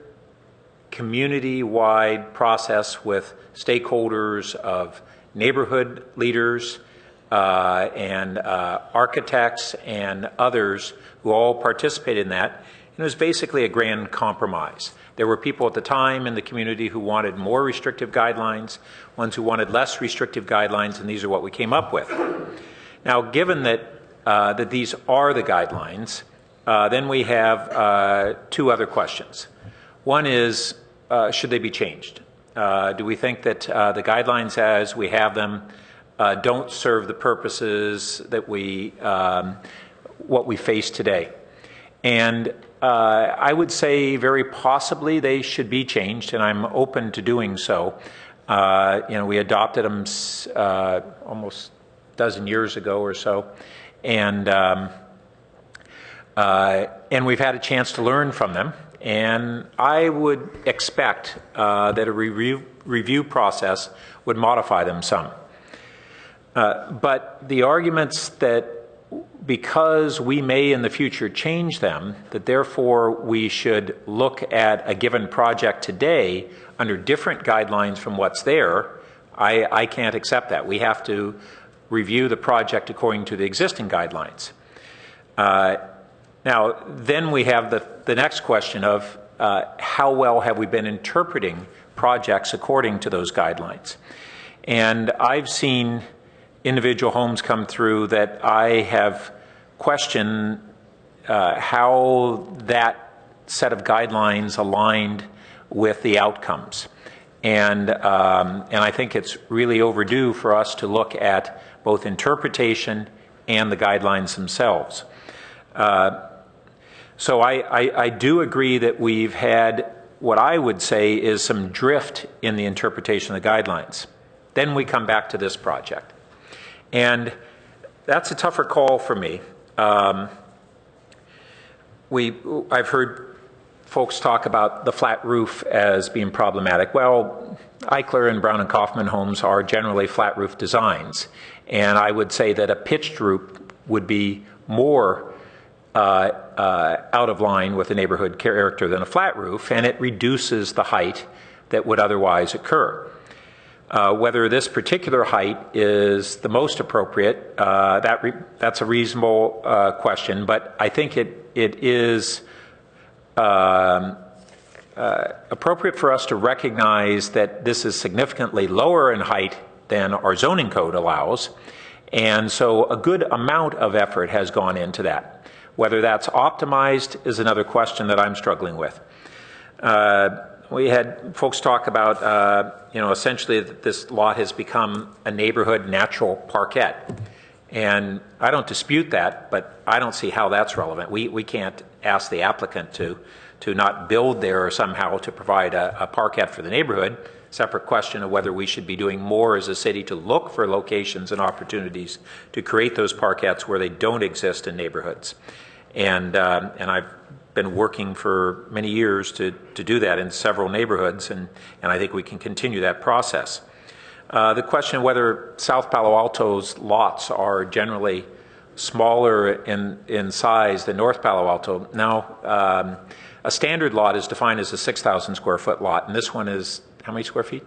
community-wide process with stakeholders of neighborhood leaders and architects and others who all participated in that. And it was basically a grand compromise. There were people at the time in the community who wanted more restrictive guidelines, ones who wanted less restrictive guidelines, and these are what we came up with. Now, given that these are the guidelines, then we have 2 other questions. One is, should they be changed? Do we think that the guidelines as we have them don't serve the purposes that what we face today? And I would say very possibly they should be changed, and I'm open to doing so. We adopted them almost a dozen years ago or so, and we've had a chance to learn from them. And I would expect that a review process would modify them some. But the arguments that because we may in the future change them, that therefore we should look at a given project today under different guidelines from what's there, I can't accept that. We have to review the project according to the existing guidelines. Now, then we have the next question of how well have we been interpreting projects according to those guidelines? And I've seen individual homes come through that I have questioned how that set of guidelines aligned with the outcomes. And I think it's really overdue for us to look at both interpretation and the guidelines themselves. So I do agree that we've had what I would say is some drift in the interpretation of the guidelines. Then we come back to this project. And that's a tougher call for me. I've heard folks talk about the flat roof as being problematic. Well, Eichler and Brown and Kaufman homes are generally flat roof designs. And I would say that a pitched roof would be more out of line with the neighborhood character than a flat roof, and it reduces the height that would otherwise occur. Whether this particular height is the most appropriate, that's a reasonable question, but I think it is appropriate for us to recognize that this is significantly lower in height than our zoning code allows, and so a good amount of effort has gone into that. Whether that's optimized is another question that I'm struggling with. We had folks talk about, essentially that this lot has become a neighborhood natural parquet. And I don't dispute that, but I don't see how that's relevant. We can't ask the applicant to not build there or somehow to provide a parquet for the neighborhood. Separate question of whether we should be doing more as a city to look for locations and opportunities to create those parquets where they don't exist in neighborhoods. And I've been working for many years to do that in several neighborhoods, and I think we can continue that process. The question of whether South Palo Alto's lots are generally smaller in size than North Palo Alto. Now, a standard lot is defined as a 6,000 square foot lot, and this one is how many square feet?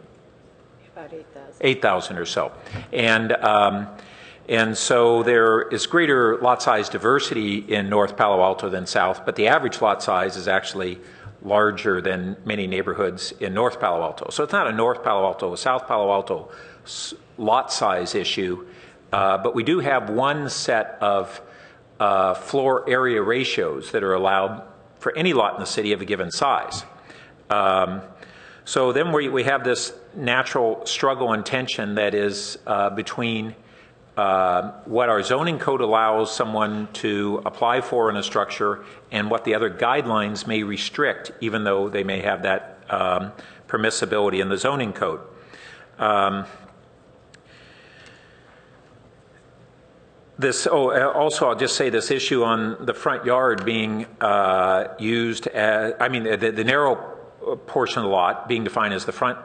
About 8,000. 8,000 or so. And so there is greater lot size diversity in North Palo Alto than South, but the average lot size is actually larger than many neighborhoods in North Palo Alto. So it's not a North Palo Alto, a South Palo Alto lot size issue, but we do have one set of floor area ratios that are allowed for any lot in the city of a given size. So then we have this natural struggle and tension that is between what our zoning code allows someone to apply for in a structure and what the other guidelines may restrict, even though they may have that permissibility in the zoning code. Also, I'll just say this issue on the front yard being used as, the narrow portion of the lot being defined as the front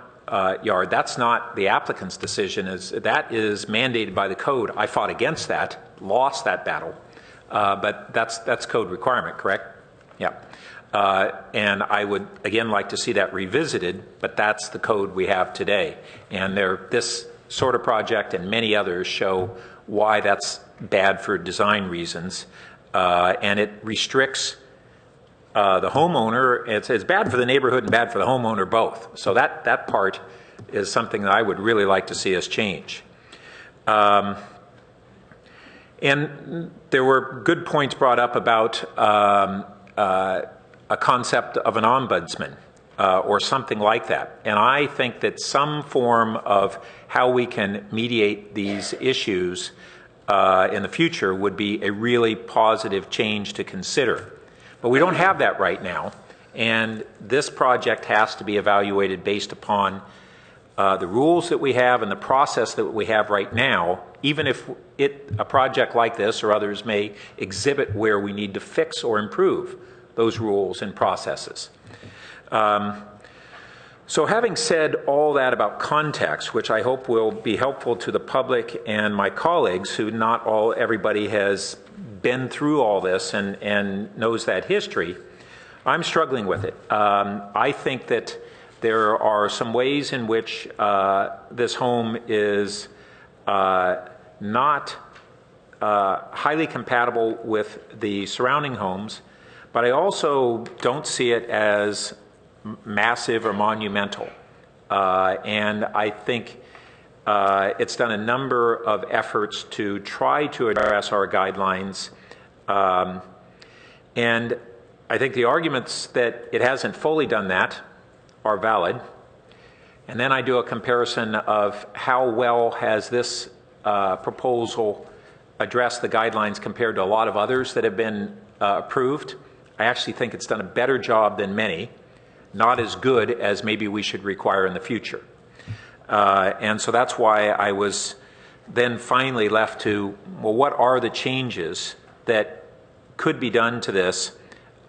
yard, that's not the applicant's decision. That is mandated by the code. I fought against that, lost that battle, but that's code requirement, correct? Yeah. And I would, again, like to see that revisited, but that's the code we have today. And this sort of project and many others show why that's bad for design reasons, and it restricts the homeowner. It's bad for the neighborhood and bad for the homeowner both. So that part is something that I would really like to see us change. And there were good points brought up about a concept of an ombudsman or something like that. And I think that some form of how we can mediate these issues in the future would be a really positive change to consider. But we don't have that right now, and this project has to be evaluated based upon the rules that we have and the process that we have right now, even if a project like this or others may exhibit where we need to fix or improve those rules and processes. So having said all that about context, which I hope will be helpful to the public and my colleagues, who everybody has been through all this and knows that history, I'm struggling with it. I think that there are some ways in which this home is not highly compatible with the surrounding homes, but I also don't see it as massive or monumental. And I think it's done a number of efforts to try to address our guidelines. And I think the arguments that it hasn't fully done that are valid. And then I do a comparison of how well has this proposal addressed the guidelines compared to a lot of others that have been approved. I actually think it's done a better job than many, not as good as maybe we should require in the future. And so that's why I was then finally left to, well, what are the changes that could be done to this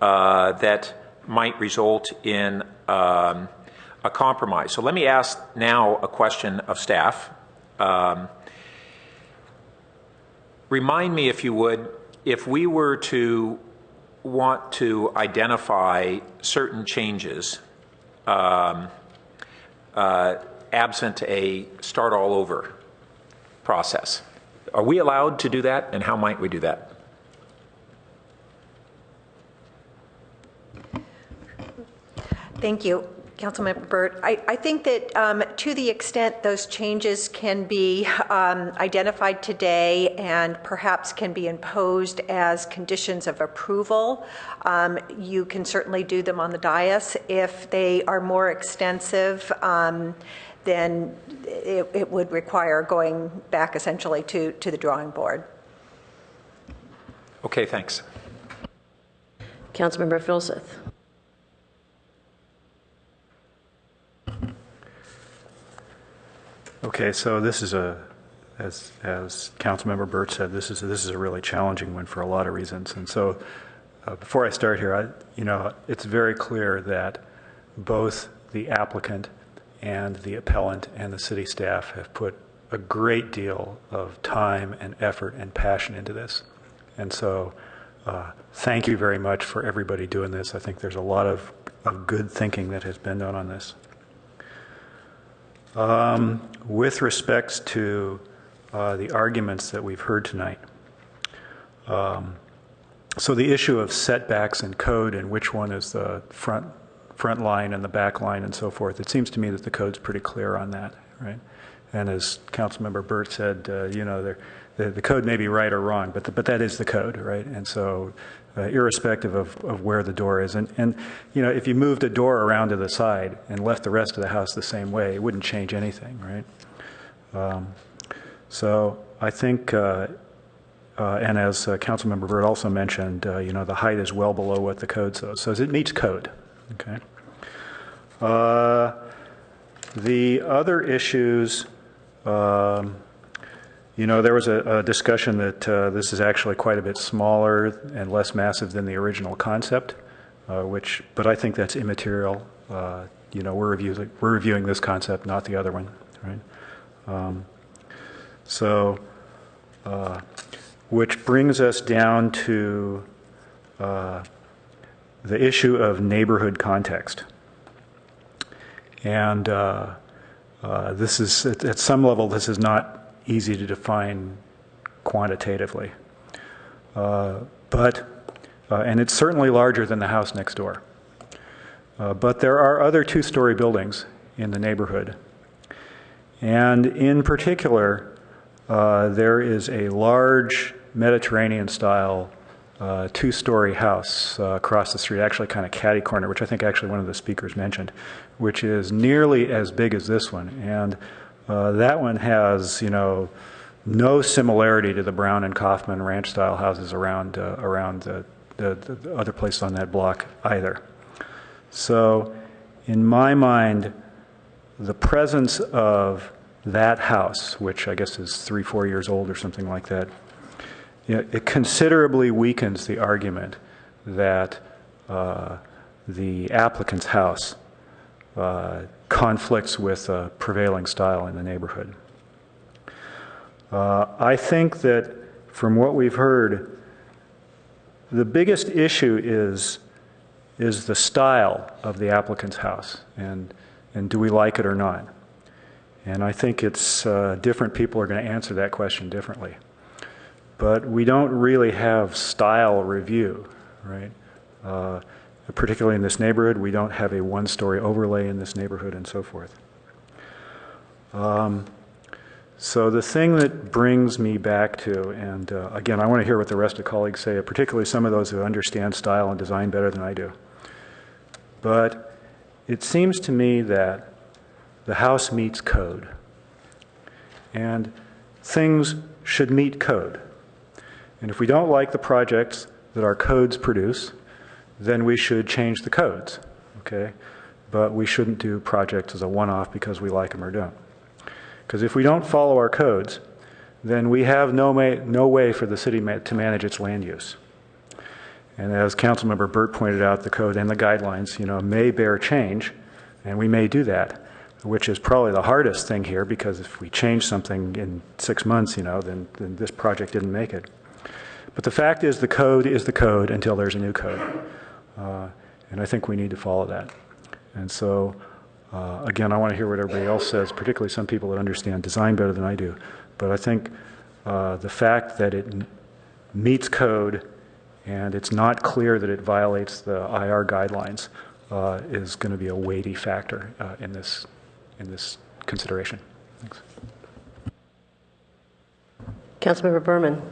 that might result in a compromise? So let me ask now a question of staff. Remind me, if you would, if we were to want to identify certain changes absent a start all over process, are we allowed to do that, and how might we do that? Thank you, Councilmember Burt. I think that to the extent those changes can be identified today and perhaps can be imposed as conditions of approval, you can certainly do them on the dais. If they are more extensive, then it would require going back essentially to the drawing board. Okay, thanks. Councilmember Filseth. Okay, so this is as Councilmember Burt said, this is a really challenging one for a lot of reasons. And so, before I start here, it's very clear that both the applicant and the appellant and the city staff have put a great deal of time and effort and passion into this. And so, thank you very much for everybody doing this. I think there's a lot of good thinking that has been done on this. With respects to the arguments that we've heard tonight, so the issue of setbacks and code and which one is the front line and the back line and so forth, it seems to me that the code's pretty clear on that, right? And as Councilmember Burt said, the code may be right or wrong, but that is the code, right? And so irrespective of where the door is. And if you moved a door around to the side and left the rest of the house the same way, it wouldn't change anything, right? So I think, and as Councilmember Burt also mentioned, the height is well below what the code says. So it meets code, okay? The other issues, there was a discussion that this is actually quite a bit smaller and less massive than the original concept, but I think that's immaterial. We're reviewing this concept, not the other one, right? Which brings us down to the issue of neighborhood context. And this is, at some level, this is not easy to define quantitatively. And it's certainly larger than the house next door. But there are other two-story buildings in the neighborhood. And in particular, there is a large Mediterranean-style two-story house across the street, actually kind of catty corner, which I think actually one of the speakers mentioned, which is nearly as big as this one. And that one has, no similarity to the Brown and Kaufman ranch-style houses around the other places on that block either. So, in my mind, the presence of that house, which I guess is 3-4 years old or something like that, it considerably weakens the argument that the applicant's house conflicts with prevailing style in the neighborhood. I think that from what we've heard, the biggest issue is the style of the applicant's house, and do we like it or not? And I think it's different people are going to answer that question differently. But we don't really have style review, right? Particularly in this neighborhood, we don't have a one-story overlay in this neighborhood and so forth. So the thing that brings me back to, and again, I want to hear what the rest of the colleagues say, particularly some of those who understand style and design better than I do. But it seems to me that the house meets code, and things should meet code. And if we don't like the projects that our codes produce, then we should change the codes, okay? But we shouldn't do projects as a one-off because we like them or don't. Because if we don't follow our codes, then we have no way for the city to manage its land use. And as Councilmember Burt pointed out, the code and the guidelines, may bear change, and we may do that, which is probably the hardest thing here, because if we change something in 6 months, then this project didn't make it. But the fact is the code until there's a new code. And I think we need to follow that. And so, again, I want to hear what everybody else says, particularly some people that understand design better than I do. But I think the fact that it meets code and it's not clear that it violates the IR guidelines is going to be a weighty factor in this consideration. Thanks. Councilmember Berman.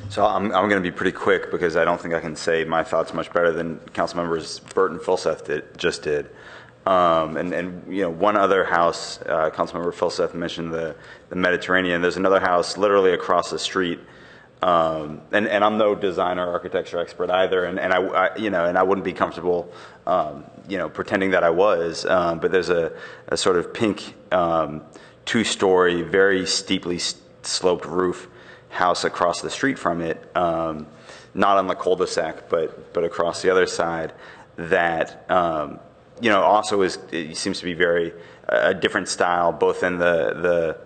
So I'm going to be pretty quick because I don't think I can say my thoughts much better than Councilmembers Burt and Filseth just did. One other house, Councilmember Filseth mentioned the Mediterranean. There's another house literally across the street, and I'm no designer or architecture expert either, and I wouldn't be comfortable, pretending that I was. But there's a sort of pink, two-story, very steeply sloped roof house across the street from it, not on the cul-de-sac, but across the other side, that also it seems to be very a different style, both in the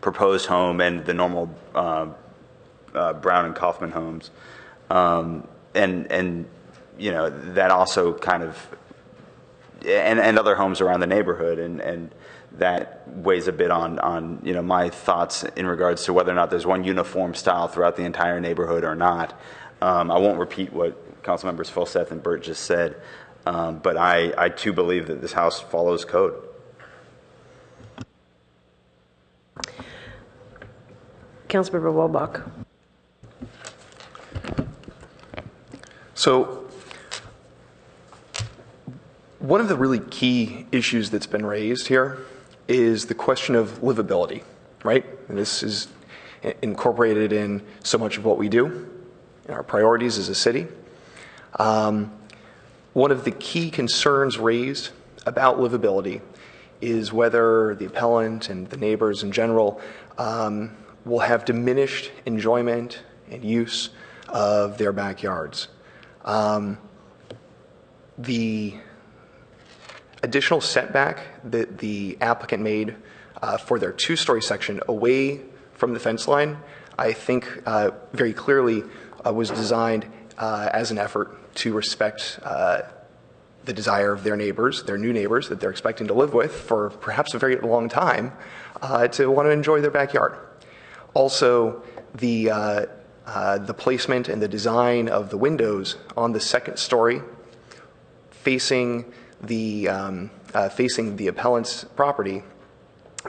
proposed home and the normal Brown and Kaufman homes, and that also kind of and other homes around the neighborhood, and that weighs a bit on my thoughts in regards to whether or not there's one uniform style throughout the entire neighborhood or not. I won't repeat what Councilmembers Filseth and Burt just said, but I too believe that this house follows code. Councilmember Wolbach. So one of the really key issues that's been raised here is the question of livability, right? And this is incorporated in so much of what we do, in our priorities as a city. One of the key concerns raised about livability is whether the appellant and the neighbors in general will have diminished enjoyment and use of their backyards. The additional setback that the applicant made for their two-story section away from the fence line, I think very clearly was designed as an effort to respect the desire of their neighbors, their new neighbors that they're expecting to live with for perhaps a very long time, to want to enjoy their backyard. Also, the placement and the design of the windows on the second story facing the appellant's property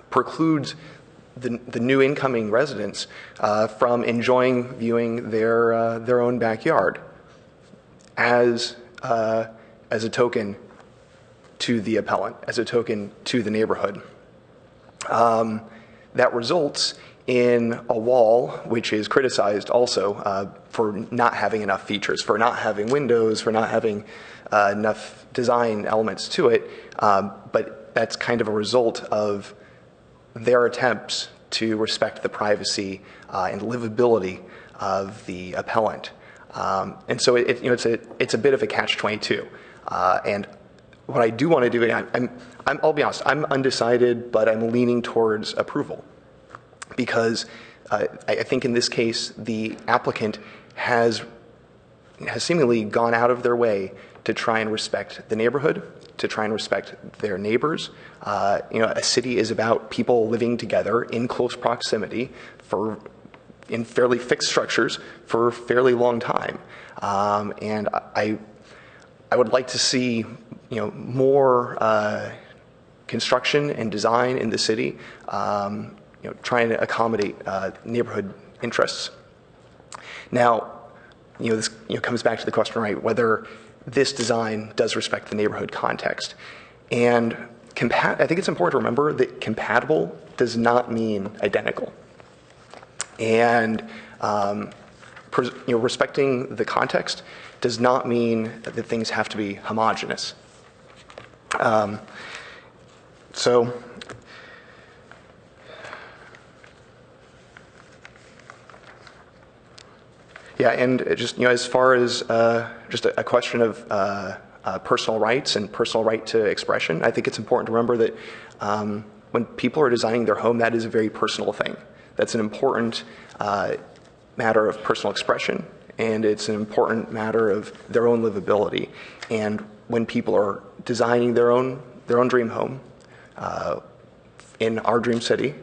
precludes the new incoming residents from viewing their own backyard as a token to the appellant, as a token to the neighborhood. That results in a wall which is criticized also for not having enough features, for not having windows, for not having enough design elements to it, but that's kind of a result of their attempts to respect the privacy and livability of the appellant. And so it's a bit of a catch-22. And what I do want to do, I'll be honest, I'm undecided, but I'm leaning towards approval because I think in this case the applicant has seemingly gone out of their way to try and respect the neighborhood, to try and respect their neighbors. A city is about people living together in close proximity in fairly fixed structures for a fairly long time. And I would like to see more construction and design in the city, trying to accommodate neighborhood interests. Now, this comes back to the question, right, whether this design does respect the neighborhood context. And I think it's important to remember that compatible does not mean identical. And respecting the context does not mean that things have to be homogeneous. Yeah, and just as far as just a question of personal rights and personal right to expression, I think it's important to remember that when people are designing their home, that is a very personal thing. That's an important matter of personal expression, and it's an important matter of their own livability. And when people are designing their own dream home in our dream city,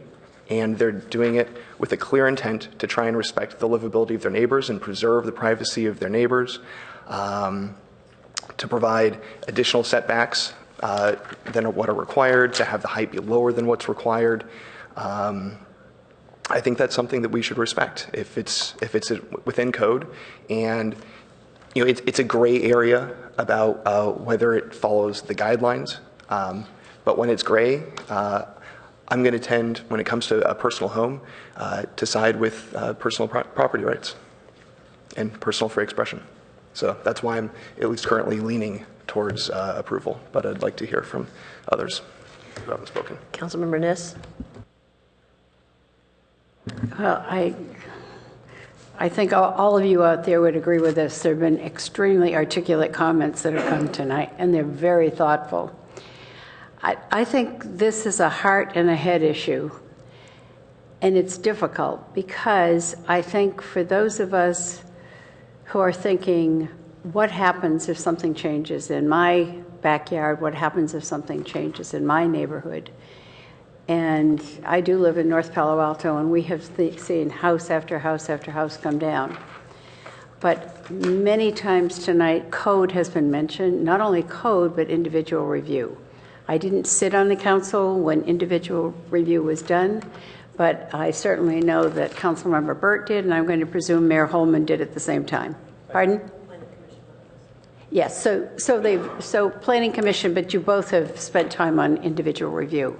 and they're doing it with a clear intent to try and respect the livability of their neighbors and preserve the privacy of their neighbors, to provide additional setbacks than what are required, to have the height be lower than what's required. I think that's something that we should respect if it's within code, and it's a gray area about whether it follows the guidelines. But when it's gray, I'm going to tend, when it comes to a personal home, to side with personal property rights and personal free expression. So that's why I'm at least currently leaning towards approval, but I'd like to hear from others who haven't spoken. Councilmember Niss. Well, I think all of you out there would agree with this. There have been extremely articulate comments that have come tonight, and they're very thoughtful. I think this is a heart and a head issue, and it's difficult because I think for those of us who are thinking, what happens if something changes in my backyard? What happens if something changes in my neighborhood? And I do live in North Palo Alto, and we have seen house after house after house come down. But many times tonight, code has been mentioned, not only code, but individual review. I didn't sit on the council when individual review was done, but I certainly know that Councilmember Burt did, and I'm going to presume Mayor Holman did at the same time. Pardon? Yes, so Planning Commission, but you both have spent time on individual review.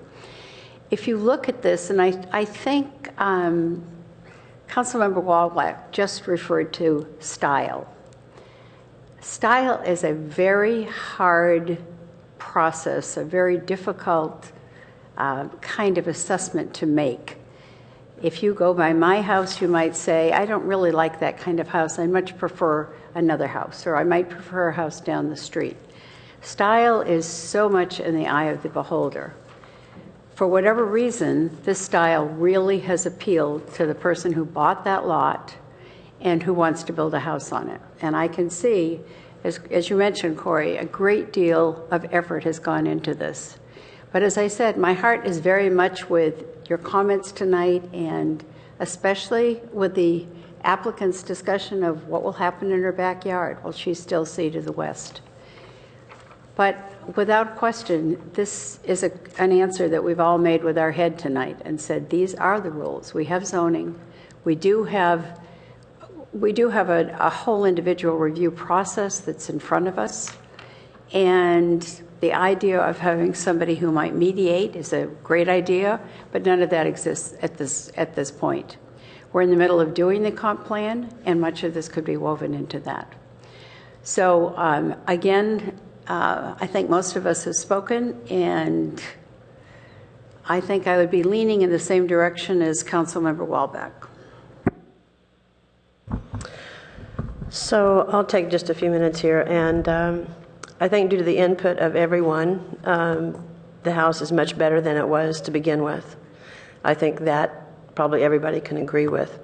If you look at this, and I think Councilmember Walbach just referred to style. Style is a very hard process, a very difficult kind of assessment to make. If you go by my house, you might say, I don't really like that kind of house. I much prefer another house, or I might prefer a house down the street. Style is so much in the eye of the beholder. For whatever reason, this style really has appealed to the person who bought that lot and who wants to build a house on it. And I can see, as you mentioned, Corey, a great deal of effort has gone into this. But as I said, my heart is very much with your comments tonight, and especially with the applicant's discussion of what will happen in her backyard while she's still see to the west. But without question, this is an answer that we've all made with our head tonight and said, these are the rules. We have zoning. We do have a whole individual review process that's in front of us. And the idea of having somebody who might mediate is a great idea, but none of that exists at this point. We're in the middle of doing the comp plan, and much of this could be woven into that. So again, I think most of us have spoken, and I think I would be leaning in the same direction as Councilmember Walbach. So I'll take just a few minutes here, and I think due to the input of everyone, the house is much better than it was to begin with. I think that probably everybody can agree with.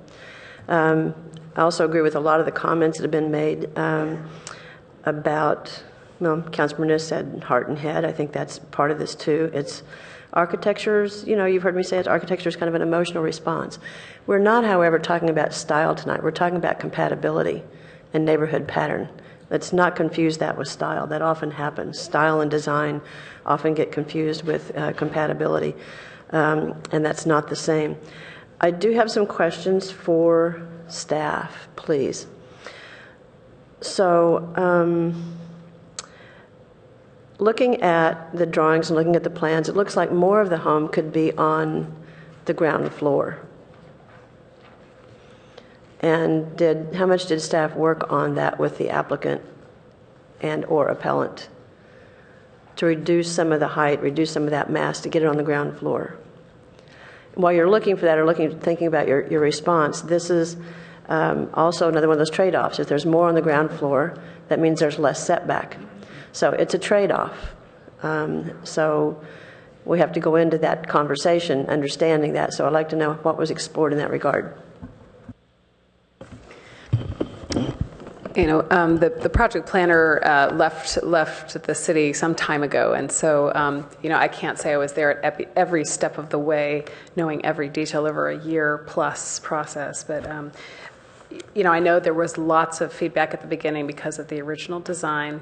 I also agree with a lot of the comments that have been made about, well, Councilman Nunes said heart and head. I think that's part of this too. It's architecture's, you've heard me say it, architecture is kind of an emotional response. We're not, however, talking about style tonight. We're talking about compatibility and neighborhood pattern. Let's not confuse that with style. That often happens. Style and design often get confused with compatibility, and that's not the same. I do have some questions for staff, please. So, looking at the drawings and looking at the plans, it looks like more of the home could be on the ground floor. And how much did staff work on that with the applicant and or appellant to reduce some of the height, reduce some of that mass to get it on the ground floor? While you're looking for that or thinking about your response, this is also another one of those trade-offs. If there's more on the ground floor, that means there's less setback. So it's a trade-off. So we have to go into that conversation understanding that. So I'd like to know what was explored in that regard. The project planner left the city some time ago, and so I can't say I was there at every step of the way, knowing every detail over a year plus process. But I know there was lots of feedback at the beginning because of the original design.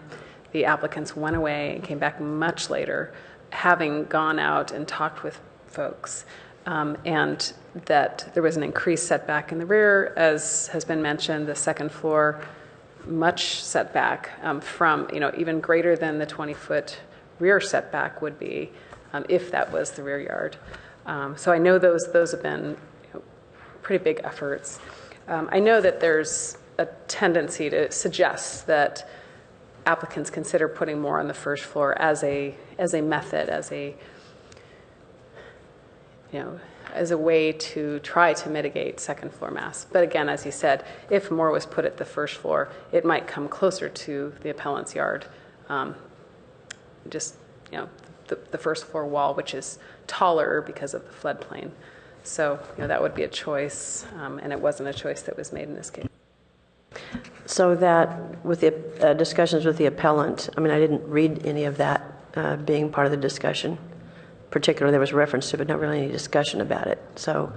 The applicants went away and came back much later, having gone out and talked with folks, and that there was an increased setback in the rear, as has been mentioned. The second floor, much setback from, even greater than the 20-foot rear setback would be if that was the rear yard. So I know those have been pretty big efforts. I know that there's a tendency to suggest that applicants consider putting more on the first floor as a method, as a way to try to mitigate second floor mass. But again, as you said, if more was put at the first floor, it might come closer to the appellant's yard. The first floor wall, which is taller because of the floodplain. So that would be a choice, and it wasn't a choice that was made in this case. So that with the discussions with the appellant, I didn't read any of that being part of the discussion. Particularly, there was reference to, but not really any discussion about it. So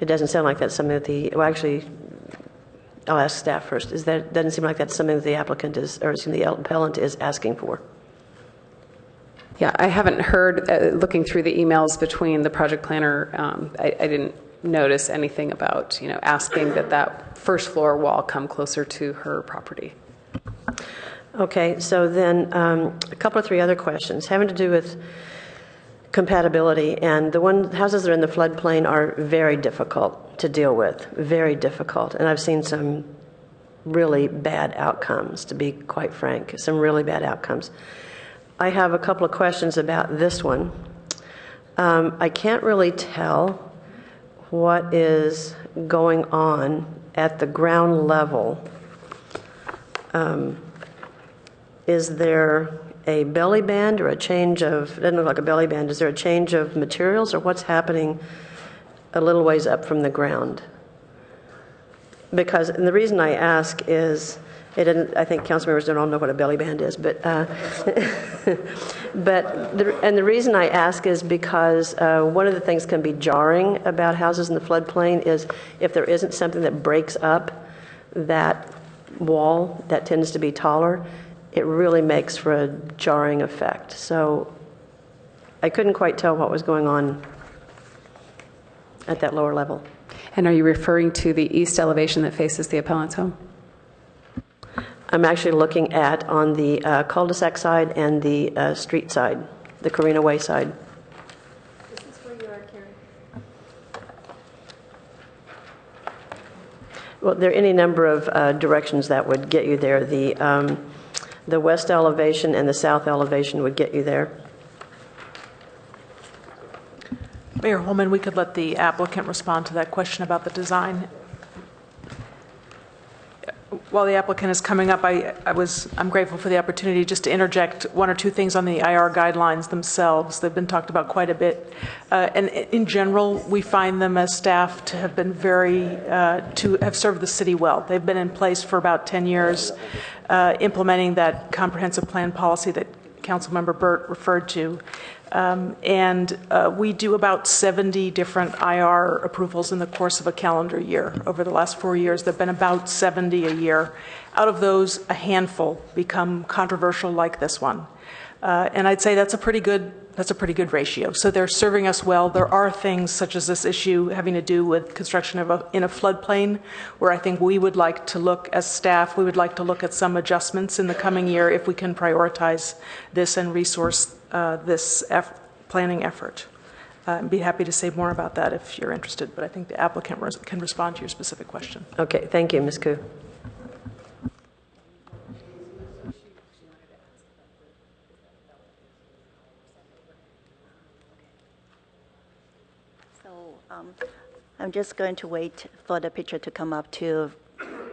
it doesn't sound like that's something that I'll ask staff first. Doesn't seem like that's something that the applicant the appellant is asking for. Yeah, I haven't heard, looking through the emails between the project planner, I didn't notice anything about, asking that first floor wall come closer to her property. Okay, so then a couple of three other questions having to do with compatibility, and the houses that are in the floodplain are very difficult to deal with, very difficult. And I've seen some really bad outcomes, to be quite frank, some really bad outcomes. I have a couple of questions about this one. I can't really tell what is going on at the ground level. Is there a belly band or a change of, it doesn't look like a belly band, is there a change of materials, or what's happening a little ways up from the ground? And the reason I ask is, I think council members don't all know what a belly band is, but the reason I ask is because one of the things can be jarring about houses in the floodplain is if there isn't something that breaks up that wall that tends to be taller, it really makes for a jarring effect. So I couldn't quite tell what was going on at that lower level. And are you referring to the east elevation that faces the appellant's home? I'm actually looking at on the cul-de-sac side and the street side, the Carina Way side. This is where you are, Carrie. Well, there are any number of directions that would get you there. The west elevation and the south elevation would get you there. Mayor Holman, we could let the applicant respond to that question about the design. while the applicant is coming up, I'm grateful for the opportunity just to interject one or two things on the IR guidelines themselves. They've been talked about quite a bit. And in general, we find them as staff to have been to have served the city well. They've been in place for about 10 years, implementing that comprehensive plan policy that Councilmember Burt referred to. We do about 70 different IR approvals in the course of a calendar year. Over the last 4 years, there have been about 70 a year. Out of those, a handful become controversial like this one. And I'd say that's a pretty good ratio. So they're serving us well. There are things such as this issue having to do with construction in a floodplain, where I think we would like to look, as staff, we would like to look at some adjustments in the coming year if we can prioritize this and resource this planning effort. I'd be happy to say more about that if you're interested, but I think the applicant can respond to your specific question. Okay, thank you, Ms. Koo. I'm just going to wait for the picture to come up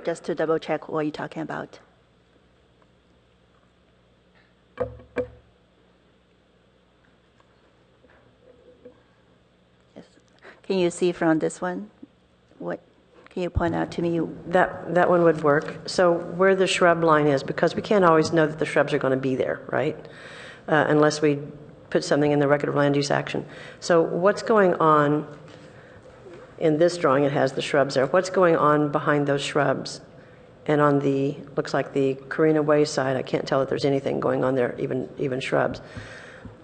just to double check what you're talking about. Yes. Can you see from this one? What can you point out to me? That one would work. So where the shrub line is, because we can't always know that the shrubs are going to be there, right? Unless we put something in the record of land use action. So what's going on in this drawing? It has the shrubs there. What's going on behind those shrubs? And on the, looks like the Carina Way side, I can't tell that there's anything going on there, even shrubs.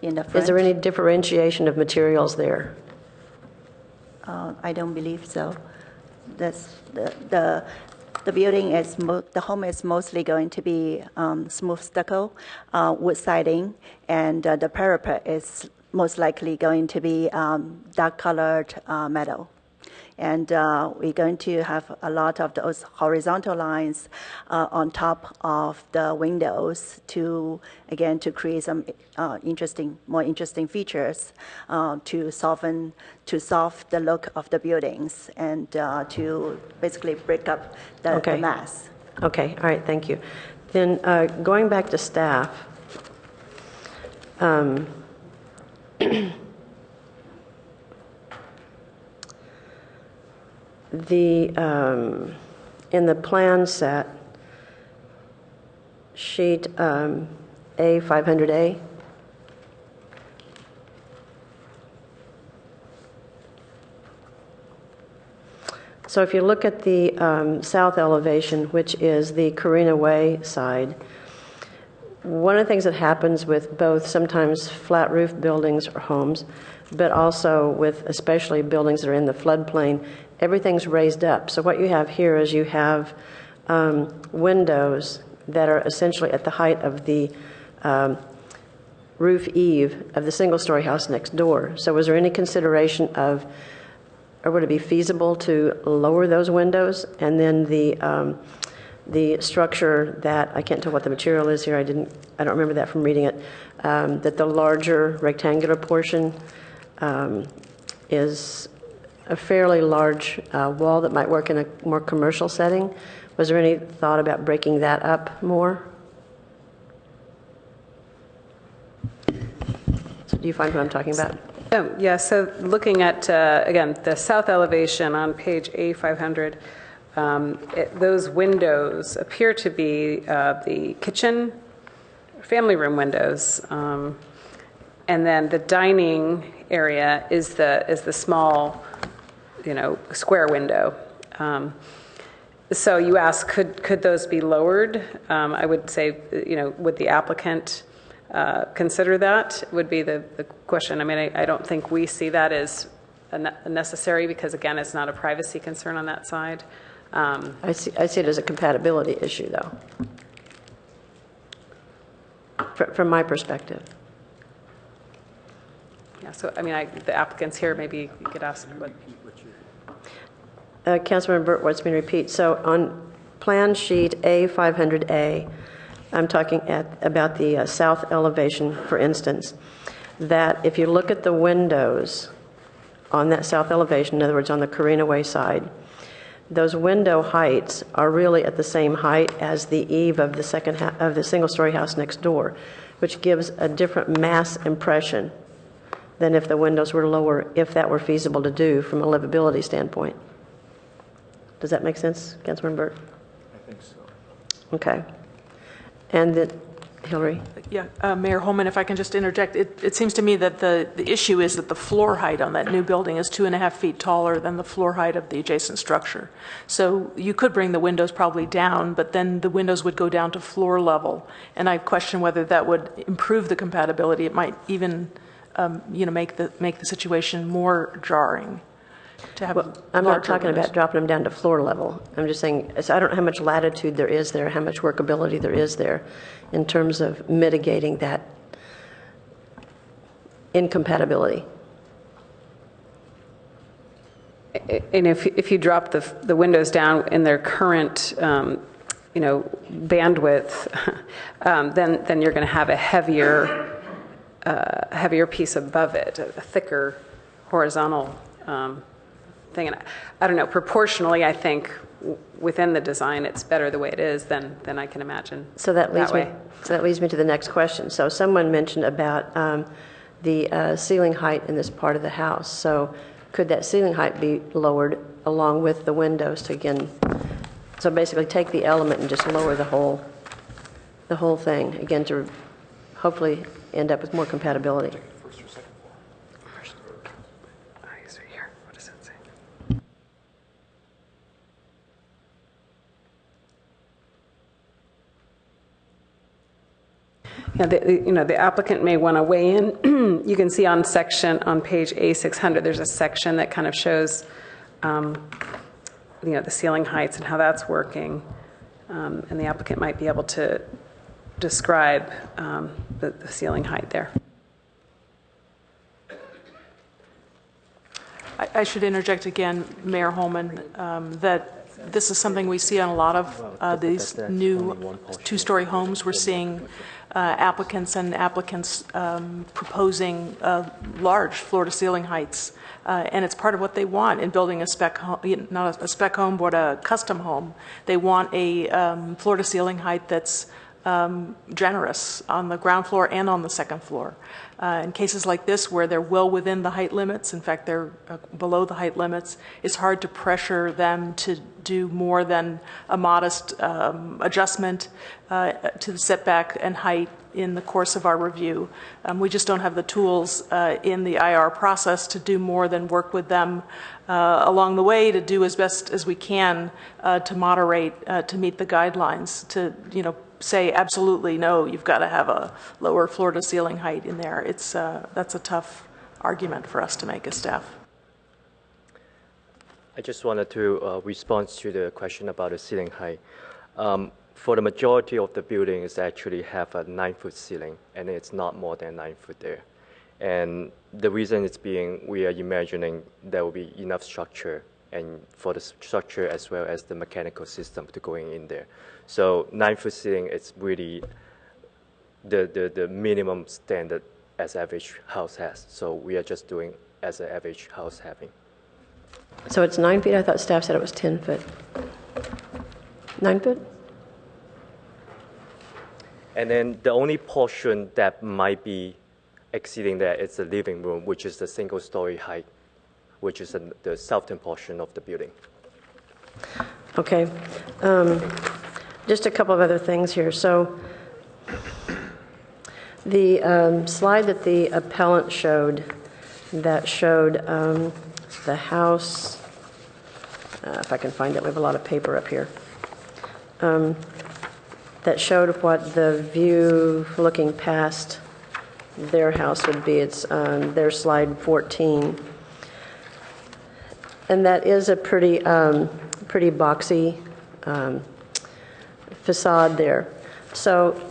In the front? Is there any differentiation of materials there? I don't believe so. That's the building is the home is mostly going to be smooth stucco, wood siding, and the parapet is most likely going to be dark colored metal. And we're going to have a lot of those horizontal lines on top of the windows to create some more interesting features to solve the look of the buildings and to basically break up the mass. Okay, all right, thank you. Then going back to staff, in the plan set, sheet A500A, so if you look at the south elevation, which is the Carina Way side, one of the things that happens with both sometimes flat roof buildings or homes, but also with especially buildings that are in the floodplain, everything's raised up. So what you have here is you have windows that are essentially at the height of the roof eave of the single-story house next door. So was there any consideration of, or would it be feasible to lower those windows? And then the structure that, I can't tell what the material is here, I don't remember that from reading it, that the larger rectangular portion is a fairly large wall that might work in a more commercial setting. Was there any thought about breaking that up more? So do you find what I'm talking about? Oh, yeah, so looking at, again, the south elevation on page A500, those windows appear to be the kitchen, family room windows, and then the dining area is the small, square window. So you ask, could those be lowered? I would say, would the applicant consider that? Would be the question. I mean, I don't think we see that as necessary because, again, it's not a privacy concern on that side. I see it as a compatibility issue, though, from my perspective. Yeah, so, I mean, the applicant's here. Maybe you could ask what. Councilmember Burt wants me to repeat. So on plan sheet A500A, I'm talking about the south elevation, for instance, that if you look at the windows on that south elevation, in other words, on the Carina Way side, those window heights are really at the same height as the eave of the of the single-story house next door, which gives a different mass impression than if the windows were lower, if that were feasible to do from a livability standpoint. Does that make sense, Councilman Burt? I think so. Okay. And then, Hillary? Yeah, Mayor Holman, if I can just interject, it seems to me that the issue is that the floor height on that new building is 2.5 feet taller than the floor height of the adjacent structure. So you could bring the windows probably down, but then the windows would go down to floor level. And I question whether that would improve the compatibility. It might even, make the situation more jarring. To have I'm not talking about dropping them down to floor level. I'm just saying, so I don't know how much latitude there is there, how much workability there is there in terms of mitigating that incompatibility. And if you drop the windows down in their current, bandwidth, then you're going to have a heavier piece above it, a thicker horizontal thing. And I don't know, proportionally, I think within the design, it's better the way it is than I can imagine. So that leads me to the next question. So someone mentioned about the ceiling height in this part of the house. So could that ceiling height be lowered along with the windows to again? So basically, take the element and just lower the whole thing again to hopefully end up with more compatibility. Yeah, the applicant may want to weigh in. You can see on page A600, there's a section that kind of shows, the ceiling heights and how that's working. And the applicant might be able to describe the ceiling height there. I should interject again, Mayor Holman, that this is something we see on a lot of these new two-story homes. We're seeing applicants proposing large floor-to-ceiling heights, and it's part of what they want in building a spec home, not a spec home, but a custom home. They want a floor-to-ceiling height that's generous on the ground floor and on the second floor. In cases like this, where they're well within the height limits, in fact, they're below the height limits, it's hard to pressure them to do more than a modest adjustment to the setback and height in the course of our review. We just don't have the tools in the IR process to do more than work with them along the way to do as best as we can to moderate, to meet the guidelines, to, say absolutely no, you've got to have a lower floor to ceiling height in there. It's that's a tough argument for us to make as staff. I just wanted to respond to the question about the ceiling height. For the majority of the buildings, actually have a 9-foot ceiling, and it's not more than 9 foot there. And the reason is being we are imagining there will be enough structure and for the structure as well as the mechanical system to going in there. So 9-foot ceiling is really the minimum standard as average house has. So we are just doing as an average house having. So it's 9 feet? I thought staff said it was 10 foot. 9 foot? And then the only portion that might be exceeding that is the living room, which is the single-story height, which is the southern portion of the building. Okay. Just a couple of other things here. So the slide that the appellant showed, that showed the house, if I can find it, we have a lot of paper up here, that showed what the view looking past their house would be. It's their slide 14. And that is a pretty boxy facade there. So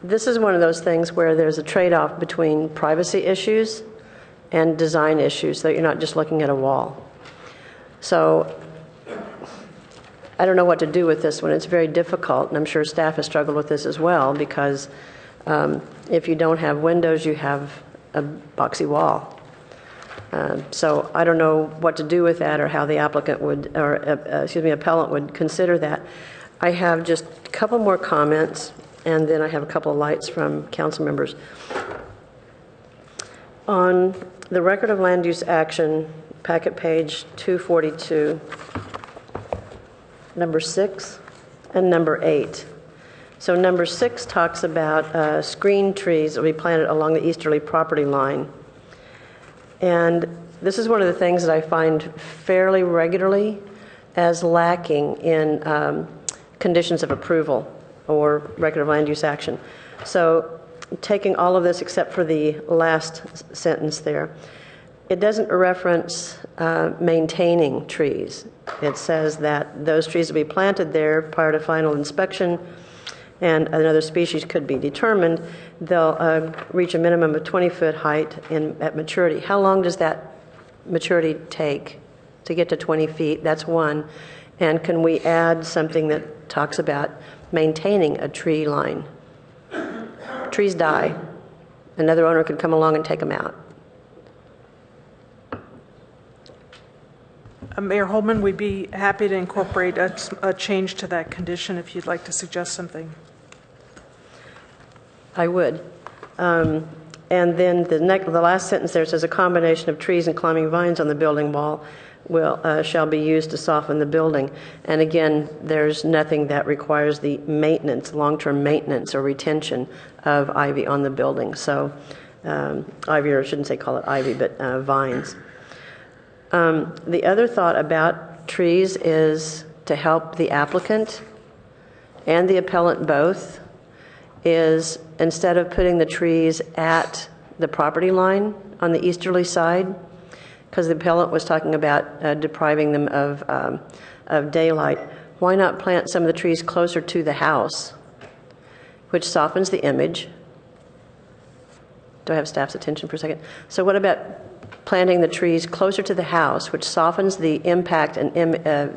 this is one of those things where there's a trade-off between privacy issues and design issues, so that you're not just looking at a wall. So I don't know what to do with this one. It's very difficult, and I'm sure staff has struggled with this as well, because if you don't have windows, you have a boxy wall. So I don't know what to do with that or how the applicant would, or appellant would consider that. I have just a couple more comments, and then I have a couple of lights from council members. On the record of land use action, packet page 242, number 6 and number 8. So number 6 talks about screen trees that will be planted along the easterly property line. And this is one of the things that I find fairly regularly as lacking in conditions of approval or record of land use action. So taking all of this except for the last sentence there, it doesn't reference maintaining trees. It says that those trees will be planted there prior to final inspection and another species could be determined. They'll reach a minimum of 20-foot height at maturity. How long does that maturity take to get to 20 feet? That's one. And can we add something that talks about maintaining a tree line? Trees die. Another owner could come along and take them out. Mayor Holman, we'd be happy to incorporate a change to that condition if you'd like to suggest something. I would. And then the last sentence there says a combination of trees and climbing vines on the building wall shall be used to soften the building. And again, there's nothing that requires the maintenance, long-term maintenance or retention of ivy on the building. So ivy, or I shouldn't say call it ivy, but vines. The other thought about trees is to help the applicant and the appellant both is instead of putting the trees at the property line on the easterly side, because the appellant was talking about depriving them of daylight, why not plant some of the trees closer to the house, which softens the image? Do I have staff's attention for a second? So what about planting the trees closer to the house, which softens the impact and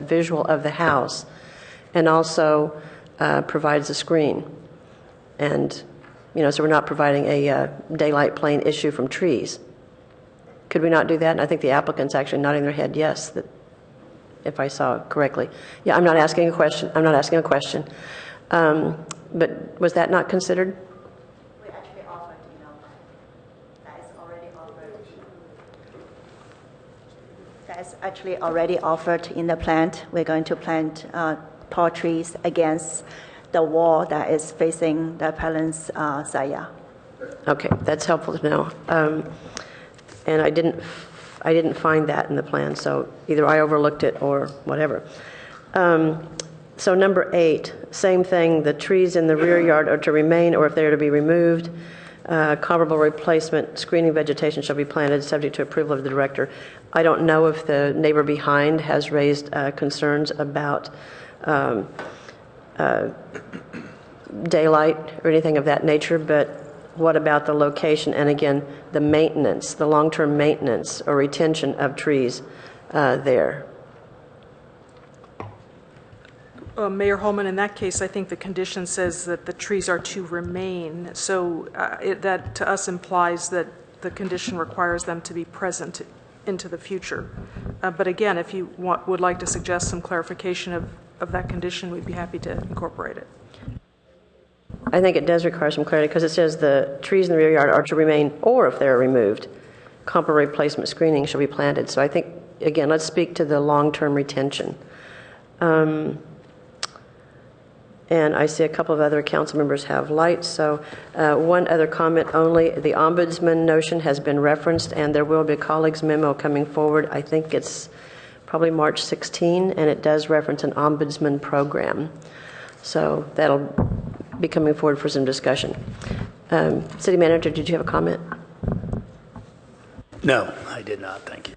visual of the house, and also provides a screen? And, so we're not providing a daylight plane issue from trees. Could we not do that? And I think the applicant's actually nodding their head yes, that if I saw correctly. Yeah, I'm not asking a question. But was that not considered? We actually offered, that is already offered. That's actually already offered in the plant. We're going to plant tall trees against the wall that is facing the appellant's side yard. Okay, that's helpful to know. And I didn't find that in the plan, so either I overlooked it or whatever. So number 8, same thing. The trees in the rear yard are to remain, or if they are to be removed, comparable replacement screening vegetation shall be planted, subject to approval of the director. I don't know if the neighbor behind has raised concerns about daylight or anything of that nature, but what about the location and again the maintenance, the long-term maintenance or retention of trees there? Mayor Holman, in that case, I think the condition says that the trees are to remain. So that to us implies that the condition requires them to be present into the future. But again, if you would like to suggest some clarification of that condition, we'd be happy to incorporate it. I think it does require some clarity because it says the trees in the rear yard are to remain, or if they're removed, comparable replacement screening shall be planted. So I think, again, let's speak to the long-term retention. And I see a couple of other council members have lights. So one other comment only, the ombudsman notion has been referenced and there will be a colleague's memo coming forward. I think it's probably March 16, and it does reference an ombudsman program. So that'll be coming forward for some discussion. City Manager, did you have a comment? No, I did not. Thank you.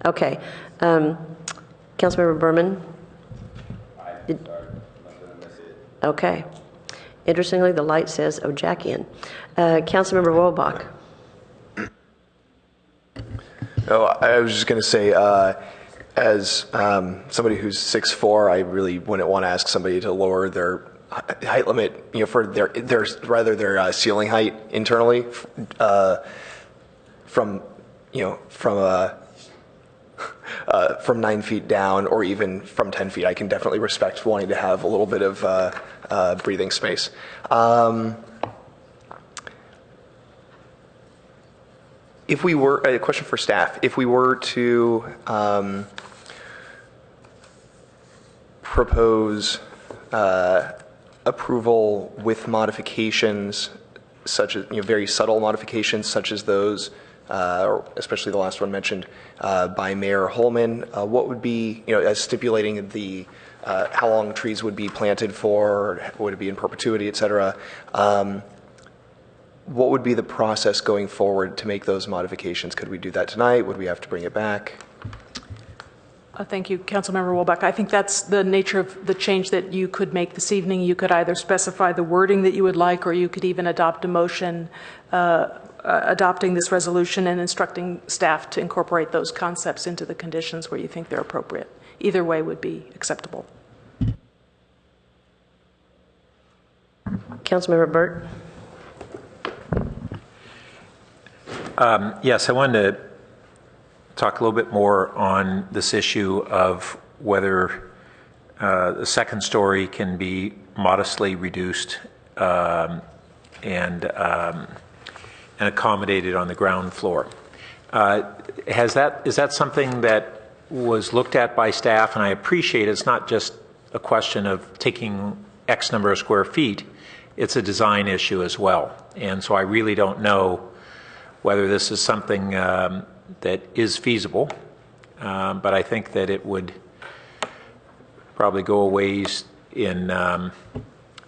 Okay. Councilmember Berman? Okay. Interestingly, the light says Ojakian. Councilmember Wohlbach. Oh, I was just going to say, as somebody who's 6'4", I really wouldn't want to ask somebody to lower their height limit, for their ceiling height internally from from 9 feet down or even from 10 feet, I can definitely respect wanting to have a little bit of breathing space. If we were, a question for staff, if we were to propose approval with modifications, such as very subtle modifications, such as those, or especially the last one mentioned by Mayor Holman, what would be, as stipulating the how long trees would be planted for, would it be in perpetuity, et cetera? What would be the process going forward to make those modifications? Could we do that tonight? Would we have to bring it back? Thank you, Councilmember Wolbach. I think that's the nature of the change that you could make this evening. You could either specify the wording that you would like, or you could even adopt a motion adopting this resolution and instructing staff to incorporate those concepts into the conditions where you think they're appropriate. Either way would be acceptable. Councilmember Burt. Yes, I wanted to talk a little bit more on this issue of whether the second story can be modestly reduced and accommodated on the ground floor. Is that something that was looked at by staff? And I appreciate it's not just a question of taking X number of square feet, it's a design issue as well. And so I really don't know whether this is something that is feasible, but I think that it would probably go a ways in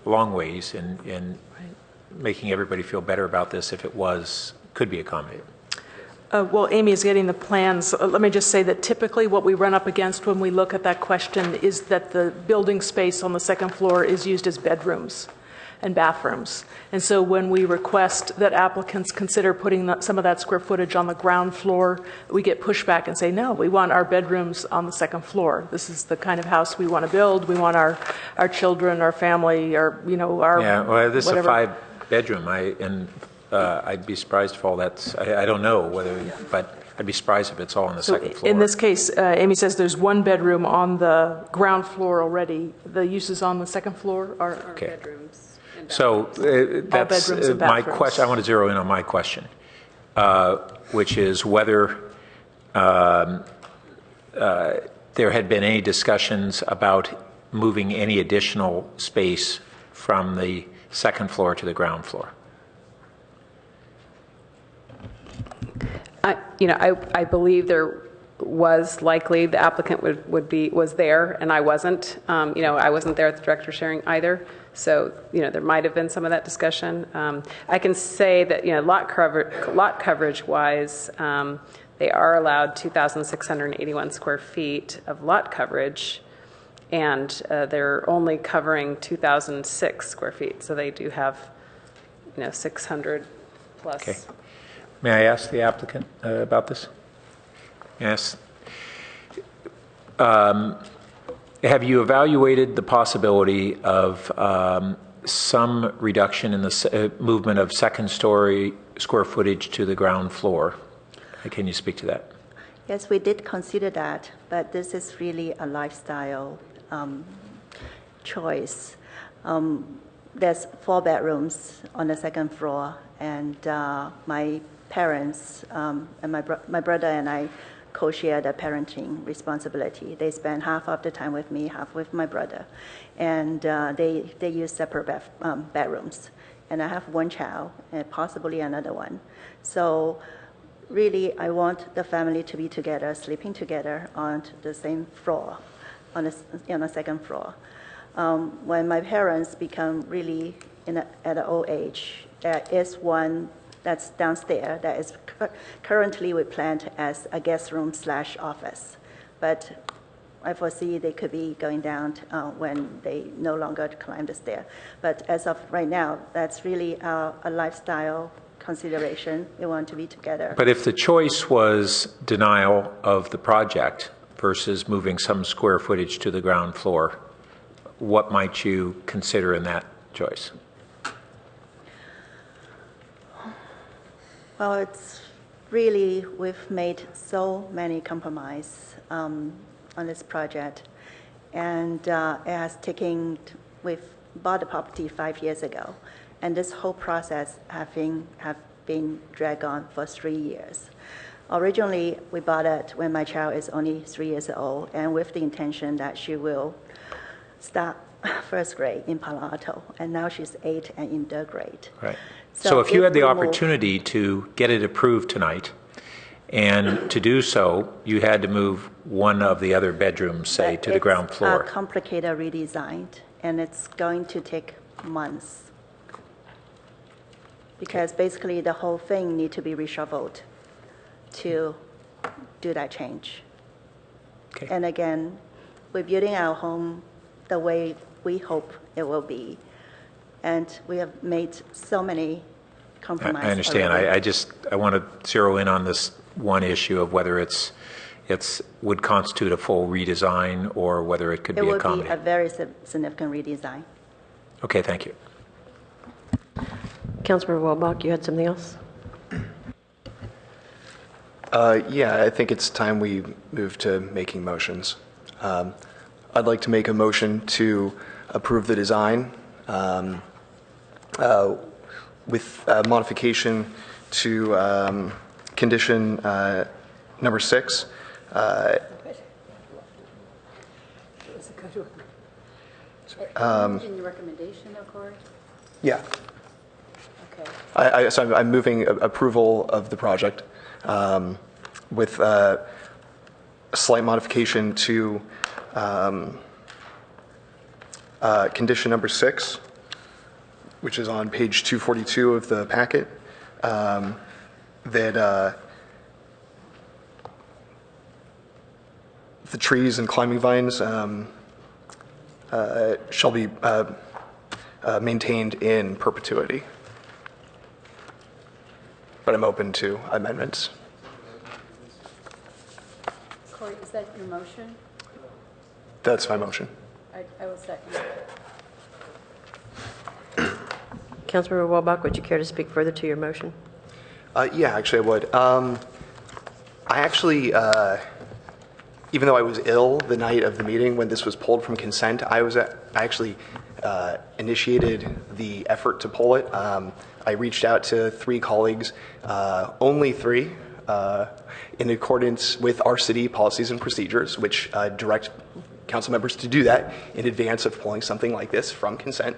long ways in making everybody feel better about this if it could be accommodated. Well, Amy is getting the plans. Let me just say that typically what we run up against when we look at that question is that the building space on the second floor is used as bedrooms and bathrooms. And so when we request that applicants consider putting some of that square footage on the ground floor, we get pushback and say, no, we want our bedrooms on the second floor. This is the kind of house we want to build. We want our children, our family, our, our Yeah, well, this whatever. is a 5-bedroom. I'd be surprised if all that's, I don't know whether, but I'd be surprised if it's all on the second floor. In this case, Amy says there's one bedroom on the ground floor already. The uses on the second floor are bedrooms. So that's bedrooms and my bathrooms. question. I want to zero in on my question, which is whether there had been any discussions about moving any additional space from the second floor to the ground floor. I believe there was likely the applicant was there, and I wasn't. I wasn't there at the director sharing either. So there might have been some of that discussion. I can say that lot coverage wise, they are allowed 2,681 square feet of lot coverage, and they're only covering 2,006 square feet. So they do have 600 plus. Okay. May I ask the applicant about this? Yes. Have you evaluated the possibility of some reduction in the movement of second story square footage to the ground floor? Can you speak to that? Yes, we did consider that, but this is really a lifestyle choice. There's 4 bedrooms on the second floor, and my parents and my brother and I co-share the parenting responsibility. They spend half of the time with me, half with my brother, and they use separate bedrooms. And I have one child and possibly another one. So really, I want the family to be together, sleeping together on the same floor, on the second floor. When my parents become really at an old age, there is one that's downstairs that is currently we planned as a guest room / office. But I foresee they could be going down when they no longer climb the stair. But as of right now, that's really a lifestyle consideration. We want to be together. But if the choice was denial of the project versus moving some square footage to the ground floor, what might you consider in that choice? Well, it's really, we've made so many compromises on this project, and it has taken. We've bought the property 5 years ago, and this whole process have been dragged on for 3 years. Originally, we bought it when my child is only 3 years old, and with the intention that she will start first grade in Palo Alto, and now she's 8 and in 3rd grade. Right. So if you had the we opportunity to get it approved tonight, and to do so, you had to move one of the other bedrooms, say, to the ground floor. It's a complicated redesign, and it's going to take months. Because basically the whole thing needs to be reshuffled to do that change. Okay. And again, we're building our home the way we hope it will be. And we have made so many compromises. I understand. I want to zero in on this one issue of whether it's would constitute a full redesign or whether it could be accommodated. It would be a very significant redesign. Okay, thank you. Councilmember Walbach, you had something else? Yeah, I think it's time we move to making motions. I'd like to make a motion to approve the design with modification to condition number 6. In your recommendation, though, Corey? Yeah. Okay. So I'm moving approval of the project with a slight modification to condition number 6, which is on page 242 of the packet, that the trees and climbing vines shall be maintained in perpetuity. But I'm open to amendments. Corey, is that your motion? That's my motion. I will second it. Councilmember Walbach, would you care to speak further to your motion? Yeah, actually I would. I actually, even though I was ill the night of the meeting when this was pulled from consent, I actually initiated the effort to pull it. I reached out to 3 colleagues, only 3, in accordance with our city policies and procedures, which direct council members to do that in advance of pulling something like this from consent.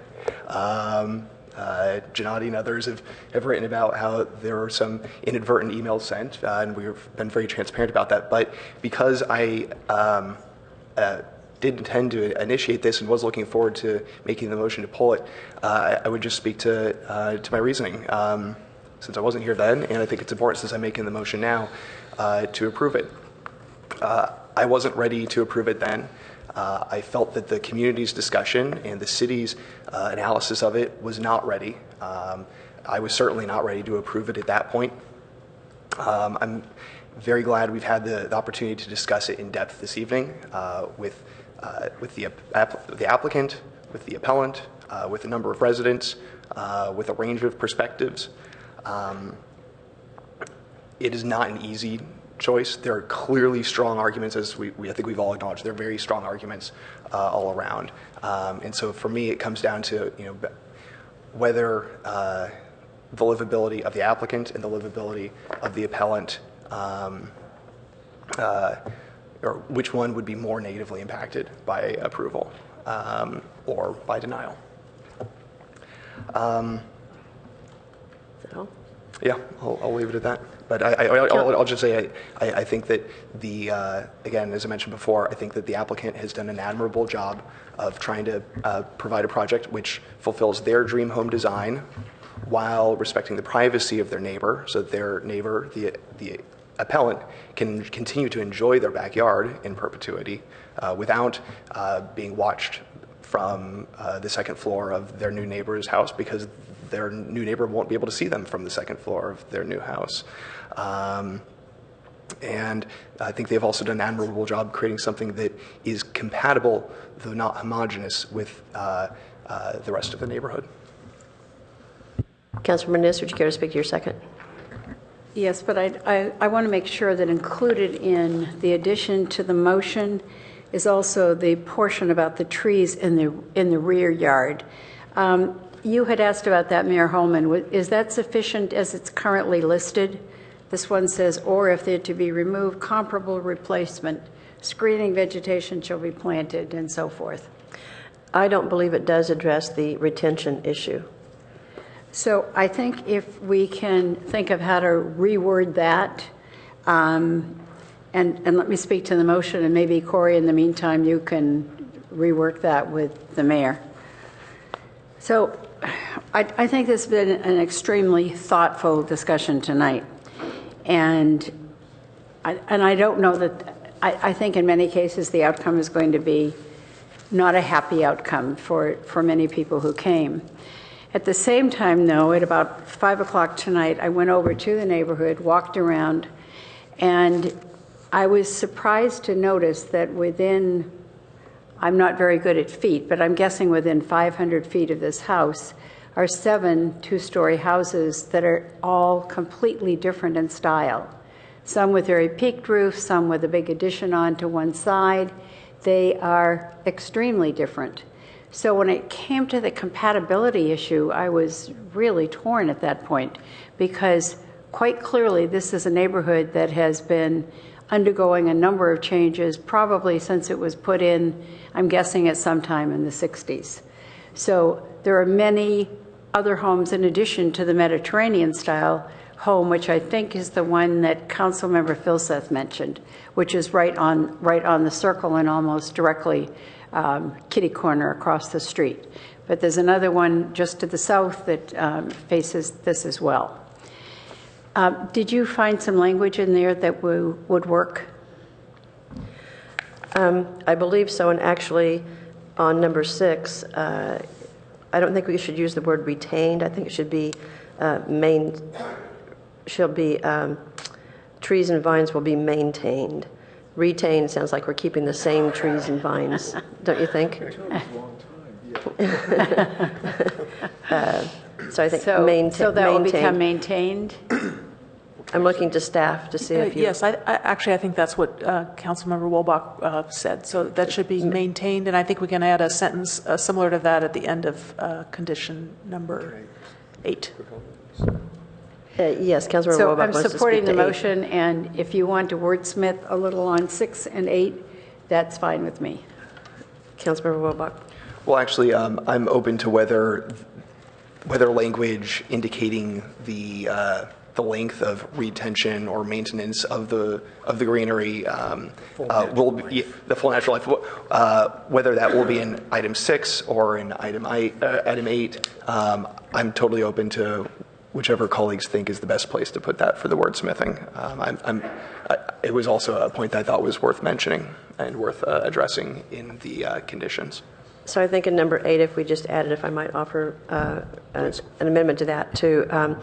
Gennady and others have written about how there were some inadvertent emails sent, and we've been very transparent about that. But because I did intend to initiate this and was looking forward to making the motion to pull it, I would just speak to my reasoning, since I wasn't here then, and I think it's important since I'm making the motion now to approve it. I wasn't ready to approve it then. I felt that the community's discussion and the city's analysis of it was not ready. I was certainly not ready to approve it at that point. I'm very glad we've had the opportunity to discuss it in depth this evening with the applicant, with the appellant, with a number of residents, with a range of perspectives. It is not an easy choice. There are clearly strong arguments, as I think we've all acknowledged. There are very strong arguments all around, and so for me, it comes down to whether the livability of the applicant and the livability of the appellant, or which one would be more negatively impacted by approval or by denial. Yeah, I'll leave it at that. But I'll just say I think that again, as I mentioned before, I think that the applicant has done an admirable job of trying to provide a project which fulfills their dream home design while respecting the privacy of their neighbor, so that their neighbor, the appellant, can continue to enjoy their backyard in perpetuity without being watched from the second floor of their new neighbor's house, because their new neighbor won't be able to see them from the second floor of their new house. And I think they've also done an admirable job creating something that is compatible, though not homogeneous, with the rest of the neighborhood. Councilmember Niss, would you care to speak to your second? Yes, but I want to make sure that included in the addition to the motion is also the portion about the trees in the rear yard. You had asked about that, Mayor Holman. Is that sufficient as it's currently listed? This one says, or if they're to be removed, comparable replacement, screening vegetation shall be planted, and so forth. I don't believe it does address the retention issue. So I think if we can think of how to reword that, and let me speak to the motion, and maybe Corey, in the meantime, you can rework that with the mayor. So I think this has been an extremely thoughtful discussion tonight. And I don't know that, I think in many cases the outcome is going to be not a happy outcome for many people who came. At the same time, though, at about 5 o'clock tonight, I went over to the neighborhood, walked around, and I was surprised to notice that within, I'm not very good at feet, but I'm guessing within 500 feet of this house are 7 two-story houses that are all completely different in style. Some with very peaked roofs, some with a big addition on to one side. They are extremely different. So when it came to the compatibility issue, I was really torn at that point, because quite clearly this is a neighborhood that has been undergoing a number of changes, probably since it was put in, I'm guessing, at some time in the 60s. So there are many other homes in addition to the Mediterranean style home, which I think is the one that Councilmember Filseth mentioned, which is right on the circle and almost directly kitty corner across the street. But there's another one just to the south that faces this as well. Did you find some language in there that would work? I believe so, and actually on number 6, I don't think we should use the word retained. I think it should be trees and vines will be maintained. Retained sounds like we're keeping the same trees and vines, don't you think? So I think so that will become maintained? I'm looking to staff to see if you... Yes, actually I think that's what Councilmember Wolbach said. So that should be maintained, and I think we can add a sentence similar to that at the end of condition number 8. Yes, Councilmember So Wolbach I'm wants to supporting speak the to 8. motion, and if you want to wordsmith a little on 6 and 8, that's fine with me. Councilmember Wolbach. Well, actually, I'm open to whether language indicating the length of retention or maintenance of the greenery will be the full natural life. Whether that will be in item 6 or in item 8, I'm totally open to whichever colleagues think is the best place to put that for the wordsmithing. It was also a point that I thought was worth mentioning and worth addressing in the conditions. So I think in number 8, if we just added, if I might offer an amendment to that, to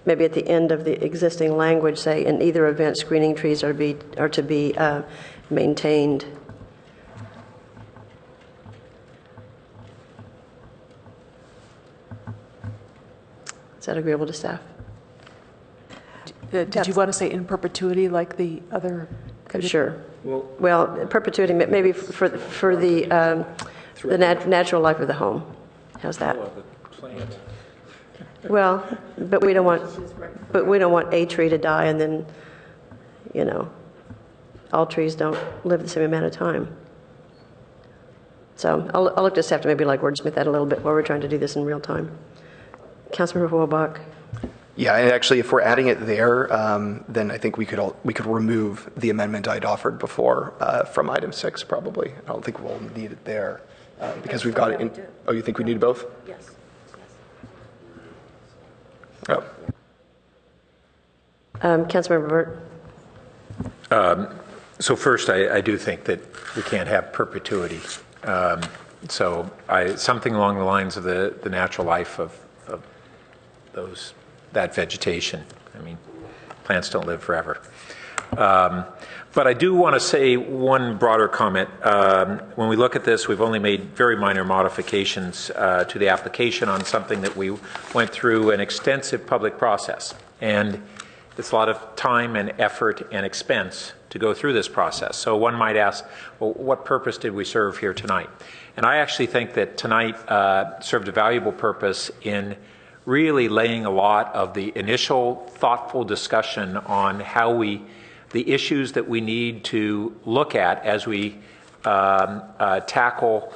maybe at the end of the existing language, say, in either event, screening trees are to be maintained. Is that agreeable to staff? Did you want to say in perpetuity like the other? Sure. Well, perpetuity, maybe for the natural life of the home. How's that? Well, but we don't want a tree to die and then, all trees don't live the same amount of time. So I'll look to staff to maybe wordsmith that a little bit while we're trying to do this in real time. Councilmember Wolbach. Yeah, and actually, if we're adding it there, then I think we could remove the amendment I'd offered before from item 6. Probably, I don't think we'll need it there because we've got it in. Oh, you think we need both? Yes. Oh. Councilmember Burt. So first, I do think that we can't have perpetuity. So something along the lines of the natural life of that vegetation. I mean, plants don't live forever. But I do want to say one broader comment. When we look at this, we've only made very minor modifications to the application on something that we went through an extensive public process. And it's a lot of time and effort and expense to go through this process. So one might ask, well, what purpose did we serve here tonight? And I actually think that tonight served a valuable purpose in really laying a lot of the initial thoughtful discussion on how the issues that we need to look at as we tackle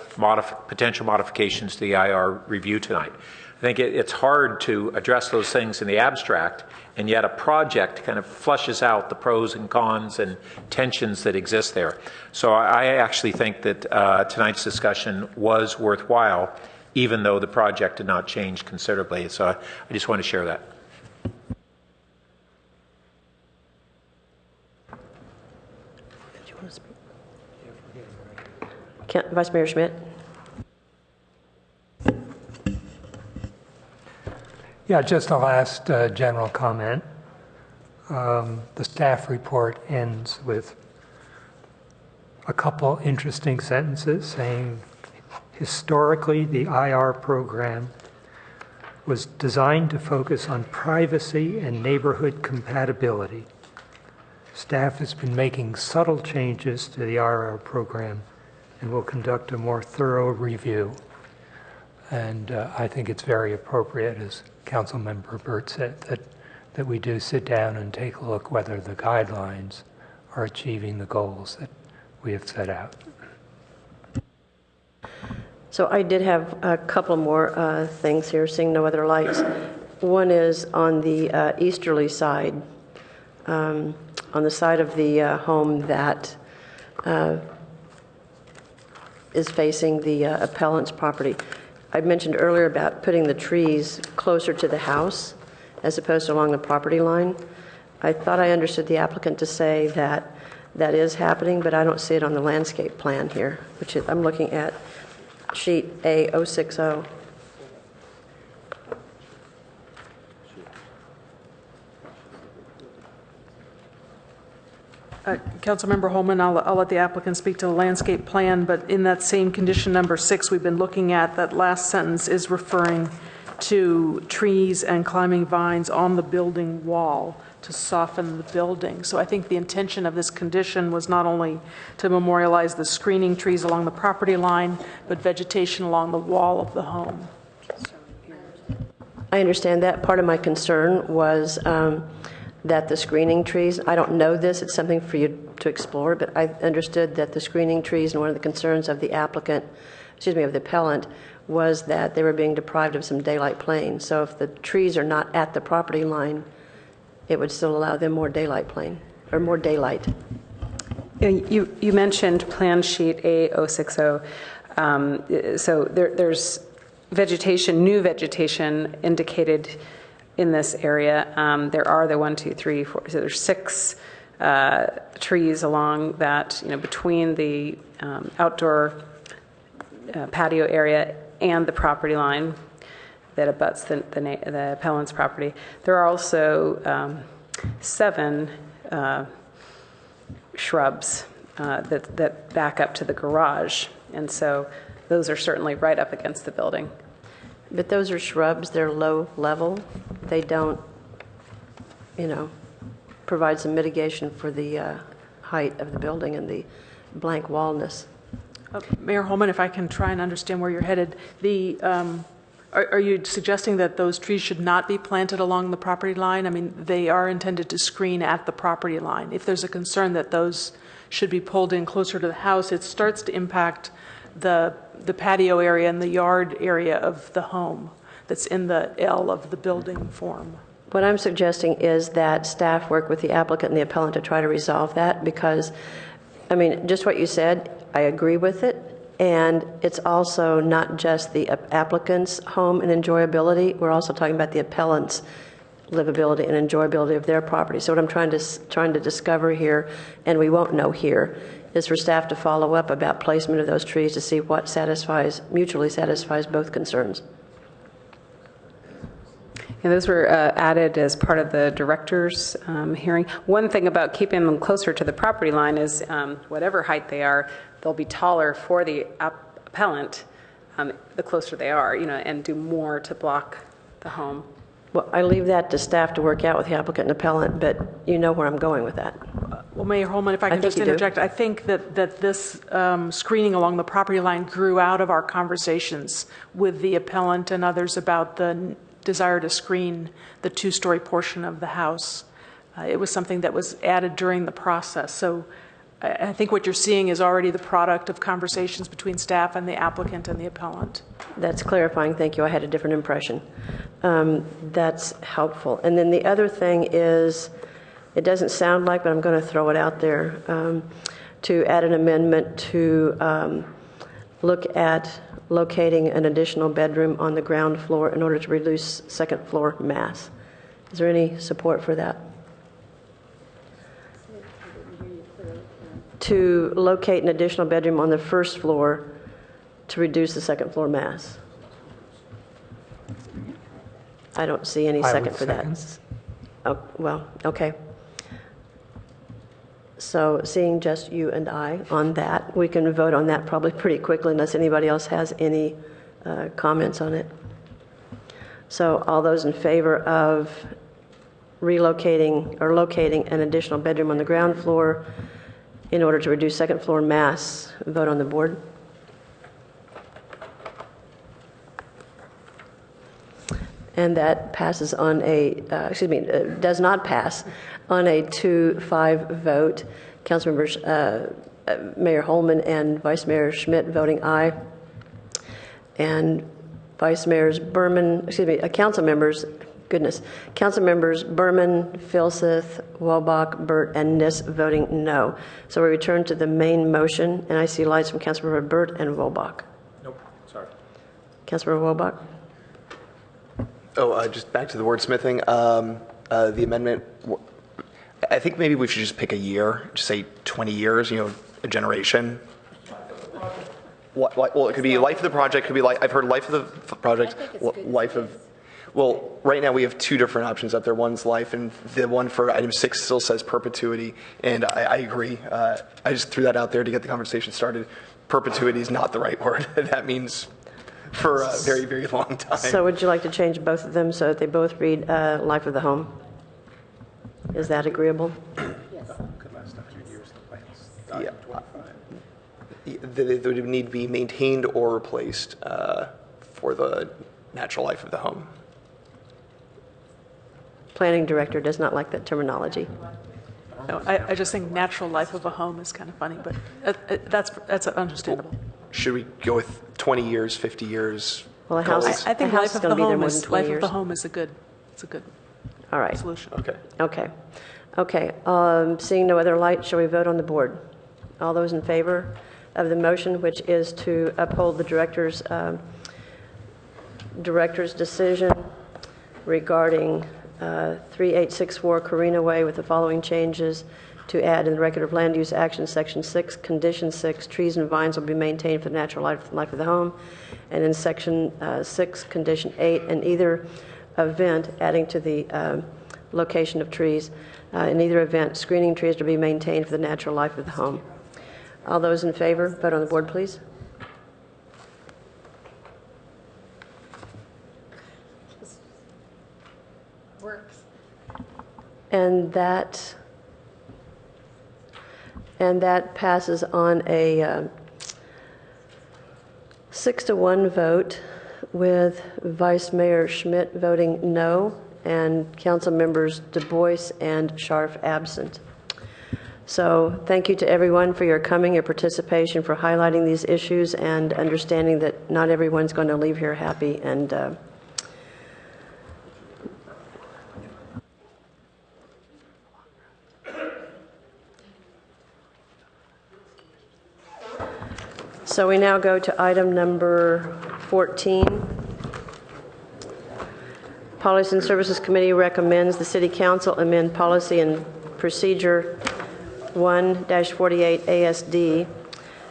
potential modifications to the IR review tonight. I think it's hard to address those things in the abstract, and yet a project kind of flushes out the pros and cons and tensions that exist there. So I actually think that tonight's discussion was worthwhile, even though the project did not change considerably. So I just want to share that. Vice Mayor Schmidt. Yeah, just a last general comment. The staff report ends with a couple interesting sentences saying, historically, the IR program was designed to focus on privacy and neighborhood compatibility. Staff has been making subtle changes to the IR program and will conduct a more thorough review. And I think it's very appropriate, as Councilmember Burt said, that we do sit down and take a look whether the guidelines are achieving the goals that we have set out. So I did have a couple more things here, seeing no other lights. One is on the easterly side, on the side of the home that is facing the appellant's property. I mentioned earlier about putting the trees closer to the house as opposed to along the property line. I thought I understood the applicant to say that that is happening, but I don't see it on the landscape plan here, which is, I'm looking at sheet A060. Councilmember Holman, I'll let the applicant speak to the landscape plan, but in that same condition number 6 we've been looking at, that last sentence is referring to trees and climbing vines on the building wall to soften the building. So I think the intention of this condition was not only to memorialize the screening trees along the property line, but vegetation along the wall of the home. I understand that. Part of my concern was that the screening trees, I don't know this, it's something for you to explore, but I understood that the screening trees, and one of the concerns of the applicant, of the appellant, was that they were being deprived of some daylight playing. So if the trees are not at the property line, it would still allow them more daylight playing, or more daylight. You mentioned plan sheet A060. So there's vegetation, new vegetation indicated in this area. There are the 1, 2, 3, 4, so there's 6 trees along that, between the outdoor patio area and the property line that abuts the appellant's property. There are also 7 shrubs that back up to the garage, and so those are certainly right up against the building. But those are shrubs, they're low level. They don't, provide some mitigation for the height of the building and the blank wallness. Mayor Holman, if I can try and understand where you're headed, are you suggesting that those trees should not be planted along the property line? I mean, they are intended to screen at the property line. If there's a concern that those should be pulled in closer to the house, it starts to impact the patio area and the yard area of the home that's in the L of the building form. What I'm suggesting is that staff work with the applicant and the appellant to try to resolve that, because, just what you said, I agree with it. And it's also not just the applicant's home and enjoyability. We're also talking about the appellant's livability and enjoyability of their property. So what I'm trying to discover here, and we won't know here, is for staff to follow up about placement of those trees to see what mutually satisfies both concerns. And those were added as part of the director's hearing. One thing about keeping them closer to the property line is whatever height they are, they'll be taller for the appellant the closer they are, and do more to block the home. Well, I leave that to staff to work out with the applicant and appellant, but you know where I'm going with that. Well, Mayor Holman, if I can think just you do. interject, I think that this screening along the property line grew out of our conversations with the appellant and others about the desire to screen the two-story portion of the house. It was something that was added during the process. So I think what you're seeing is already the product of conversations between staff and the applicant and the appellant. That's clarifying. Thank you. I had a different impression. That's helpful. And then the other thing is, it doesn't sound like, but I'm going to throw it out there, to add an amendment to look at locating an additional bedroom on the ground floor in order to reduce second floor mass. Is there any support for that? To locate an additional bedroom on the first floor to reduce the second floor mass. I don't see any second for that. Oh, well, okay. So seeing just you and I on that, we can vote on that probably pretty quickly unless anybody else has any comments on it. So all those in favor of relocating or locating an additional bedroom on the ground floor in order to reduce second floor mass, vote on the board. And that passes on a, does not pass on a 2-5 vote. Councilmembers Mayor Holman and Vice Mayor Schmidt voting aye. And Council members, Council members Berman, Filseth, Wobach, Burt, and Niss voting no. So we return to the main motion, and I see lights from Councilmember Burt and Wobach. Nope, sorry. Councilmember Wobach? Oh, just back to the wordsmithing. The amendment, I think maybe we should just pick a year, just say 20 years, a generation. Well, it could be life of the project, could be like, I've heard life of the project, life of, well, right now we have two different options up there. One's life, and the one for item 6 still says perpetuity, and I agree. I just threw that out there to get the conversation started. Perpetuity is not the right word. That means for a very, very long time. So would you like to change both of them so that they both read life of the home? Is that agreeable? Yes. Yeah. They would need to be maintained or replaced for the natural life of the home. Planning director does not like that terminology. No, I just think natural life of a home is kind of funny, but that's understandable. Should we go with 20 years, 50 years? Well, a house, I think a house life is of going the to be there home more is than 20 life years. of the home is a good All right. solution. Okay. Seeing no other light, shall we vote on the board? All those in favor of the motion, which is to uphold the director's decision regarding 3864 Carina Way with the following changes: to add in the record of land use action section 6, condition 6, trees and vines will be maintained for the natural life of the home, and in section 6, condition 8, in either event, adding to the location of trees, in either event, screening trees to be maintained for the natural life of the home. All those in favor, vote on the board, please. Works. And that passes on a 6-1 vote, with Vice Mayor Schmidt voting no and Council members Du Bois and Scharf absent. So thank you to everyone for your coming, your participation, for highlighting these issues and understanding that not everyone's going to leave here happy. And so we now go to item number 14. Policy and Services Committee recommends the City Council amend Policy and Procedure 1-48 ASD,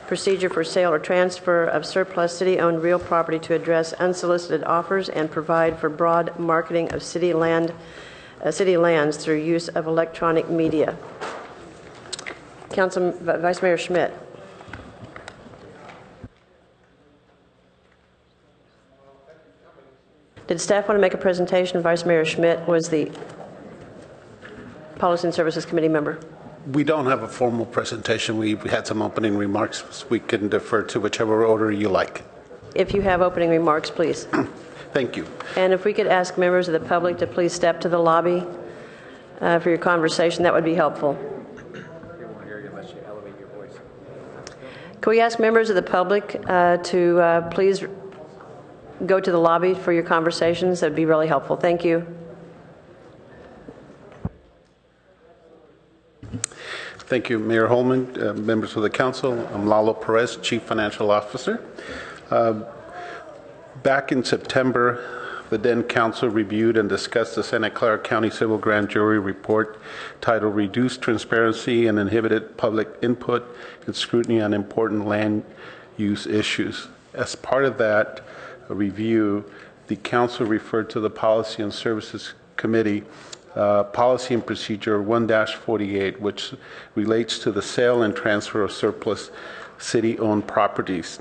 procedure for sale or transfer of surplus city-owned real property to address unsolicited offers and provide for broad marketing of city lands through use of electronic media. Vice Mayor Schmidt. Did staff want to make a presentation? Vice Mayor Schmidt was the Policy and Services Committee member. We don't have a formal presentation. We had some opening remarks. We can defer to whichever order you like. If you have opening remarks, please. Thank you. And if we could ask members of the public to please step to the lobby for your conversation, that would be helpful. Can we ask members of the public to please go to the lobby for your conversations? That would be really helpful. Thank you. Thank you, Mayor Holman, members of the council. I'm Lalo Perez, Chief Financial Officer. Back in September, the then council reviewed and discussed the Santa Clara County Civil Grand Jury report titled Reduced Transparency and Inhibited Public Input and Scrutiny on Important Land Use Issues. As part of that review, the council referred to the Policy and Services Committee Policy and Procedure 1-48, which relates to the sale and transfer of surplus city-owned properties.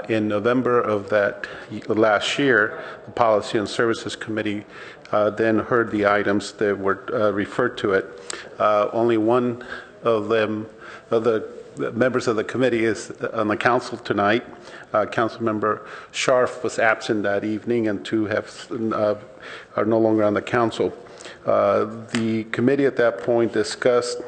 In November of that last year, the Policy and Services Committee then heard the items that were referred to it. Only one of them, of the members of the committee, is on the council tonight. Councilmember Scharf was absent that evening, and two are no longer on the council. The committee at that point discussed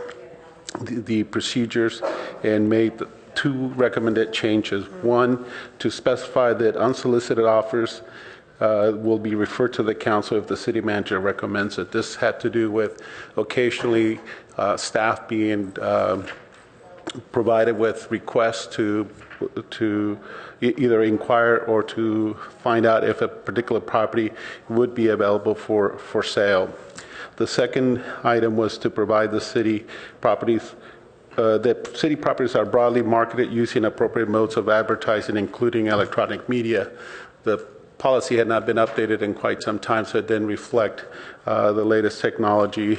the procedures and made two recommended changes. One, to specify that unsolicited offers will be referred to the council if the city manager recommends it. This had to do with occasionally staff being provided with requests to either inquire or to find out if a particular property would be available for sale. The second item was to provide the city properties that city properties are broadly marketed using appropriate modes of advertising, including electronic media. The policy had not been updated in quite some time, so it didn't reflect the latest technology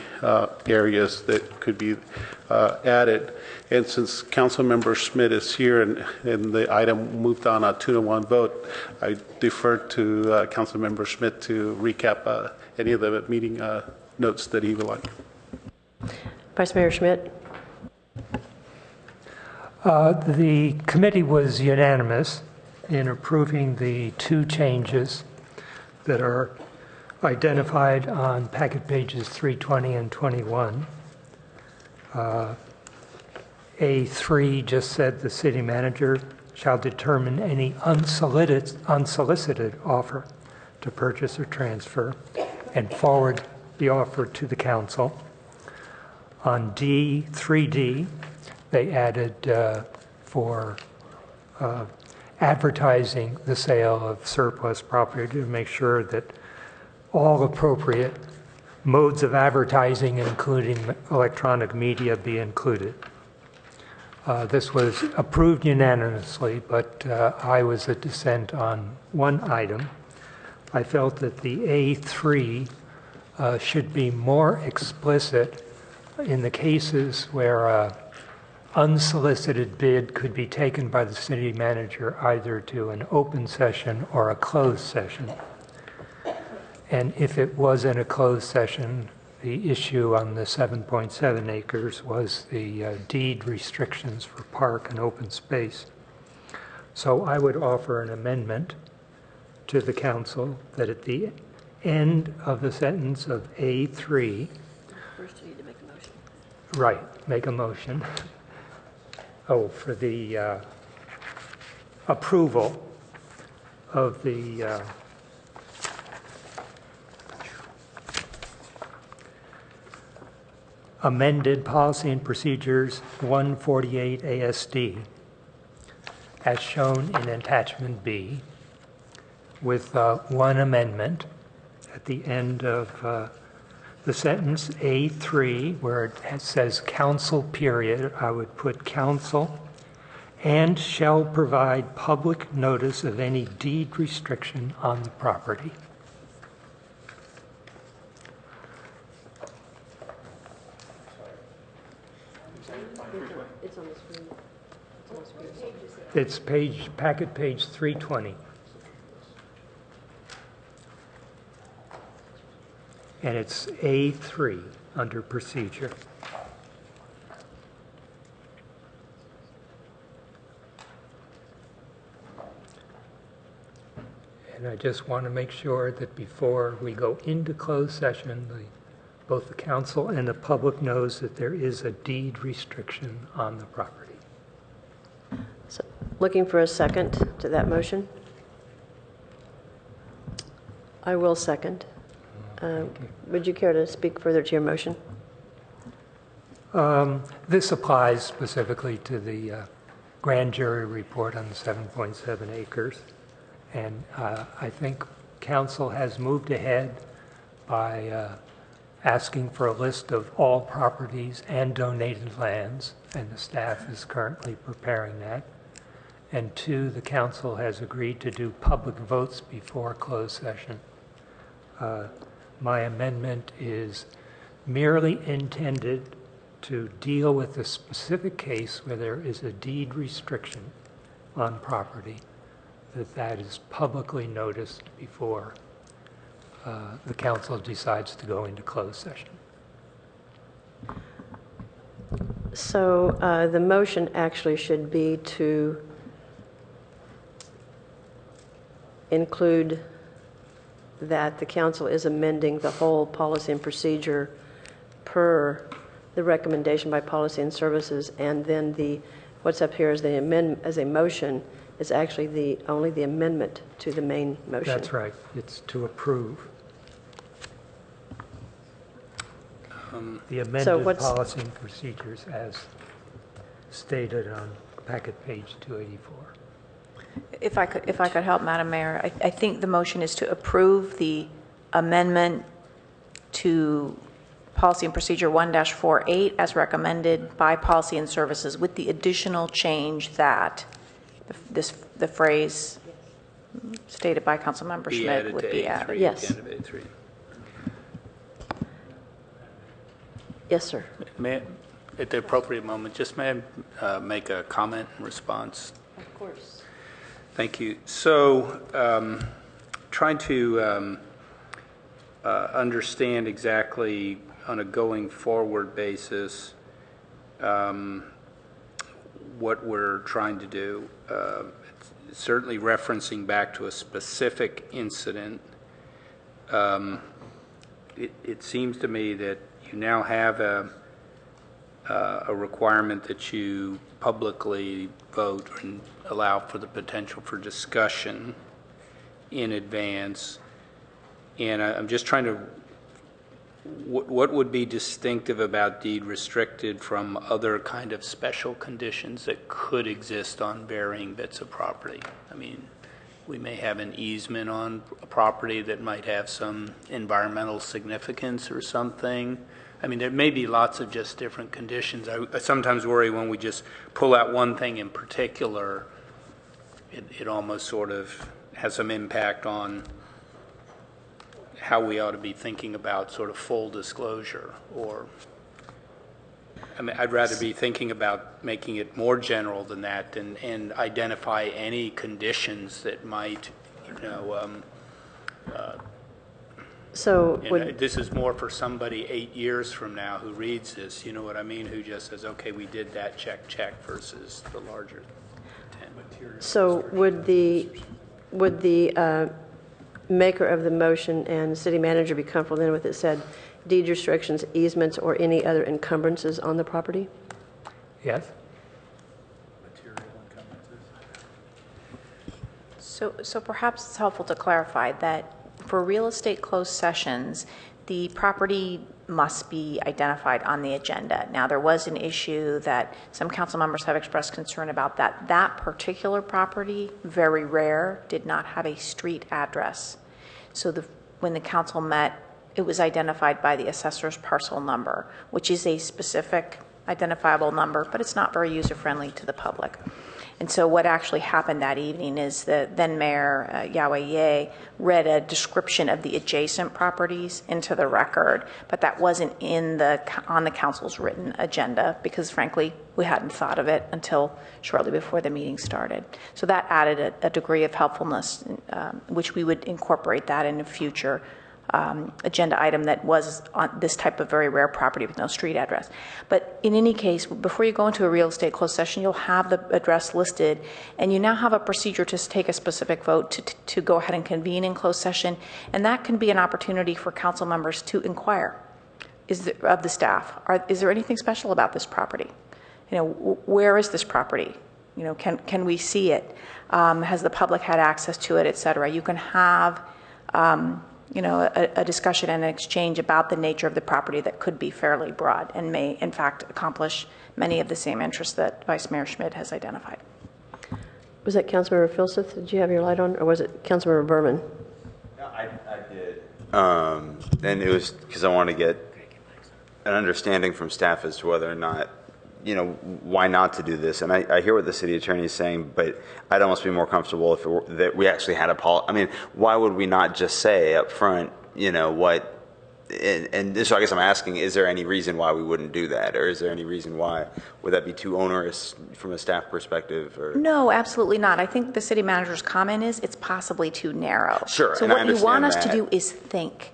areas that could be added. And since Councilmember Schmidt is here and the item moved on a 2-to-1 vote, I defer to Councilmember Schmidt to recap any of the meeting notes that he would like. Vice Mayor Schmidt. The committee was unanimous in approving the two changes that are identified on packet pages 320 and 21. A3 just said the city manager shall determine any unsolicited offer to purchase or transfer and forward the offer to the council. On D3D, they added for advertising the sale of surplus property to make sure that all appropriate modes of advertising, including electronic media, be included. This was approved unanimously, but I was a dissent on one item. I felt that the A3 should be more explicit in the cases where unsolicited bid could be taken by the city manager either to an open session or a closed session. And if it was in a closed session, the issue on the 7.7 acres was the deed restrictions for park and open space. So I would offer an amendment to the council that at the end of the sentence of A3, first you need to make a motion. Right, make a motion. Oh, for the approval of the amended Policy and Procedures 148 ASD as shown in Attachment B with one amendment at the end of the sentence A3 where it says council period, I would put council and shall provide public notice of any deed restriction on the property. It's on the screen. It's on the screen. It's packet page 320. and it's A3 under procedure. And I just want to make sure that before we go into closed session, both the council and the public knows that there is a deed restriction on the property. So, looking for a second to that motion? I will second. Would you care to speak further to your motion? This applies specifically to the grand jury report on the 7.7 acres. And I think council has moved ahead by asking for a list of all properties and donated lands, and the staff is currently preparing that. And 2, the council has agreed to do public votes before closed session. My amendment is merely intended to deal with a specific case where there is a deed restriction on property, that is publicly noticed before the council decides to go into closed session. So the motion actually should be to include that the council is amending the whole policy and procedure per the recommendation by Policy and Services, and then what's up here as the amendment as a motion is actually only the amendment to the main motion. That's right. It's to approve. The amended policy and procedures as stated on packet page 284. If I could help, Madam Mayor, I think the motion is to approve the amendment to Policy and Procedure 1-48 as recommended by Policy and Services, with the additional change that the phrase stated by Councilmember Schmidt would be added. Yes. Yes, sir. At the appropriate moment, just may I make a comment in response? Of course. Thank you. So, trying to understand exactly on a going forward basis what we're trying to do. Certainly referencing back to a specific incident, it seems to me that you now have a requirement that you publicly vote and allow for the potential for discussion in advance. And I'm just trying to, what would be distinctive about deed restricted from other kind of special conditions that could exist on varying bits of property? I mean, we may have an easement on a property that might have some environmental significance or something. I mean, there may be lots of just different conditions. I sometimes worry when we just pull out one thing in particular, it almost sort of has some impact on how we ought to be thinking about sort of full disclosure. Or, I mean, I'd rather be thinking about making it more general than that and identify any conditions that might, this is more for somebody 8 years from now who reads this, you know what I mean, who just says, okay, we did that, check, versus the larger 10 materials. So would the maker of the motion and the city manager be comfortable then with it said deed restrictions, easements, or any other encumbrances on the property? Yes. So perhaps it's helpful to clarify that for real estate closed sessions, the property must be identified on the agenda. Now, there was an issue that some council members have expressed concern about that particular property, very rare, did not have a street address. So when the council met, it was identified by the assessor's parcel number, which is a specific identifiable number, but it's not very user-friendly to the public. And so what actually happened that evening is the then Mayor Yahweh Ye read a description of the adjacent properties into the record, but that wasn't on the council's written agenda because, frankly, we hadn't thought of it until shortly before the meeting started. So that added a degree of helpfulness, which we would incorporate that in a future agenda item that was on this type of very rare property with no street address. But in any case, before you go into a real estate closed session, you'll have the address listed, and you now have a procedure to take a specific vote to go ahead and convene in closed session, and that can be an opportunity for council members to inquire of the staff. Is there anything special about this property? Where is this property? Can we see it? Has the public had access to it, et cetera? You can have a discussion and an exchange about the nature of the property that could be fairly broad and may, in fact, accomplish many of the same interests that Vice Mayor Schmidt has identified. Was that Councilmember Filseth? Did you have your light on, or was it Councilmember Berman? No, I did. And it was because I wanted to get an understanding from staff as to whether or not, why not to do this. And I hear what the city attorney is saying, but I'd almost be more comfortable if that we actually had a policy. I mean, why would we not just say up front, what, and so I guess I'm asking, is there any reason why we wouldn't do that? Or is there any reason why, would that be too onerous from a staff perspective? Or? No, absolutely not. I think the city manager's comment is it's possibly too narrow. Sure. So what you want us to do is think.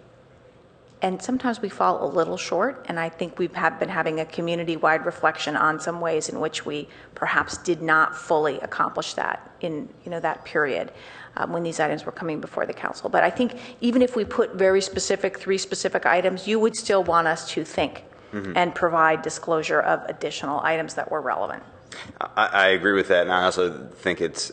And sometimes we fall a little short, and I think we've been having a community-wide reflection on some ways in which we perhaps did not fully accomplish that in that period when these items were coming before the council. But I think even if we put very specific, 3 specific items, you would still want us to think and provide disclosure of additional items that were relevant. I agree with that, and I also think it's,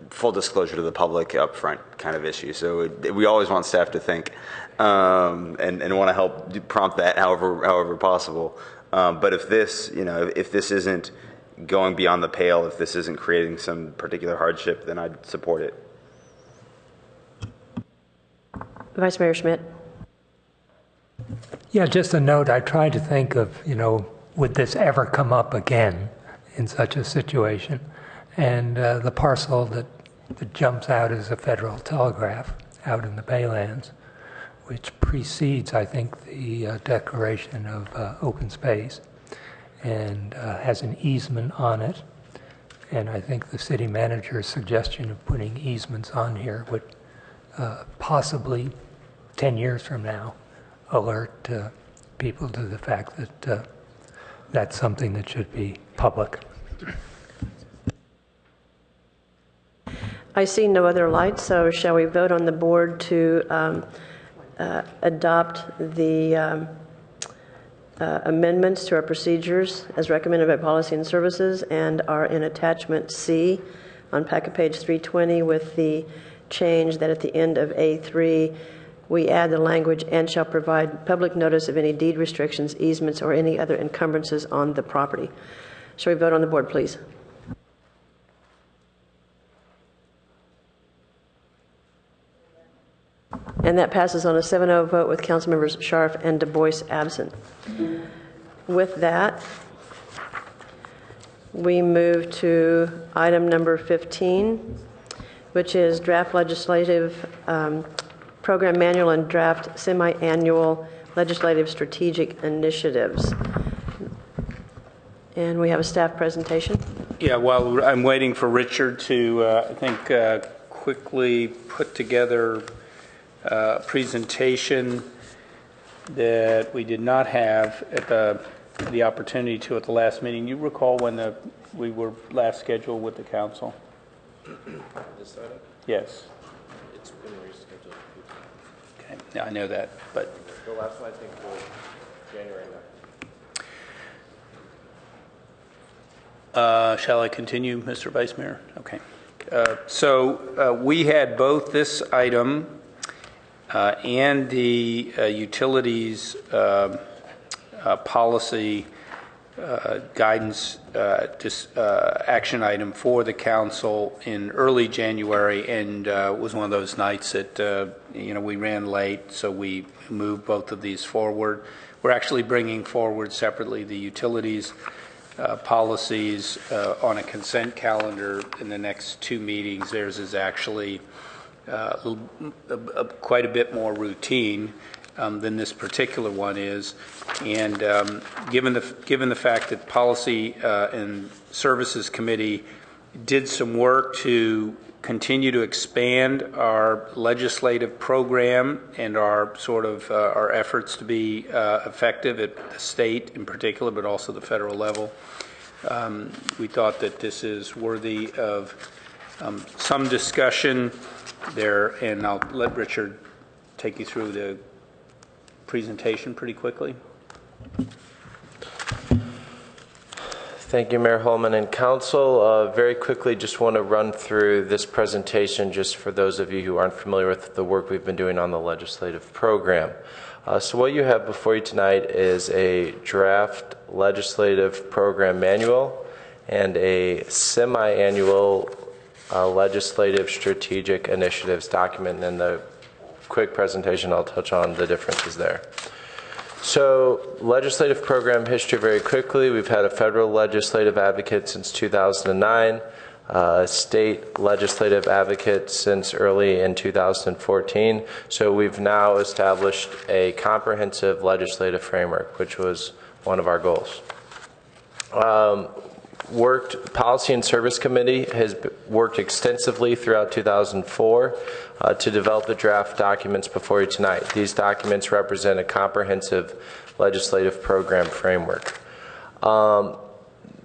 full disclosure to the public up front kind of issue. So we always want staff to think and want to help prompt that however possible. But if this, if this isn't going beyond the pale, if this isn't creating some particular hardship, then I'd support it. Vice Mayor Schmidt. Yeah, just a note. I tried to think of, would this ever come up again in such a situation? And the parcel that jumps out is a Federal Telegraph out in the Baylands, which precedes, I think, the declaration of open space, and has an easement on it. And I think the city manager's suggestion of putting easements on here would possibly, 10 years from now, alert people to the fact that that's something that should be public. I see no other lights, so shall we vote on the board to adopt the amendments to our procedures as recommended by Policy and Services and are in attachment C on packet page 320 with the change that at the end of A3 we add the language and shall provide public notice of any deed restrictions, easements, or any other encumbrances on the property. Shall we vote on the board, please? And that passes on a 7-0 vote with Councilmembers Scharf and Du Bois absent. With that, we move to item number 15, which is draft legislative program manual and draft semi-annual legislative strategic initiatives. And we have a staff presentation. Yeah, while I'm waiting for Richard to, I think, quickly put together presentation that we did not have at the opportunity to at the last meeting. You recall when we were last scheduled with the council? This item? Yes. It's been rescheduled. Okay, yeah, I know that, but the last one I think was January 9th. Shall I continue, Mr. Vice Mayor? Okay. So we had both this item and the utilities policy guidance action item for the council in early January, and it was one of those nights that we ran late, so we moved both of these forward. We're actually bringing forward separately the utilities policies on a consent calendar in the next 2 meetings. Theirs is actually quite a bit more routine than this particular one is, and given the fact that Policy and Services Committee did some work to continue to expand our legislative program and our sort of our efforts to be effective at the state in particular, but also the federal level. We thought that this is worthy of some discussion there, and I'll let Richard take you through the presentation pretty quickly. Thank you, Mayor Holman and Council. Very quickly, just want to run through this presentation just for those of you who aren't familiar with the work we've been doing on the legislative program. So what you have before you tonight is a draft legislative program manual and a semi-annual legislative strategic initiatives document. And in the quick presentation, I'll touch on the differences there. So legislative program history very quickly. We've had a federal legislative advocate since 2009, a state legislative advocate since early in 2014. So we've now established a comprehensive legislative framework, which was one of our goals. Policy and Service Committee has worked extensively throughout 2004 to develop the draft documents before you tonight. These documents represent a comprehensive legislative program framework.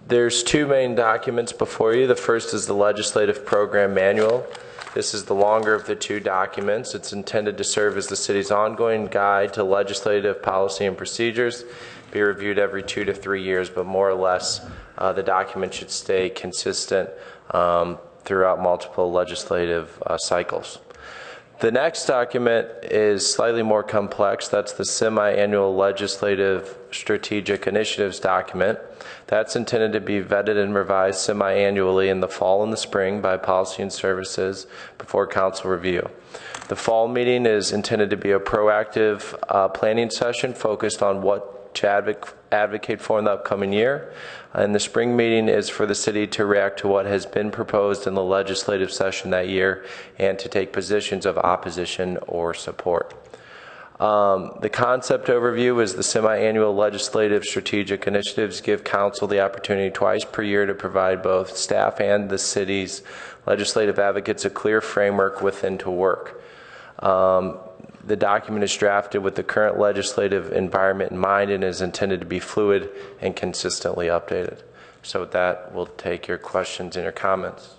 There's two main documents before you. The first is the Legislative Program Manual. This is the longer of the two documents. It's intended to serve as the city's ongoing guide to legislative policy and procedures, be reviewed every 2 to 3 years, but more or less the document should stay consistent throughout multiple legislative cycles. The next document is slightly more complex. That's the semi-annual legislative strategic initiatives document. That's intended to be vetted and revised semi-annually in the fall and the spring by Policy and Services before council review. The fall meeting is intended to be a proactive planning session focused on what to advocate for in the upcoming year. And the spring meeting is for the city to react to what has been proposed in the legislative session that year and to take positions of opposition or support. The concept overview is the semi-annual legislative strategic initiatives give council the opportunity twice per year to provide both staff and the city's legislative advocates a clear framework within to work. The document is drafted with the current legislative environment in mind and is intended to be fluid and consistently updated. So with that, we'll take your questions and your comments.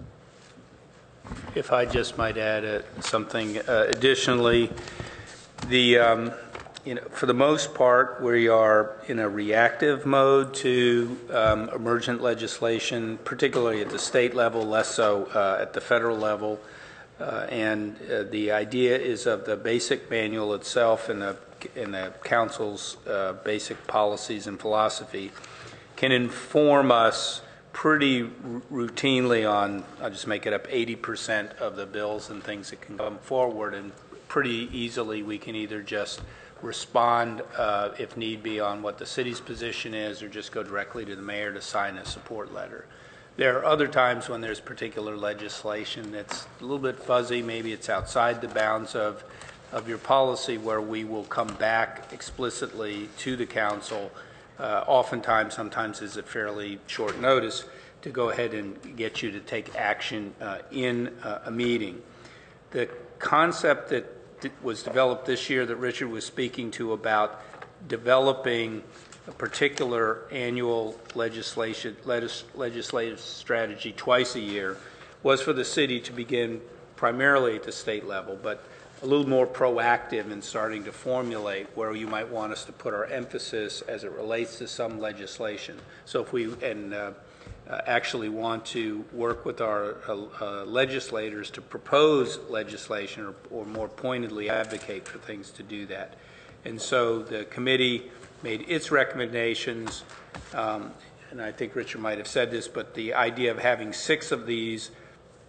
If I just might add something additionally, for the most part, we are in a reactive mode to emergent legislation, particularly at the state level, less so at the federal level. The idea is of the basic manual itself and the council's basic policies and philosophy can inform us pretty routinely on, I'll just make it up, 80% of the bills and things that can come forward, and pretty easily we can either just respond if need be on what the city's position is or just go directly to the mayor to sign a support letter. There are other times when there's particular legislation that's a little bit fuzzy, maybe it's outside the bounds of your policy, where we will come back explicitly to the council, oftentimes, sometimes is a fairly short notice, to go ahead and get you to take action in a meeting. The concept that was developed this year that Richard was speaking to about developing a particular annual legislative strategy twice a year was for the city to begin primarily at the state level, but a little more proactive in starting to formulate where you might want us to put our emphasis as it relates to some legislation. So if we actually want to work with our legislators to propose legislation or more pointedly advocate for things to do that. And so the committee made its recommendations, and I think Richard might have said this, but the idea of having 6 of these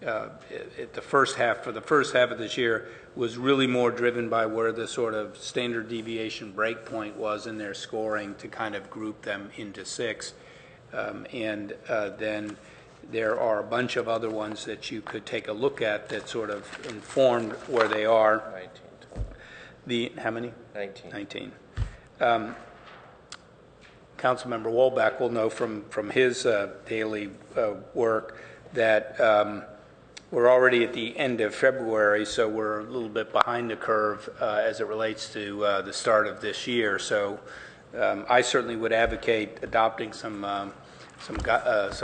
at the first half of this year was really more driven by where the sort of standard deviation breakpoint was in their scoring to kind of group them into 6. Then there are a bunch of other ones that you could take a look at that sort of informed where they are. 19. How many? 19. Councilmember Wolbach will know from his daily work that we're already at the end of February, so we're a little bit behind the curve as it relates to the start of this year. So I certainly would advocate adopting some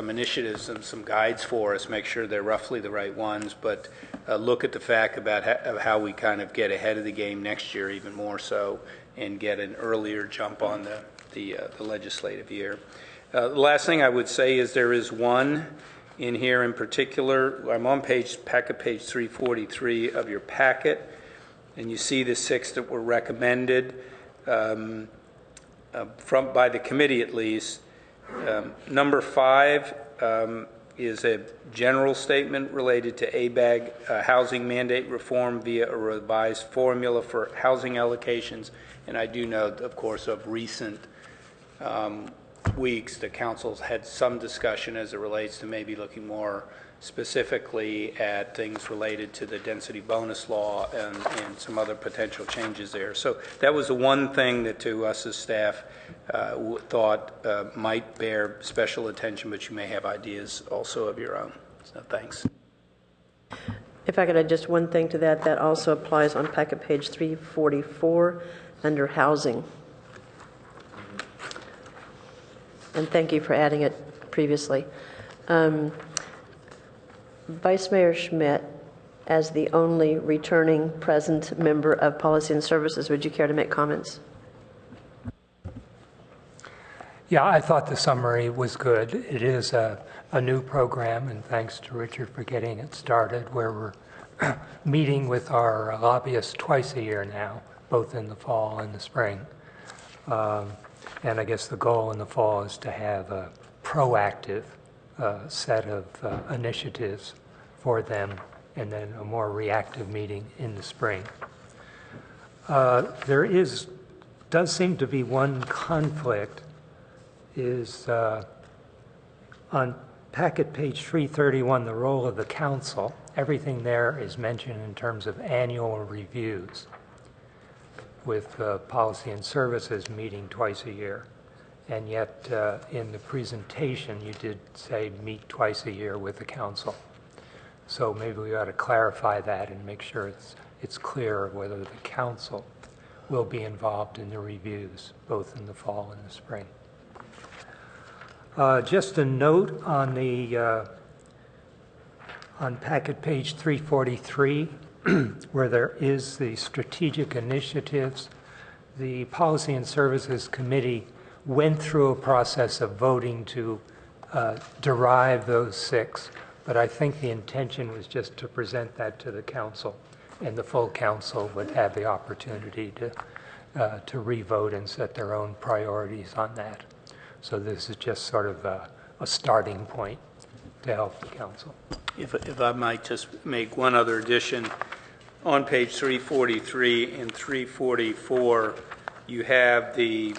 initiatives and some guides for us, make sure they're roughly the right ones, but look at the fact about how we kind of get ahead of the game next year even more so and get an earlier jump on the legislative year. The last thing I would say is there is one in here in particular. I'm on packet page 343 of your packet, and you see the 6 that were recommended by the committee at least. Number 5 is a general statement related to ABAG housing mandate reform via a revised formula for housing allocations. And I do know, of course, of recent weeks, the council's had some discussion as it relates to maybe looking more specifically at things related to the density bonus law and some other potential changes there. So that was the one thing that to us as staff thought might bear special attention, but you may have ideas also of your own. So thanks. If I could add just one thing to that, that also applies on packet page 344 under housing. And thank you for adding it previously. Vice Mayor Schmidt, as the only returning present member of Policy and Services, would you care to make comments? Yeah, I thought the summary was good. It is a new program, and thanks to Richard for getting it started, where we're meeting with our lobbyists twice a year now, both in the fall and the spring. And I guess the goal in the fall is to have a proactive set of initiatives for them, and then a more reactive meeting in the spring. There does seem to be one conflict, is on packet page 331, the role of the council. Everything there is mentioned in terms of annual reviews, with Policy and Services meeting twice a year. And yet, in the presentation, you did say meet twice a year with the council. So maybe we ought to clarify that and make sure it's clear whether the council will be involved in the reviews, both in the fall and the spring. Just a note on on packet page 343, where there is the strategic initiatives. The Policy and Services Committee went through a process of voting to derive those 6, but I think the intention was just to present that to the council, and the full council would have the opportunity to re-vote and set their own priorities on that. So this is just sort of a starting point to help the council. If I might just make one other addition, on page 343 and 344, you have the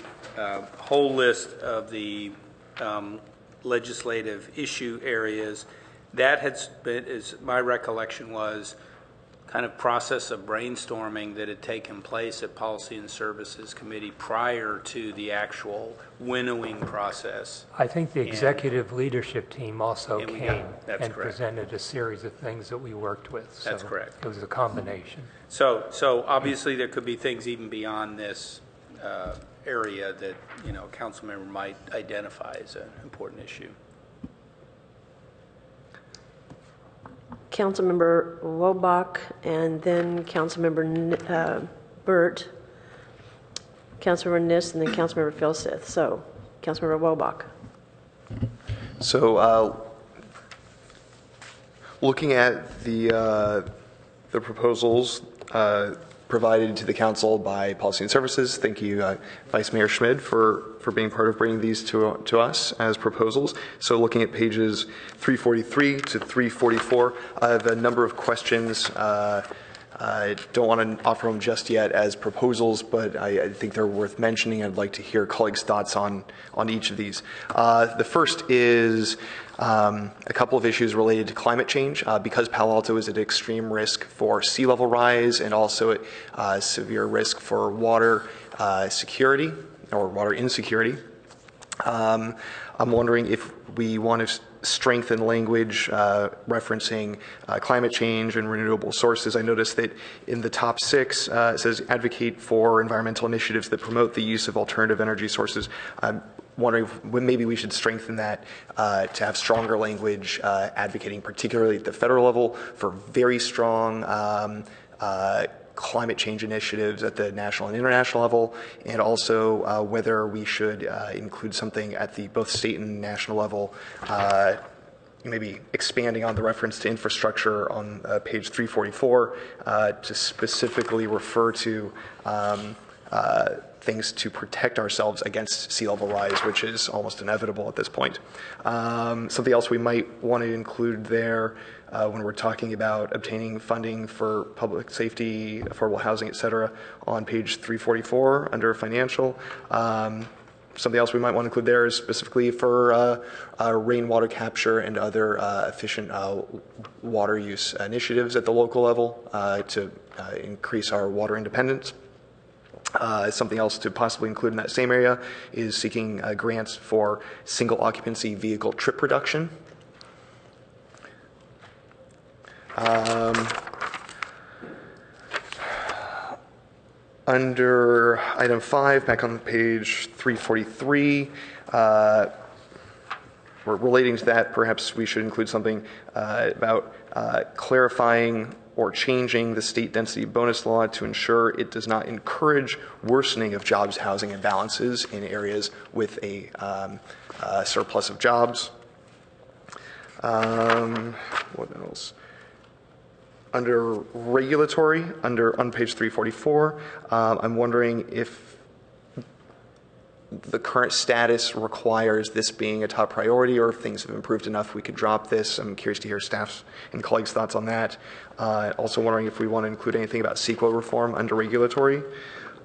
whole list of the legislative issue areas. That has been, as my recollection was, kind of process of brainstorming that had taken place at Policy and Services Committee prior to the actual winnowing process. I think the executive leadership team also came and correct. Presented a series of things that we worked with. So that's correct. It was a combination. So obviously there could be things even beyond this area that, a council member might identify as an important issue. Councilmember Wobach, and then Councilmember Burt, Councilmember Niss, and then Councilmember Filseth. So, Councilmember Wobach. So, looking at the proposals provided to the council by Policy and Services, thank you, Vice Mayor Schmid, for being part of bringing these to us as proposals. So looking at pages 343 to 344, I have a number of questions. I don't want to offer them just yet as proposals, but I think they're worth mentioning. I'd like to hear colleagues' thoughts on each of these. The first is a couple of issues related to climate change. Because Palo Alto is at extreme risk for sea level rise and also at severe risk for water security or water insecurity, I'm wondering if we want to strengthen language referencing climate change and renewable sources. I noticed that in the top 6, it says advocate for environmental initiatives that promote the use of alternative energy sources. I'm wondering if maybe we should strengthen that to have stronger language advocating, particularly at the federal level, for very strong climate change initiatives at the national and international level, and also whether we should include something at the both state and national level, maybe expanding on the reference to infrastructure on page 344 to specifically refer to things to protect ourselves against sea level rise, which is almost inevitable at this point. Something else we might want to include there when we're talking about obtaining funding for public safety, affordable housing, et cetera, on page 344 under financial. Something else we might want to include there is specifically for rainwater capture and other efficient water use initiatives at the local level to increase our water independence. Something else to possibly include in that same area is seeking grants for single occupancy vehicle trip reduction. Under item 5, back on page 343, relating to that, perhaps we should include something about clarifying or changing the state density bonus law to ensure it does not encourage worsening of jobs housing imbalances in areas with a surplus of jobs. What else? Under regulatory, on page 344, I'm wondering if the current status requires this being a top priority, or if things have improved enough we could drop this. I'm curious to hear staff's and colleagues' thoughts on that. Also wondering if we want to include anything about CEQA reform under regulatory.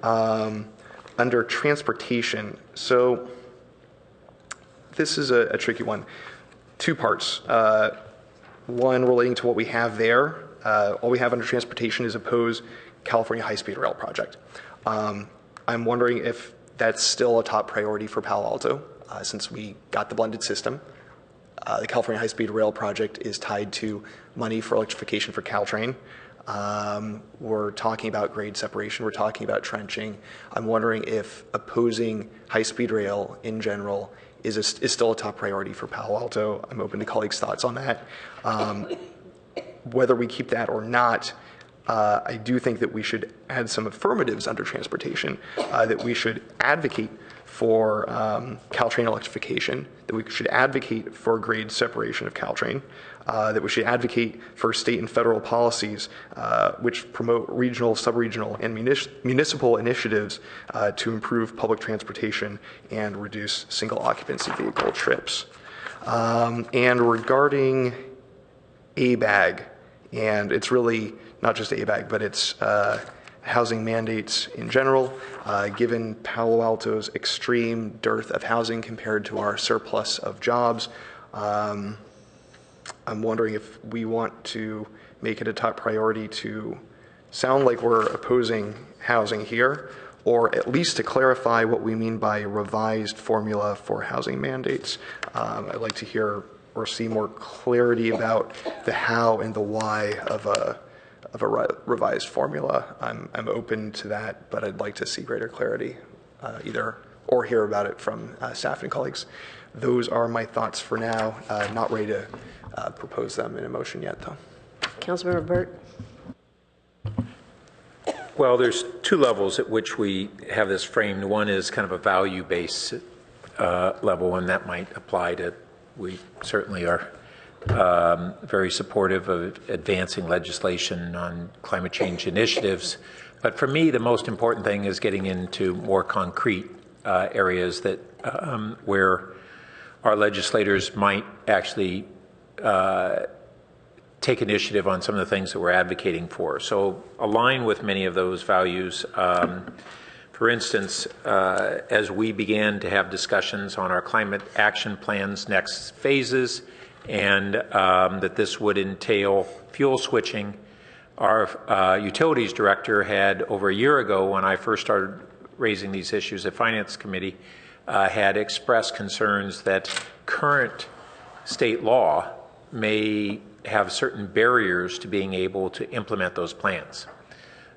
Under transportation, so this is a tricky one. 2 parts. One relating to what we have there. All we have under transportation is a proposed California high-speed rail project. I'm wondering if that's still a top priority for Palo Alto, since we got the blended system. The California high-speed rail project is tied to money for electrification for Caltrain. We're talking about grade separation. We're talking about trenching. I'm wondering if opposing high-speed rail in general is still a top priority for Palo Alto. I'm open to colleagues' thoughts on that. Whether we keep that or not, I do think that we should add some affirmatives under transportation, that we should advocate for Caltrain electrification, that we should advocate for grade separation of Caltrain, that we should advocate for state and federal policies which promote regional, sub-regional, and municipal initiatives to improve public transportation and reduce single occupancy vehicle trips. And regarding ABAG, and it's really not just ABAG, but it's housing mandates in general, given Palo Alto's extreme dearth of housing compared to our surplus of jobs. I'm wondering if we want to make it a top priority to sound like we're opposing housing here, or at least to clarify what we mean by revised formula for housing mandates. I'd like to hear or see more clarity about the how and the why of a revised formula. I'm open to that, but I'd like to see greater clarity either or hear about it from staff and colleagues. Those are my thoughts for now. Not ready to propose them in a motion yet, though. Councilmember Burt. Well, there's 2 levels at which we have this framed. One is kind of a value-based level, and that might apply to, we certainly are very supportive of advancing legislation on climate change initiatives. But for me, the most important thing is getting into more concrete areas that where our legislators might actually take initiative on some of the things that we're advocating for. So align with many of those values. For instance, as we began to have discussions on our climate action plans next phases, and that this would entail fuel switching, our utilities director had over a year ago, when I first started raising these issues at Finance Committee, had expressed concerns that current state law may have certain barriers to being able to implement those plans.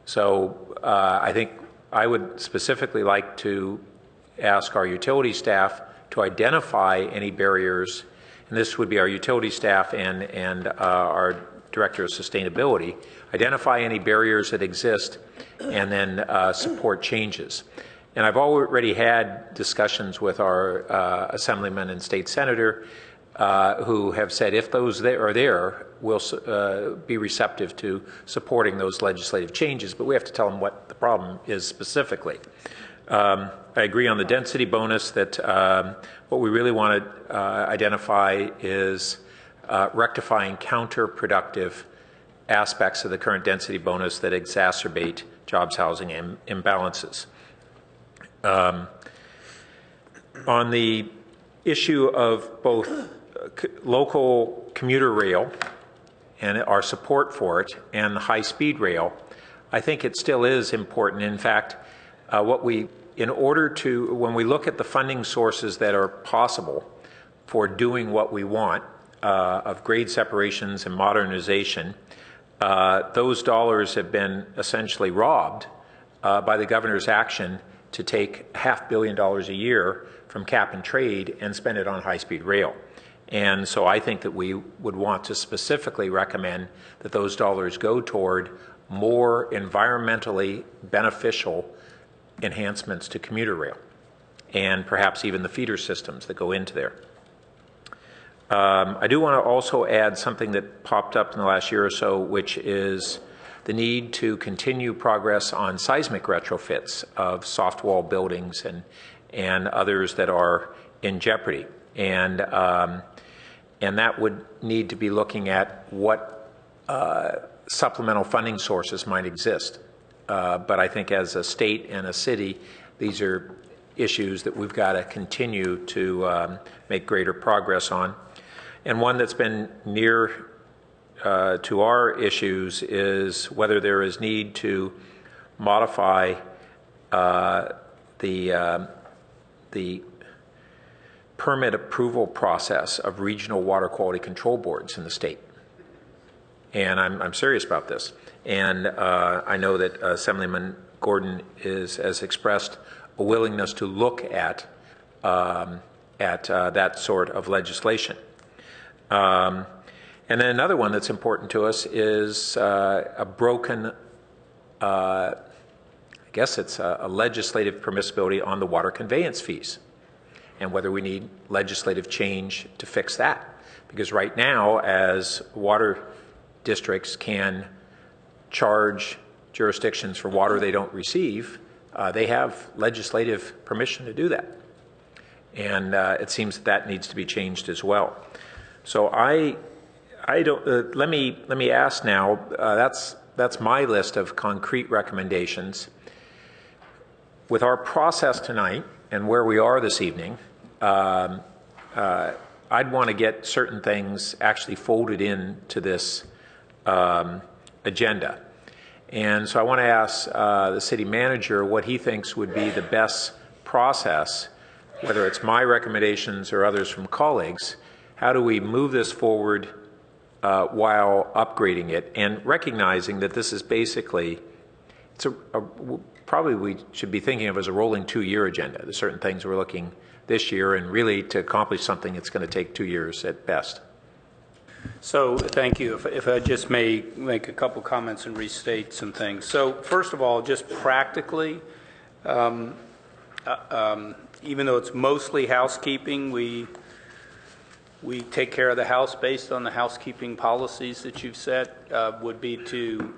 So I think I would specifically like to ask our utility staff to identify any barriers, and this would be our utility staff and our Director of Sustainability, identify any barriers that exist and then support changes. And I've already had discussions with our Assemblyman and State Senator who have said if those are there, we'll be receptive to supporting those legislative changes, but we have to tell them what the problem is specifically. I agree on the density bonus that what we really want to identify is rectifying counterproductive aspects of the current density bonus that exacerbate jobs, housing, and imbalances. On the issue of both local commuter rail and our support for it and high-speed rail, I think it still is important. In fact, when we look at the funding sources that are possible for doing what we want, of grade separations and modernization, those dollars have been essentially robbed by the governor's action to take $500 million a year from cap and trade and spend it on high-speed rail. And so I think that we would want to specifically recommend that those dollars go toward more environmentally beneficial enhancements to commuter rail and perhaps even the feeder systems that go into there. I do want to also add something that popped up in the last year or so, which is the need to continue progress on seismic retrofits of soft wall buildings and others that are in jeopardy. And that would need to be looking at what supplemental funding sources might exist. But I think as a state and a city, these are issues that we've got to continue to make greater progress on. And one that's been near to our issues is whether there is need to modify the permit approval process of regional water quality control boards in the state. And I'm serious about this. And I know that Assemblyman Gordon has expressed a willingness to look at that sort of legislation. And then another one that's important to us is a broken, I guess it's a legislative permissibility on the water conveyance fees, and whether we need legislative change to fix that. Because right now, as water districts can charge jurisdictions for water they don't receive, they have legislative permission to do that. And it seems that needs to be changed as well. So I don't, let me ask now, that's my list of concrete recommendations. With our process tonight and where we are this evening, I'd want to get certain things actually folded into this agenda. And so I want to ask the city manager what he thinks would be the best process, whether it's my recommendations or others from colleagues. How do we move this forward while upgrading it and recognizing that this is basically, probably we should be thinking of as a rolling 2-year agenda. There's certain things we're looking this year, and really to accomplish something, it's going to take 2 years at best. So thank you. If I just may make a couple comments and restate some things. So first of all, just practically, even though it's mostly housekeeping, we take care of the house based on the housekeeping policies that you've set, would be to,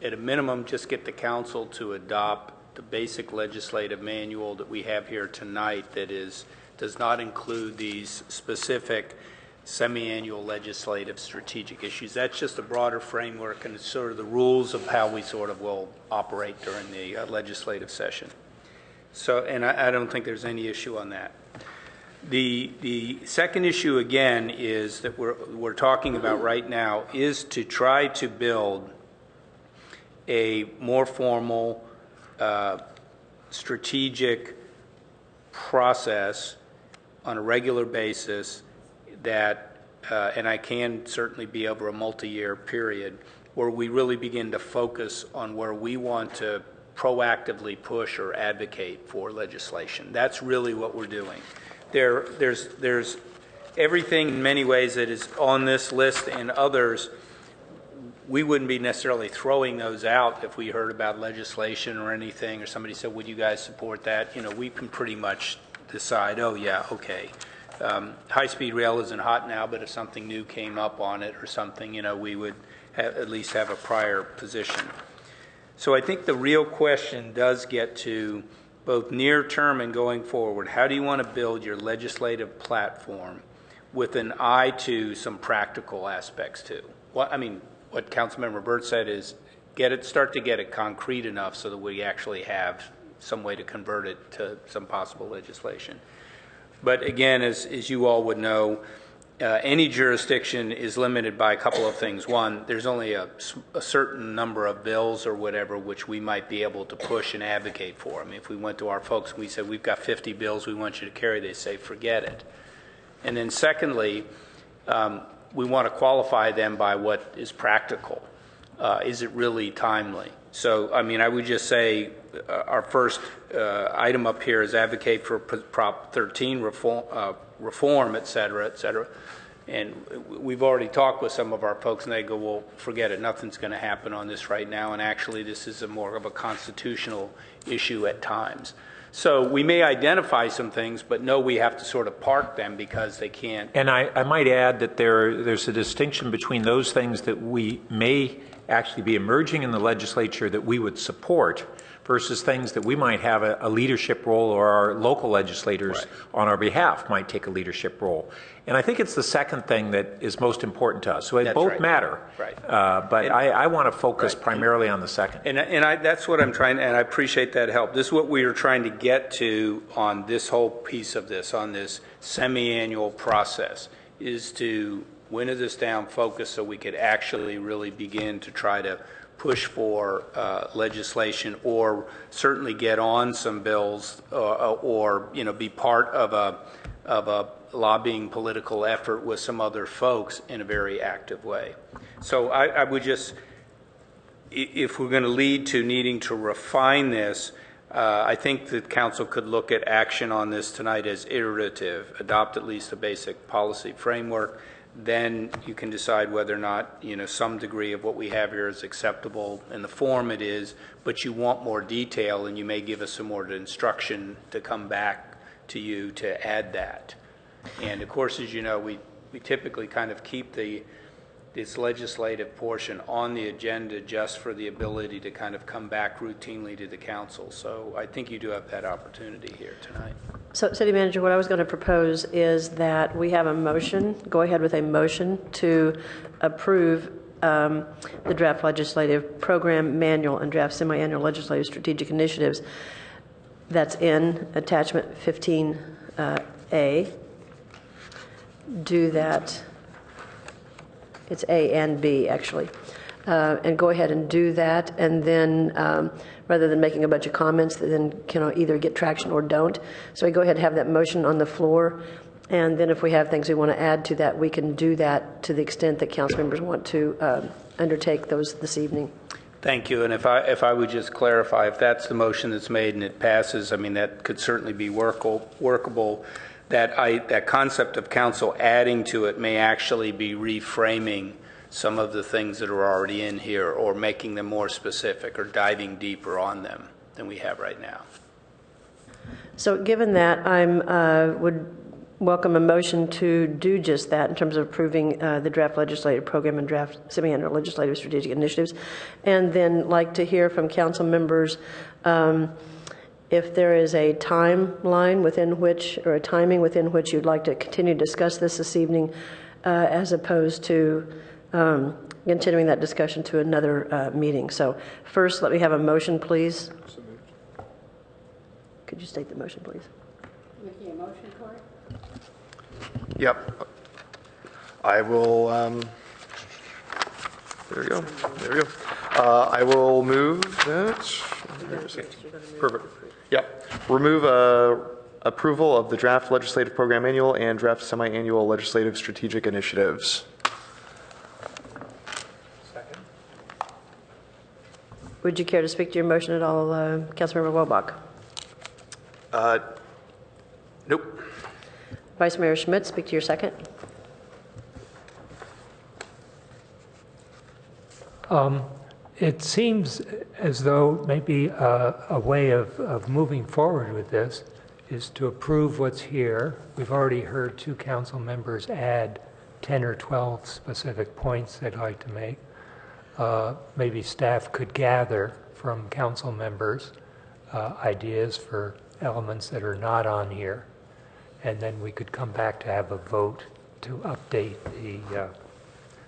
at a minimum, just get the council to adopt the basic legislative manual that we have here tonight that does not include these specific semi-annual legislative strategic issues. That's just a broader framework and it's sort of the rules of how we sort of will operate during the legislative session. So, and I don't think there's any issue on that. The second issue, again, is that we're talking about right now is to try to build a more formal strategic process on a regular basis that, and I can certainly be over a multi-year period, where we really begin to focus on where we want to proactively push or advocate for legislation. That's really what we're doing. There's everything in many ways that is on this list and others. We wouldn't be necessarily throwing those out if we heard about legislation or anything, or somebody said, would you guys support that? You know, we can pretty much decide, oh yeah, okay. High-speed rail isn't hot now, but if something new came up on it or something, you know, we would at least have a prior position. So I think the real question does get to both near term and going forward. How do you want to build your legislative platform with an eye to some practical aspects too? What Councilmember Burt said is start to get it concrete enough so that we actually have some way to convert it to some possible legislation. But again, as you all would know, any jurisdiction is limited by a couple of things. One, there's only a certain number of bills or whatever which we might be able to push and advocate for. I mean, if we went to our folks and we said, we've got 50 bills we want you to carry, they say, forget it. And then secondly, we want to qualify them by what is practical. Is it really timely? So, I mean, I would just say our first item up here is advocate for Prop 13 reform, et cetera, et cetera. And we've already talked with some of our folks, and they go, well, forget it. Nothing's going to happen on this right now. And actually, this is more of a constitutional issue at times. So we may identify some things, but no, we have to sort of park them because they can't. And I might add that there's a distinction between those things that we may actually be emerging in the legislature that we would support versus things that we might have a leadership role, or our local legislators on our behalf might take a leadership role. And I think it's the second thing that is most important to us. So they both matter, but I want to focus primarily on the second. And that's what I'm trying, and I appreciate that help. This is what we are trying to get to on this whole piece of this, on this semi-annual process, is to winnow this down, focus, so we could actually really begin to try to push for legislation, or certainly get on some bills, or you know, be part of a lobbying political effort with some other folks in a very active way. So I would just, if we're going to lead to needing to refine this, I think that council could look at action on this tonight as iterative, adopt at least a basic policy framework. Then you can decide whether or not, you know, some degree of what we have here is acceptable in the form it is, but you want more detail, and you may give us some more instruction to come back to you to add that. And of course, as you know, we typically kind of keep this legislative portion on the agenda just for the ability to kind of come back routinely to the council. So I think you do have that opportunity here tonight. So, City Manager, what I was going to propose is that we have a motion, go ahead with a motion to approve the draft legislative program manual and draft semi-annual legislative strategic initiatives that's in attachment 15A. Do that. It's A and B, actually. And go ahead and do that, and then rather than making a bunch of comments that then can either get traction or don't. So we go ahead and have that motion on the floor, and then if we have things we want to add to that, we can do that to the extent that council members want to undertake those this evening. Thank you. And if I would just clarify, if that's the motion that's made and it passes, I mean, that could certainly be workable. That concept of council adding to it may actually be reframing some of the things that are already in here, or making them more specific, or diving deeper on them than we have right now. So given that, I would welcome a motion to do just that in terms of approving the draft legislative program and draft semi-annual legislative strategic initiatives, and then like to hear from council members if there is a timeline within which, or a timing within which you'd like to continue to discuss this evening, as opposed to continuing that discussion to another meeting. So first, let me have a motion, please. Could you state the motion, please? Making a motion, Corey? Yep. I will, there we go. There we go. I will move that. Perfect. Yep. Remove approval of the draft legislative program manual and draft semi-annual legislative strategic initiatives. Would you care to speak to your motion at all, Councilmember Wobach? Nope. Vice Mayor Schmidt, speak to your second. It seems as though maybe a way of moving forward with this is to approve what's here. We've already heard 2 council members add 10 or 12 specific points they'd like to make. Maybe staff could gather from council members ideas for elements that are not on here, and then we could come back to have a vote to update the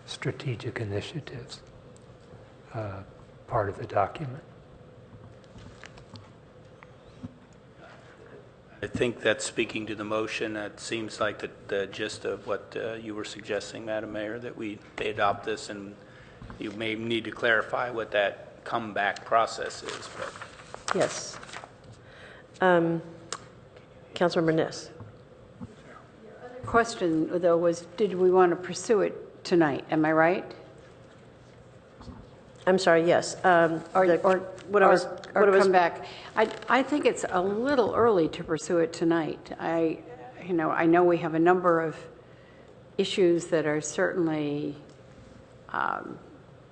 strategic initiatives part of the document. I think that's speaking to the motion. It seems like the gist of what you were suggesting, Madam Mayor, that they adopt this, and you may need to clarify what that comeback process is. But. Yes. Councilmember Niss. Question, though, was did we want to pursue it tonight? Am I right? I'm sorry, yes. Or come back. I think it's a little early to pursue it tonight. I know we have a number of issues that are certainly,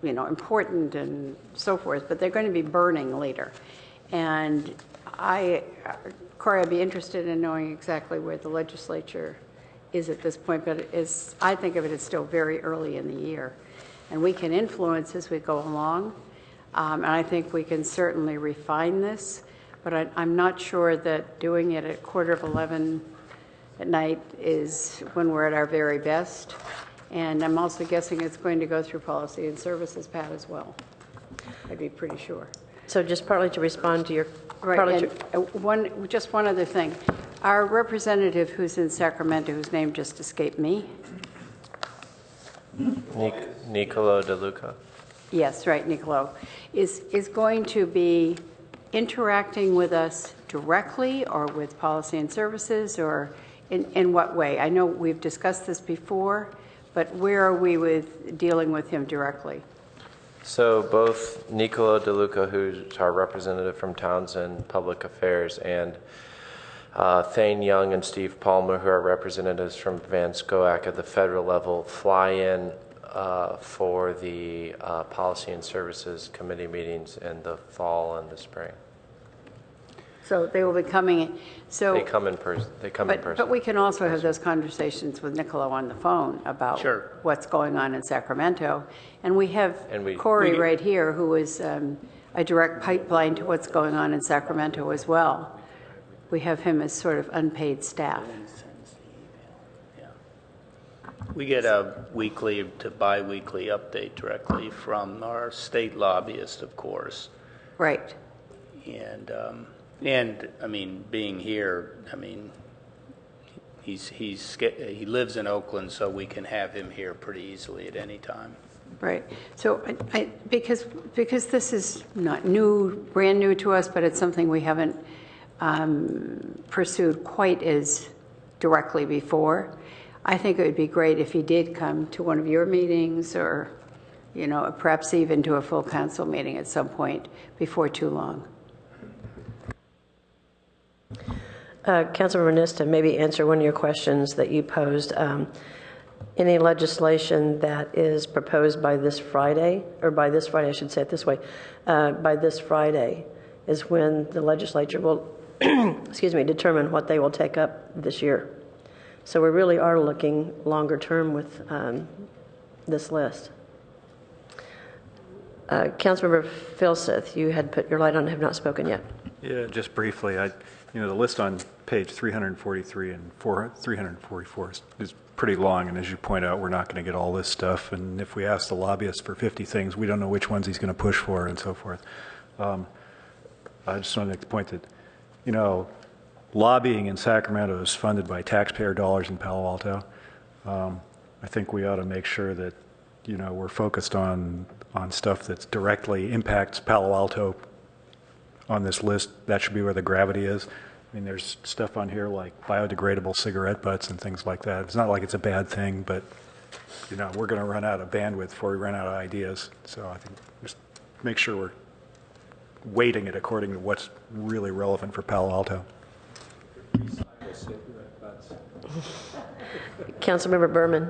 important and so forth, but they're going to be burning later. And Corey, I'd be interested in knowing exactly where the legislature is at this point, but I think of it as still very early in the year. And we can influence as we go along. And I think we can certainly refine this, but I'm not sure that doing it at 11:15 at night is when we're at our very best. And I'm also guessing it's going to go through Policy and Services, Pat, as well. I'd be pretty sure. So just partly to respond to your... Right, and just one other thing. Our representative who's in Sacramento, whose name just escaped me. Nicolo De Luca. Yes, right, Nicolo, is going to be interacting with us directly or with Policy and Services, or in what way? I know we've discussed this before, but where are we with dealing with him directly? So both Nicolo De Luca, who's our representative from Townsend Public Affairs, and Thane Young and Steve Palmer, who are representatives from Van Scoac at the federal level, fly in for the Policy and Services Committee meetings in the fall and the spring. So they will be coming in. So they come in person. But we can also have those conversations with Nicolo on the phone about what's going on in Sacramento. And we have Corey right here, who is a direct pipeline to what's going on in Sacramento as well. We have him as sort of unpaid staff. We get a weekly to bi-weekly update directly from our state lobbyist, of course. Right. And I mean, being here, I mean, he lives in Oakland, so we can have him here pretty easily at any time. Right. So because this is not brand new to us, but it's something we haven't pursued quite as directly before. I think it would be great if he did come to one of your meetings, or, perhaps even to a full council meeting at some point before too long. Councilmember Niss, to maybe answer one of your questions that you posed, any legislation that is proposed by this Friday, or by this Friday, I should say it this way, by this Friday is when the legislature will, determine what they will take up this year. So we really are looking longer term with this list. Councilmember Filseth, you had put your light on and have not spoken yet. Yeah, just briefly, the list on page 343 and 344 is pretty long, and as you point out, we're not going to get all this stuff, and if we ask the lobbyist for 50 things, we don't know which ones he's going to push for and so forth. I just want to make the point that, lobbying in Sacramento is funded by taxpayer dollars in Palo Alto. I think we ought to make sure that, we're focused on stuff that directly impacts Palo Alto on this list. That should be where the gravity is. I mean, there's stuff on here like biodegradable cigarette butts and things like that. It's not like it's a bad thing, but, you know, we're going to run out of bandwidth before we run out of ideas. So I think just make sure we're weighting it according to what's really relevant for Palo Alto. Councilmember Berman.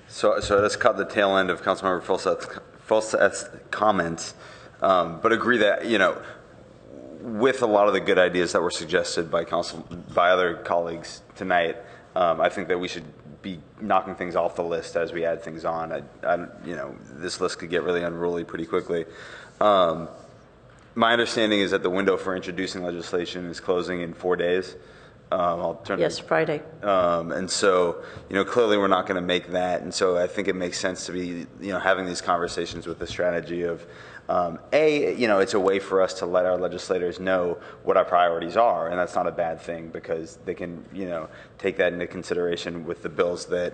So let's cut the tail end of Councilmember Fulseth's comments, but agree that, you know, with a lot of the good ideas that were suggested by other colleagues tonight, I think that we should be knocking things off the list as we add things on. You know, this list could get really unruly pretty quickly. My understanding is that the window for introducing legislation is closing in 4 days. Yes, Friday. And so, you know, clearly we're not going to make that. And so I think it makes sense to be, you know, having these conversations with the strategy of, you know, it's a way for us to let our legislators know what our priorities are. And that's not a bad thing because they can, you know, take that into consideration with the bills that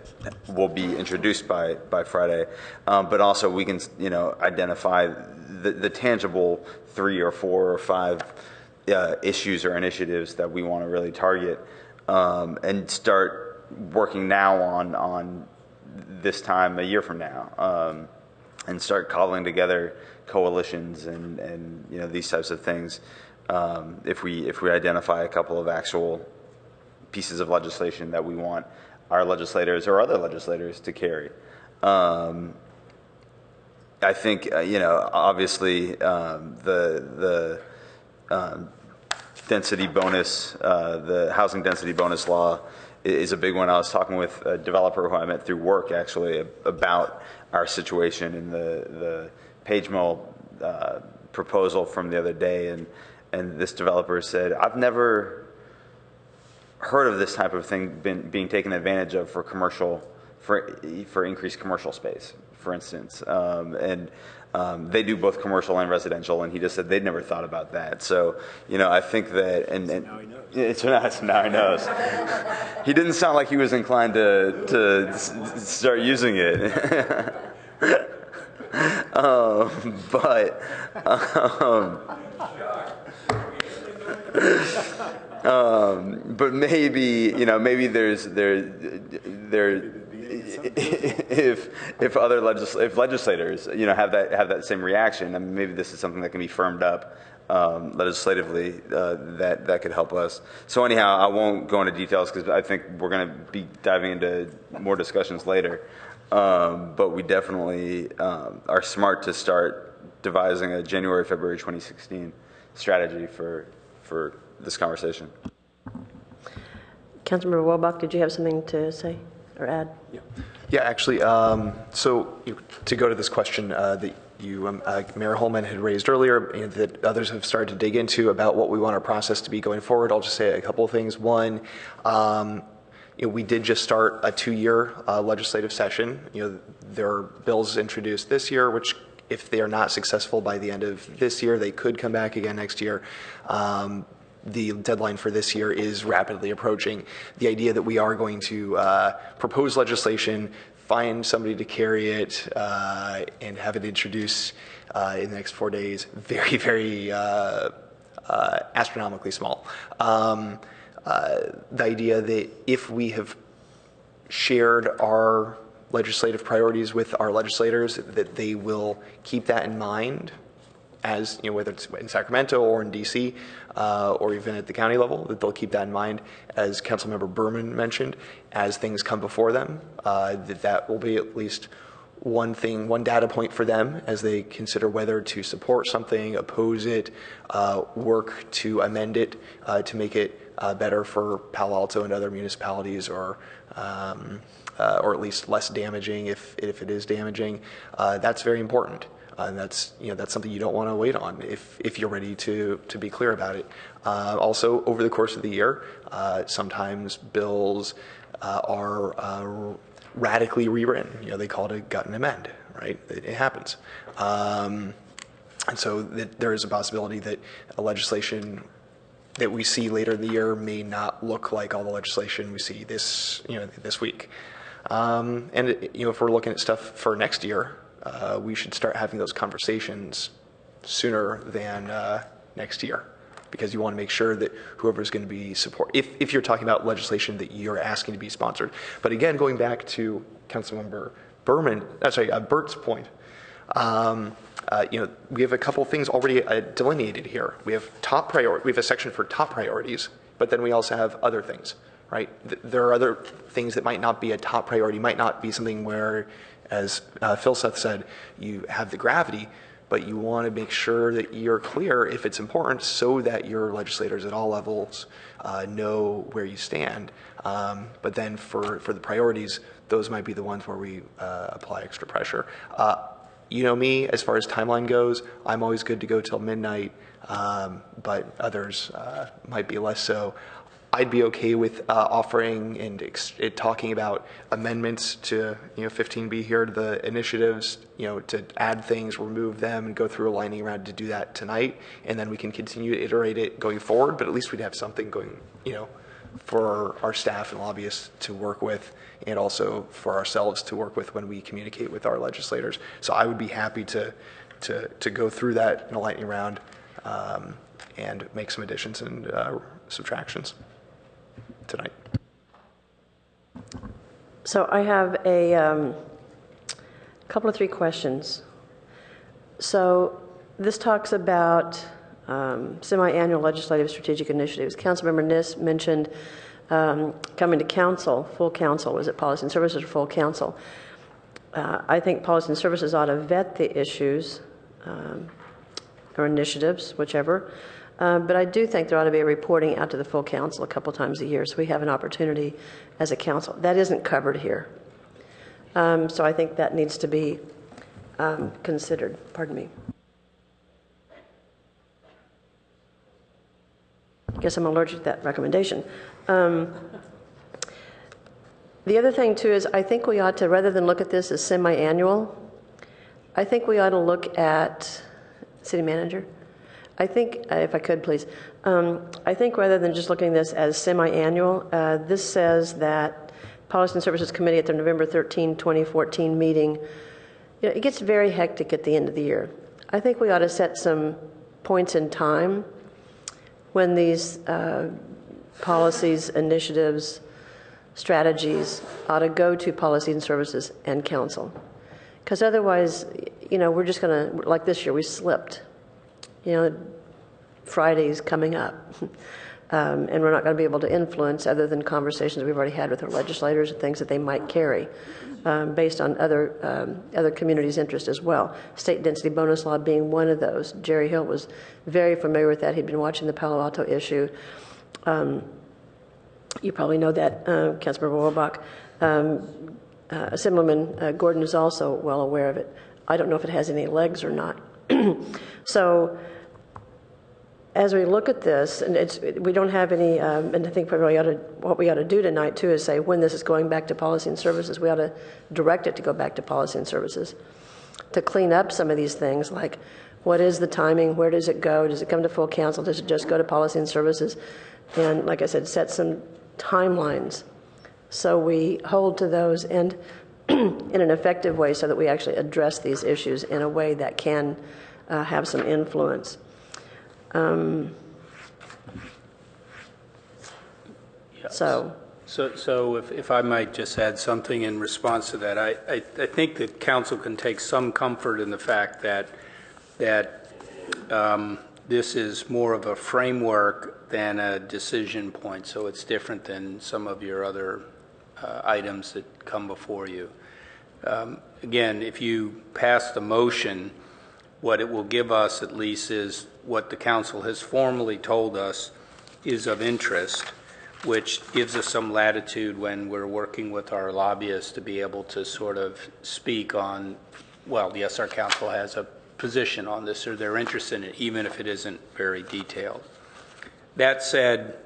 will be introduced by Friday. But also we can, you know, identify the tangible 3 or 4 or 5 issues or initiatives that we want to really target, and start working now on this time a year from now, and start cobbling together coalitions and you know, these types of things. If we identify a couple of actual pieces of legislation that we want our legislators or other legislators to carry. I think you know, obviously the density bonus, the housing density bonus law is a big one. I was talking with a developer who I met through work actually about our situation in the Page Mill proposal from the other day, and this developer said, I've never heard of this type of thing being taken advantage of for commercial, for increased commercial space, for instance, and they do both commercial and residential, and he just said they'd never thought about that. So, you know, I think that, and now he knows. Now he knows. He didn't sound like he was inclined to start using it. But maybe, you know, maybe if other legislators, you know, have that same reaction, I mean, maybe this is something that can be firmed up legislatively that could help us. So anyhow, I won't go into details because I think we're going to be diving into more discussions later. But we definitely are smart to start devising a January, February 2016 strategy for this conversation. Councilmember Welbach, did you have something to say or add? Yeah, actually, so to go to this question that you, Mayor Holman, had raised earlier, and that others have started to dig into about what we want our process to be going forward, I'll just say a couple of things. One, you know, we did just start a 2-year legislative session. You know, there are bills introduced this year, which if they are not successful by the end of this year, they could come back again next year. The deadline for this year is rapidly approaching. The idea that we are going to propose legislation, find somebody to carry it, and have it introduced in the next 4 days, very, very astronomically small. The idea that if we have shared our legislative priorities with our legislators, that they will keep that in mind, as you know, whether it's in Sacramento or in DC or even at the county level, that they'll keep that in mind, as Councilmember Berman mentioned, as things come before them, that will be at least one thing, one data point for them as they consider whether to support something, oppose it, work to amend it to make it better for Palo Alto and other municipalities, or at least less damaging if it is damaging. That's very important. And that's something you don't want to wait on if you're ready to be clear about it. Also, over the course of the year, sometimes bills are radically rewritten. You know, they call it a gut and amend, right? It happens. And so there is a possibility that a legislation that we see later in the year may not look like all the legislation we see this week. And if we're looking at stuff for next year, we should start having those conversations sooner than next year, because you want to make sure that whoever's going to be if you're talking about legislation that you're asking to be sponsored. But again, going back to Councilmember Burt's point, we have a couple things already delineated here. We have we have a section for top priorities, but then we also have other things, right? There are other things that might not be a top priority, might not be something where, as Phil Seth said, you have the gravity, but you want to make sure that you're clear if it's important so that your legislators at all levels know where you stand. But then for the priorities, those might be the ones where we apply extra pressure. You know me, as far as timeline goes, I'm always good to go till midnight, but others might be less so. I'd be okay with offering and talking about amendments to 15B here to the initiatives, to add things, remove them, and go through a lightning round to do that tonight, and then we can continue to iterate it going forward. But at least we'd have something going, for our staff and lobbyists to work with, and also for ourselves to work with when we communicate with our legislators. So I would be happy to go through that in a lightning round and make some additions and subtractions tonight. So I have a couple of 3 questions. So this talks about semi-annual legislative strategic initiatives. Councilmember Niss mentioned coming to council, full council. Was it Policy and Services or full council? I think Policy and Services ought to vet the issues or initiatives, whichever. But I do think there ought to be a reporting out to the full council a couple times a year so we have an opportunity as a council. That isn't covered here. So I think that needs to be considered. Pardon me. I guess I'm allergic to that recommendation. The other thing, too, is I think we ought to, rather than look at this as semi-annual, I think we ought to look at, City Manager, I think, if I could, please, I think rather than just looking at this as semi-annual, this says that Policy and Services Committee at their November 13, 2014 meeting, it gets very hectic at the end of the year. I think we ought to set some points in time when these policies, initiatives, strategies ought to go to Policy and Services and Council. Because otherwise, we're just going to, like this year, we slipped. Friday's coming up. And we're not going to be able to influence other than conversations we've already had with our legislators and things that they might carry based on other communities' interest as well. State density bonus law being one of those. Jerry Hill was very familiar with that. He'd been watching the Palo Alto issue. You probably know that, Councilmember Wolbach. Assemblyman Gordon is also well aware of it. I don't know if it has any legs or not. So as we look at this, and we don't have any, and I think probably what we ought to do tonight too is say when this is going back to Policy and Services, we ought to direct it to go back to Policy and Services to clean up some of these things, like what is the timing, where does it go, does it come to full council, does it just go to Policy and Services, and like I said, set some timelines so we hold to those and in an effective way so that we actually address these issues in a way that can have some influence. So if I might just add something in response to that, I think that council can take some comfort in the fact that this is more of a framework than a decision point, so it's different than some of your other items that come before you. Again, if you pass the motion, what it will give us at least is what the council has formally told us is of interest, which gives us some latitude when we're working with our lobbyists to be able to sort of speak on, well, yes, our council has a position on this or they're interested in it, even if it isn't very detailed. That said,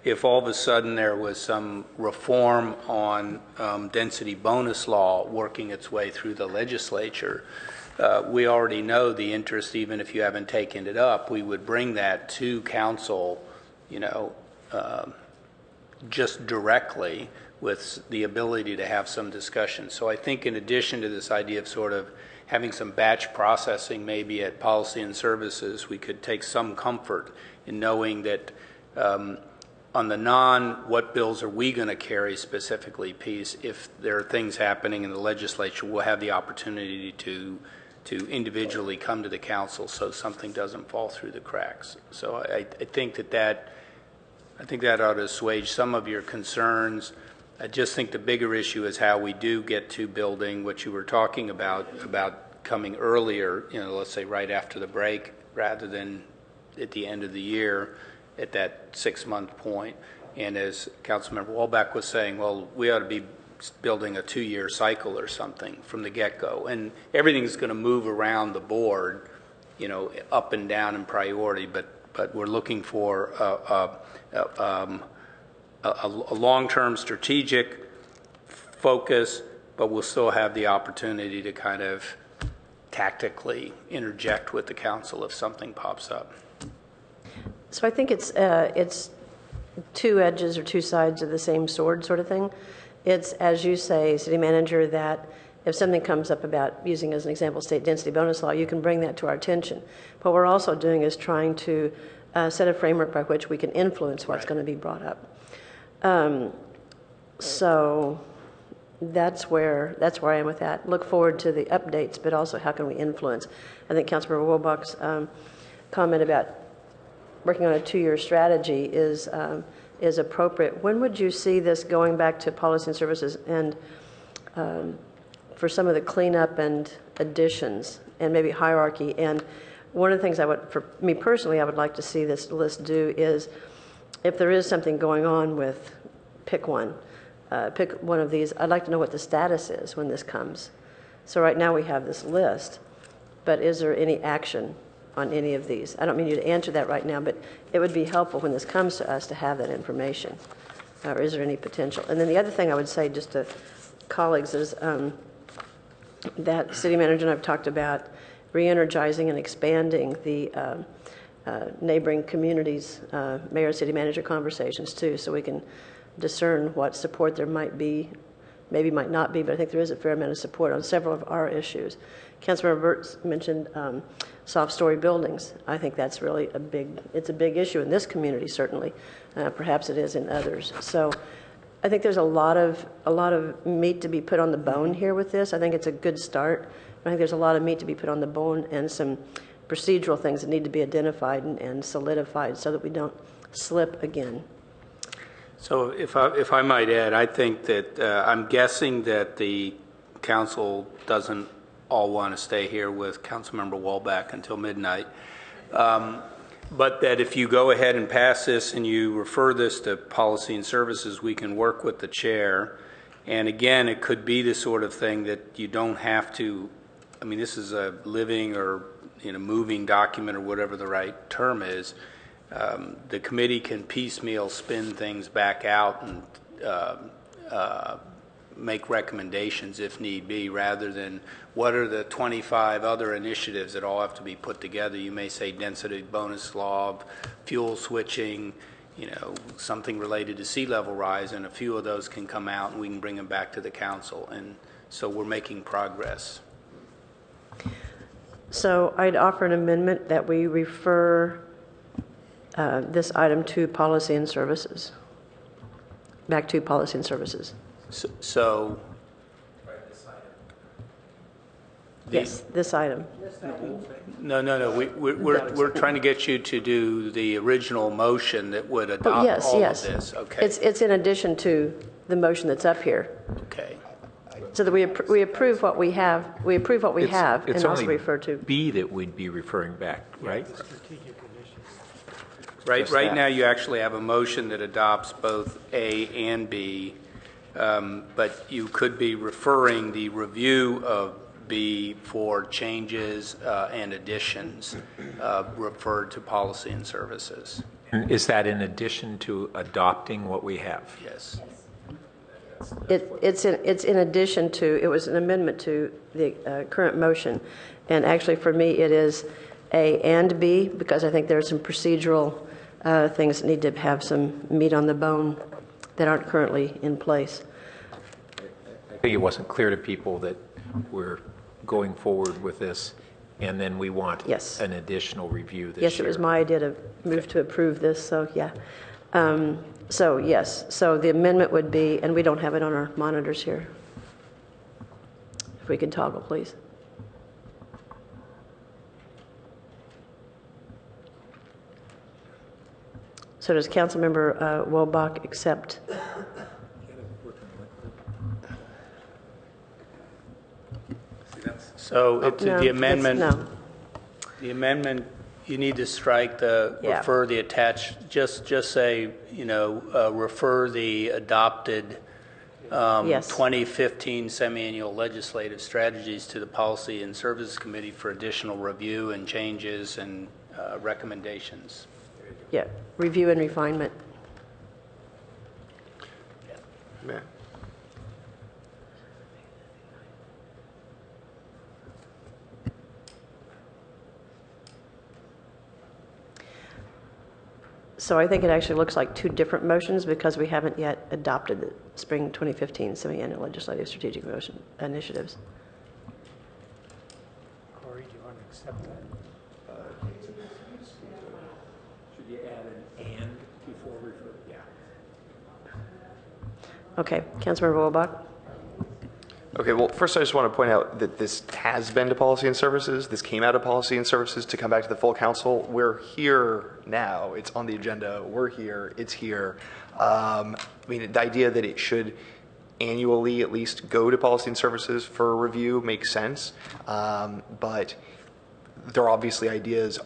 if all of a sudden there was some reform on density bonus law working its way through the legislature, we already know the interest, even if you haven't taken it up. We would bring that to council, just directly with the ability to have some discussion. So I think in addition to this idea of sort of having some batch processing maybe at Policy and Services, we could take some comfort in knowing that on the what bills are we going to carry specifically piece, if there are things happening in the legislature, we'll have the opportunity to individually come to the council so something doesn't fall through the cracks. So I think that ought to assuage some of your concerns. I just think the bigger issue is how we do get to building what you were talking about coming earlier, let's say right after the break rather than at the end of the year at that 6-month point. And as Councilmember Walbach was saying, well, we ought to be building a 2-year cycle or something from the get-go. And everything's going to move around the board, up and down in priority, but we're looking for a long-term strategic focus, but we'll still have the opportunity to kind of tactically interject with the council if something pops up. So I think it's two edges or two sides of the same sword sort of thing. It's, as you say, City Manager, that if something comes up about, using as an example, state density bonus law, you can bring that to our attention. What we're also doing is trying to set a framework by which we can influence what's going to be brought up. So that's where I am with that. Look forward to the updates, but also how can we influence? I think Councilmember Wilbach's comment about working on a 2-year strategy is appropriate. When would you see this going back to Policy and Services and for some of the cleanup and additions and maybe hierarchy? And one of the things for me personally, I would like to see this list do is, if there is something going on with, pick one of these, I'd like to know what the status is when this comes. So right now we have this list, but is there any action on any of these? I don't mean you to answer that right now, but it would be helpful when this comes to us to have that information. Or is there any potential? And then the other thing I would say just to colleagues is that City Manager and I have talked about re-energizing and expanding the neighboring communities, mayor, city manager conversations too, so we can discern what support there might be, maybe might not be, but I think there is a fair amount of support on several of our issues. Councilmember Burt mentioned soft story buildings. I think that's really a big issue in this community, certainly. Perhaps it is in others. So I think there's a lot of meat to be put on the bone here with this. I think it's a good start. I think there's a lot of meat to be put on the bone and some procedural things that need to be identified and solidified so that we don't slip again. So if I might add, I think that I'm guessing that the council doesn't all want to stay here with Councilmember Walbach until midnight. But that if you go ahead and pass this and you refer this to Policy and Services, we can work with the chair. And again, it could be the sort of thing that you don't have to, I mean, this is a living or moving document or whatever the right term is. The committee can piecemeal spin things back out and make recommendations if need be, rather than what are the 25 other initiatives that all have to be put together. You may say density bonus law, fuel switching, something related to sea level rise, and a few of those can come out and we can bring them back to the council. And so we're making progress. So I'd offer an amendment that we refer this item to Policy and Services, back to Policy and Services. So yes, this item. No. We're trying to get you to do the original motion that would adopt all of this. Okay. It's in addition to the motion that's up here. Okay. So that we approve what we have. We approve what we have, and also refer to B that we'd be referring back, right? Right now, you actually have a motion that adopts both A and B, but you could be referring the review of B for changes and additions referred to Policy and Services. Is that in addition to adopting what we have? Yes. It's in addition to, it was an amendment to the current motion. And actually for me it is A and B, because I think there are some procedural things that need to have some meat on the bone that aren't currently in place. I think it wasn't clear to people that we're going forward with this, and then we want Yes. an additional review this Yes, year. it was my idea to move to approve this, so yeah. So yes, so the amendment would be, and we don't have it on our monitors here. If we could toggle, please. So does Councilmember Wolbach accept? So No, the amendment, no. the amendment, you need to strike the, Yeah. refer the attached, just say, refer the adopted Yes. 2015 semi-annual legislative strategies to the Policy and Services Committee for additional review and changes and recommendations. Yeah, review and refinement. Yeah. So I think it actually looks like two different motions because we haven't yet adopted the spring 2015 semi-annual legislative strategic motion initiatives. Corey, do you want to accept that? Should you add an and before refer? Yeah. Okay, Councilmember Wolbach. Okay, well, first I just want to point out that this has been to Policy and Services. This came out of Policy and Services to come back to the full council. We're here now. It's on the agenda. We're here. It's here. I mean, the idea that it should annually at least go to Policy and Services for review makes sense. But there are obviously ideas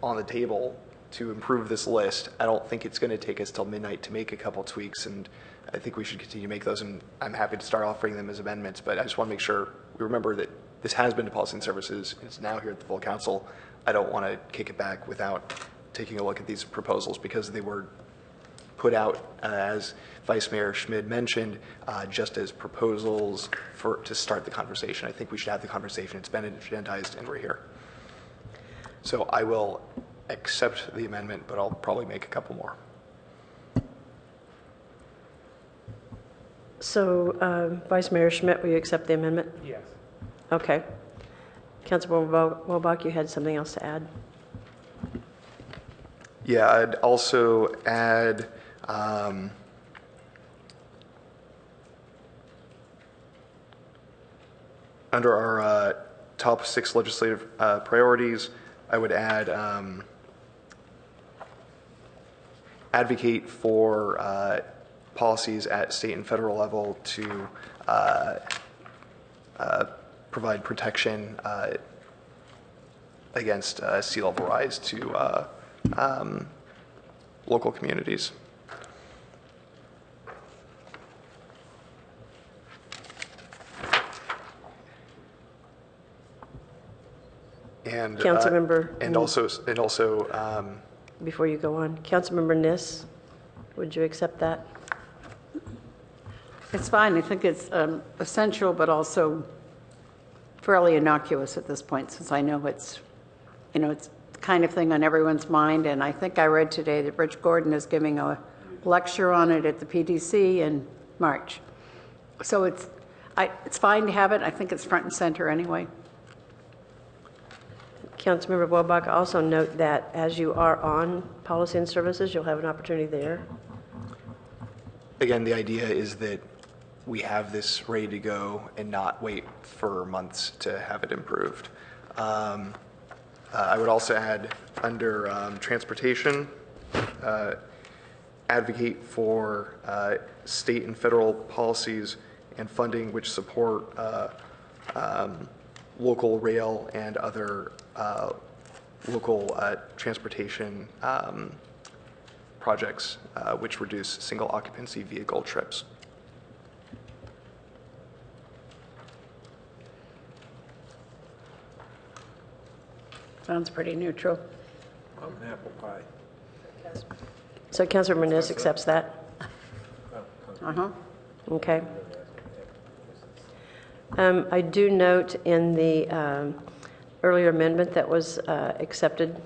on the table to improve this list. I don't think it's going to take us till midnight to make a couple tweaks, and I think we should continue to make those, and I'm happy to start offering them as amendments, but I just want to make sure we remember that this has been to Policy and Services. It's now here at the full council. I don't want to kick it back without taking a look at these proposals because they were put out, as Vice Mayor Schmid mentioned, just as proposals to start the conversation. I think we should have the conversation. It's been agendized, and we're here. So I will accept the amendment, but I'll probably make a couple more. So, Vice Mayor Schmidt, will you accept the amendment? Yes. Okay. Councilmember Wolbach, you had something else to add? Yeah, I'd also add under our top 6 legislative priorities, I would add advocate for policies at state and federal level to provide protection against sea level rise to local communities. And Councilmember, and also before you go on, Councilmember Niss, would you accept that? It's fine. I think it's essential, but also fairly innocuous at this point, since I know it's the kind of thing on everyone's mind. And I think I read today that Rich Gordon is giving a lecture on it at the PDC in March. So it's fine to have it. I think it's front and center anyway. Councilmember Wolbach, also note that as you are on Policy and Services, you'll have an opportunity there. again, the idea is that we have this ready to go and not wait for months to have it improved. I would also add under transportation, advocate for state and federal policies and funding which support local rail and other local transportation projects which reduce single occupancy vehicle trips. Sounds pretty neutral. I'm an apple pie. So Councilor Menez accepts that? Uh-huh. Okay. I do note in the earlier amendment that was accepted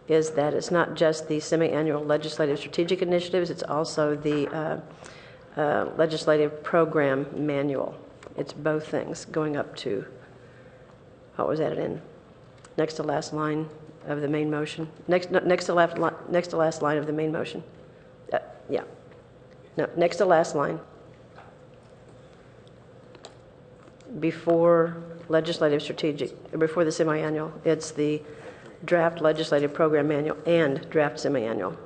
is that it's not just the semi-annual legislative strategic initiatives, it's also the legislative program manual. It's both things going up to what was added in? Next to last line of the main motion. Next to last line of the main motion. Yeah. No, next to last line. Before legislative strategic, before the semi-annual, it's the draft legislative program manual and draft semi-annual.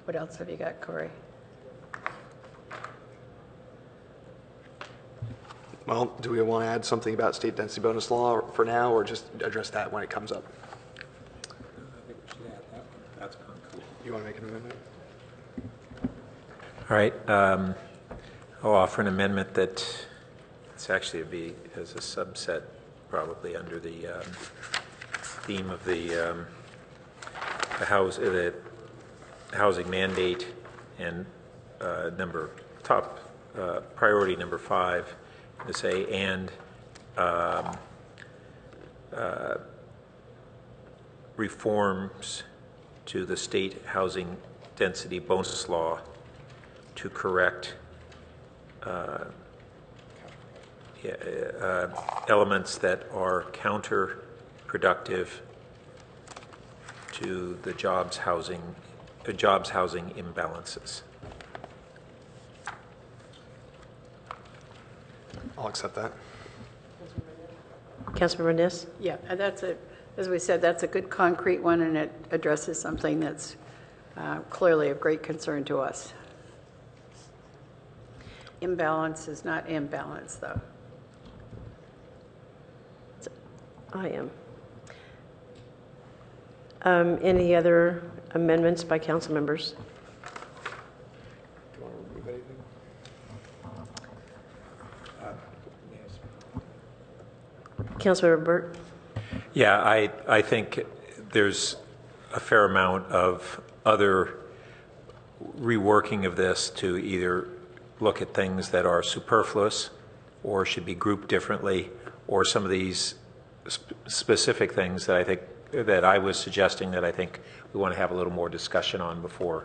What else have you got, Corey? Well, do we want to add something about state density bonus law for now, or just address that when it comes up? I think we should add that one. That's concrete. You want to make an amendment? All right. I'll offer an amendment that it's actually be as a subset, probably under the theme of the housing mandate and priority number 5, to say and reforms to the state housing density bonus law to correct elements that are counterproductive to the jobs housing imbalances. I'll accept that. Councilmember Niss? Yeah, as we said, that's a good concrete one, and it addresses something that's clearly of great concern to us. Imbalance is not imbalance, though. I am. Any other amendments by council members? Do you want to remove anything? Councilmember Burt? Yeah, I think there's a fair amount of other reworking of this to either look at things that are superfluous or should be grouped differently, or some of these specific things that I think that I was suggesting that I think we want to have a little more discussion on before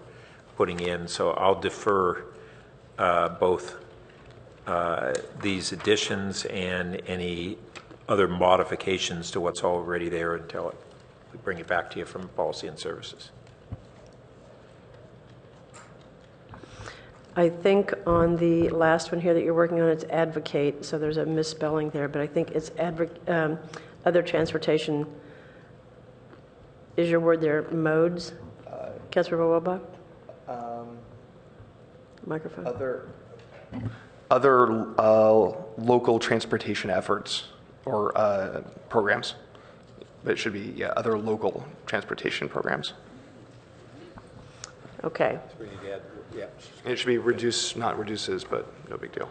putting in. So I'll defer both these additions and any other modifications to what's already there until we bring it back to you from Policy and Services. I think on the last one here that you're working on, it's advocate, so there's a misspelling there, but I think it's other transportation. Is your word there modes? Councilmember Wilbach? Microphone. Other local transportation efforts or programs. But it should be, other local transportation programs. Okay. It should be reduce, not reduces, but no big deal.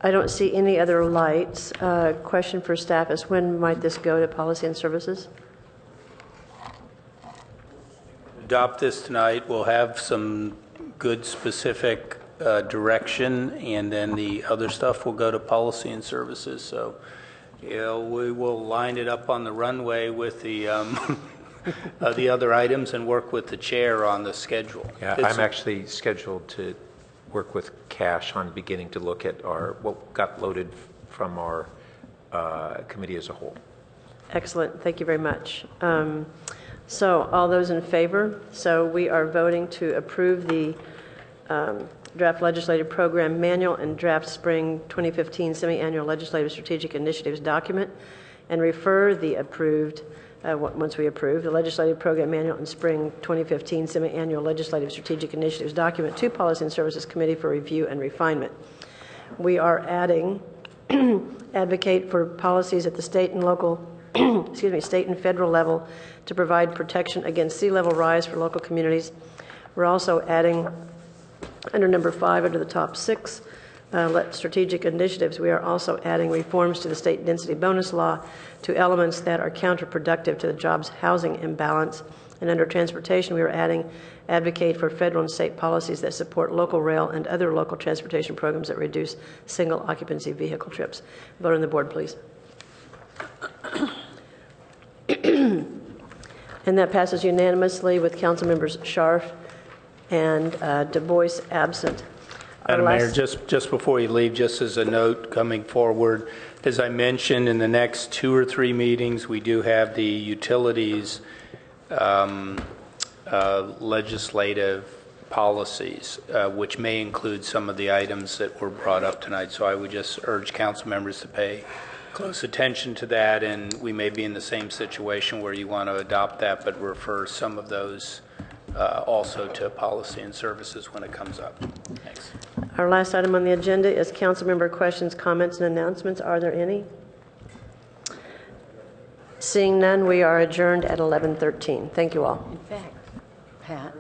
I don't see any other lights. Question for staff is when might this go to Policy and Services? Adopt this tonight. We'll have some good specific direction, and then the other stuff will go to Policy and Services. So we will line it up on the runway with the the other items and work with the chair on the schedule. Yeah, I'm actually scheduled to work with Cash on beginning to look at what got loaded from our committee as a whole. Excellent. Thank you very much. So all those in favor? So we are voting to approve the draft legislative program manual and draft spring 2015 semi-annual legislative strategic initiatives document, and refer the approved, once we approve, the legislative program manual and spring 2015 semi-annual legislative strategic initiatives document to Policy and Services Committee for review and refinement. We are adding advocate for policies at the state and local state and federal level to provide protection against sea level rise for local communities. We're also adding, under number 5, under the top 6, strategic initiatives, we are also adding reforms to the state density bonus law to elements that are counterproductive to the jobs housing imbalance. And under transportation, we are adding advocate for federal and state policies that support local rail and other local transportation programs that reduce single occupancy vehicle trips. Vote on the board, please. And that passes unanimously with council members Scharf and Du Bois absent. Madam Mayor, just before you leave, just as a note coming forward, as I mentioned, in the next 2 or 3 meetings, we do have the utilities legislative policies, which may include some of the items that were brought up tonight. So I would just urge council members to pay close attention to that, and we may be in the same situation where you want to adopt that, but refer some of those also to policy and services when it comes up. Thanks. Our last item on the agenda is council member questions, comments, and announcements. Are there any? Seeing none, we are adjourned at 11:13. Thank you all. In fact, Pat.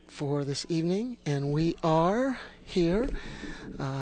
For this evening, and we are here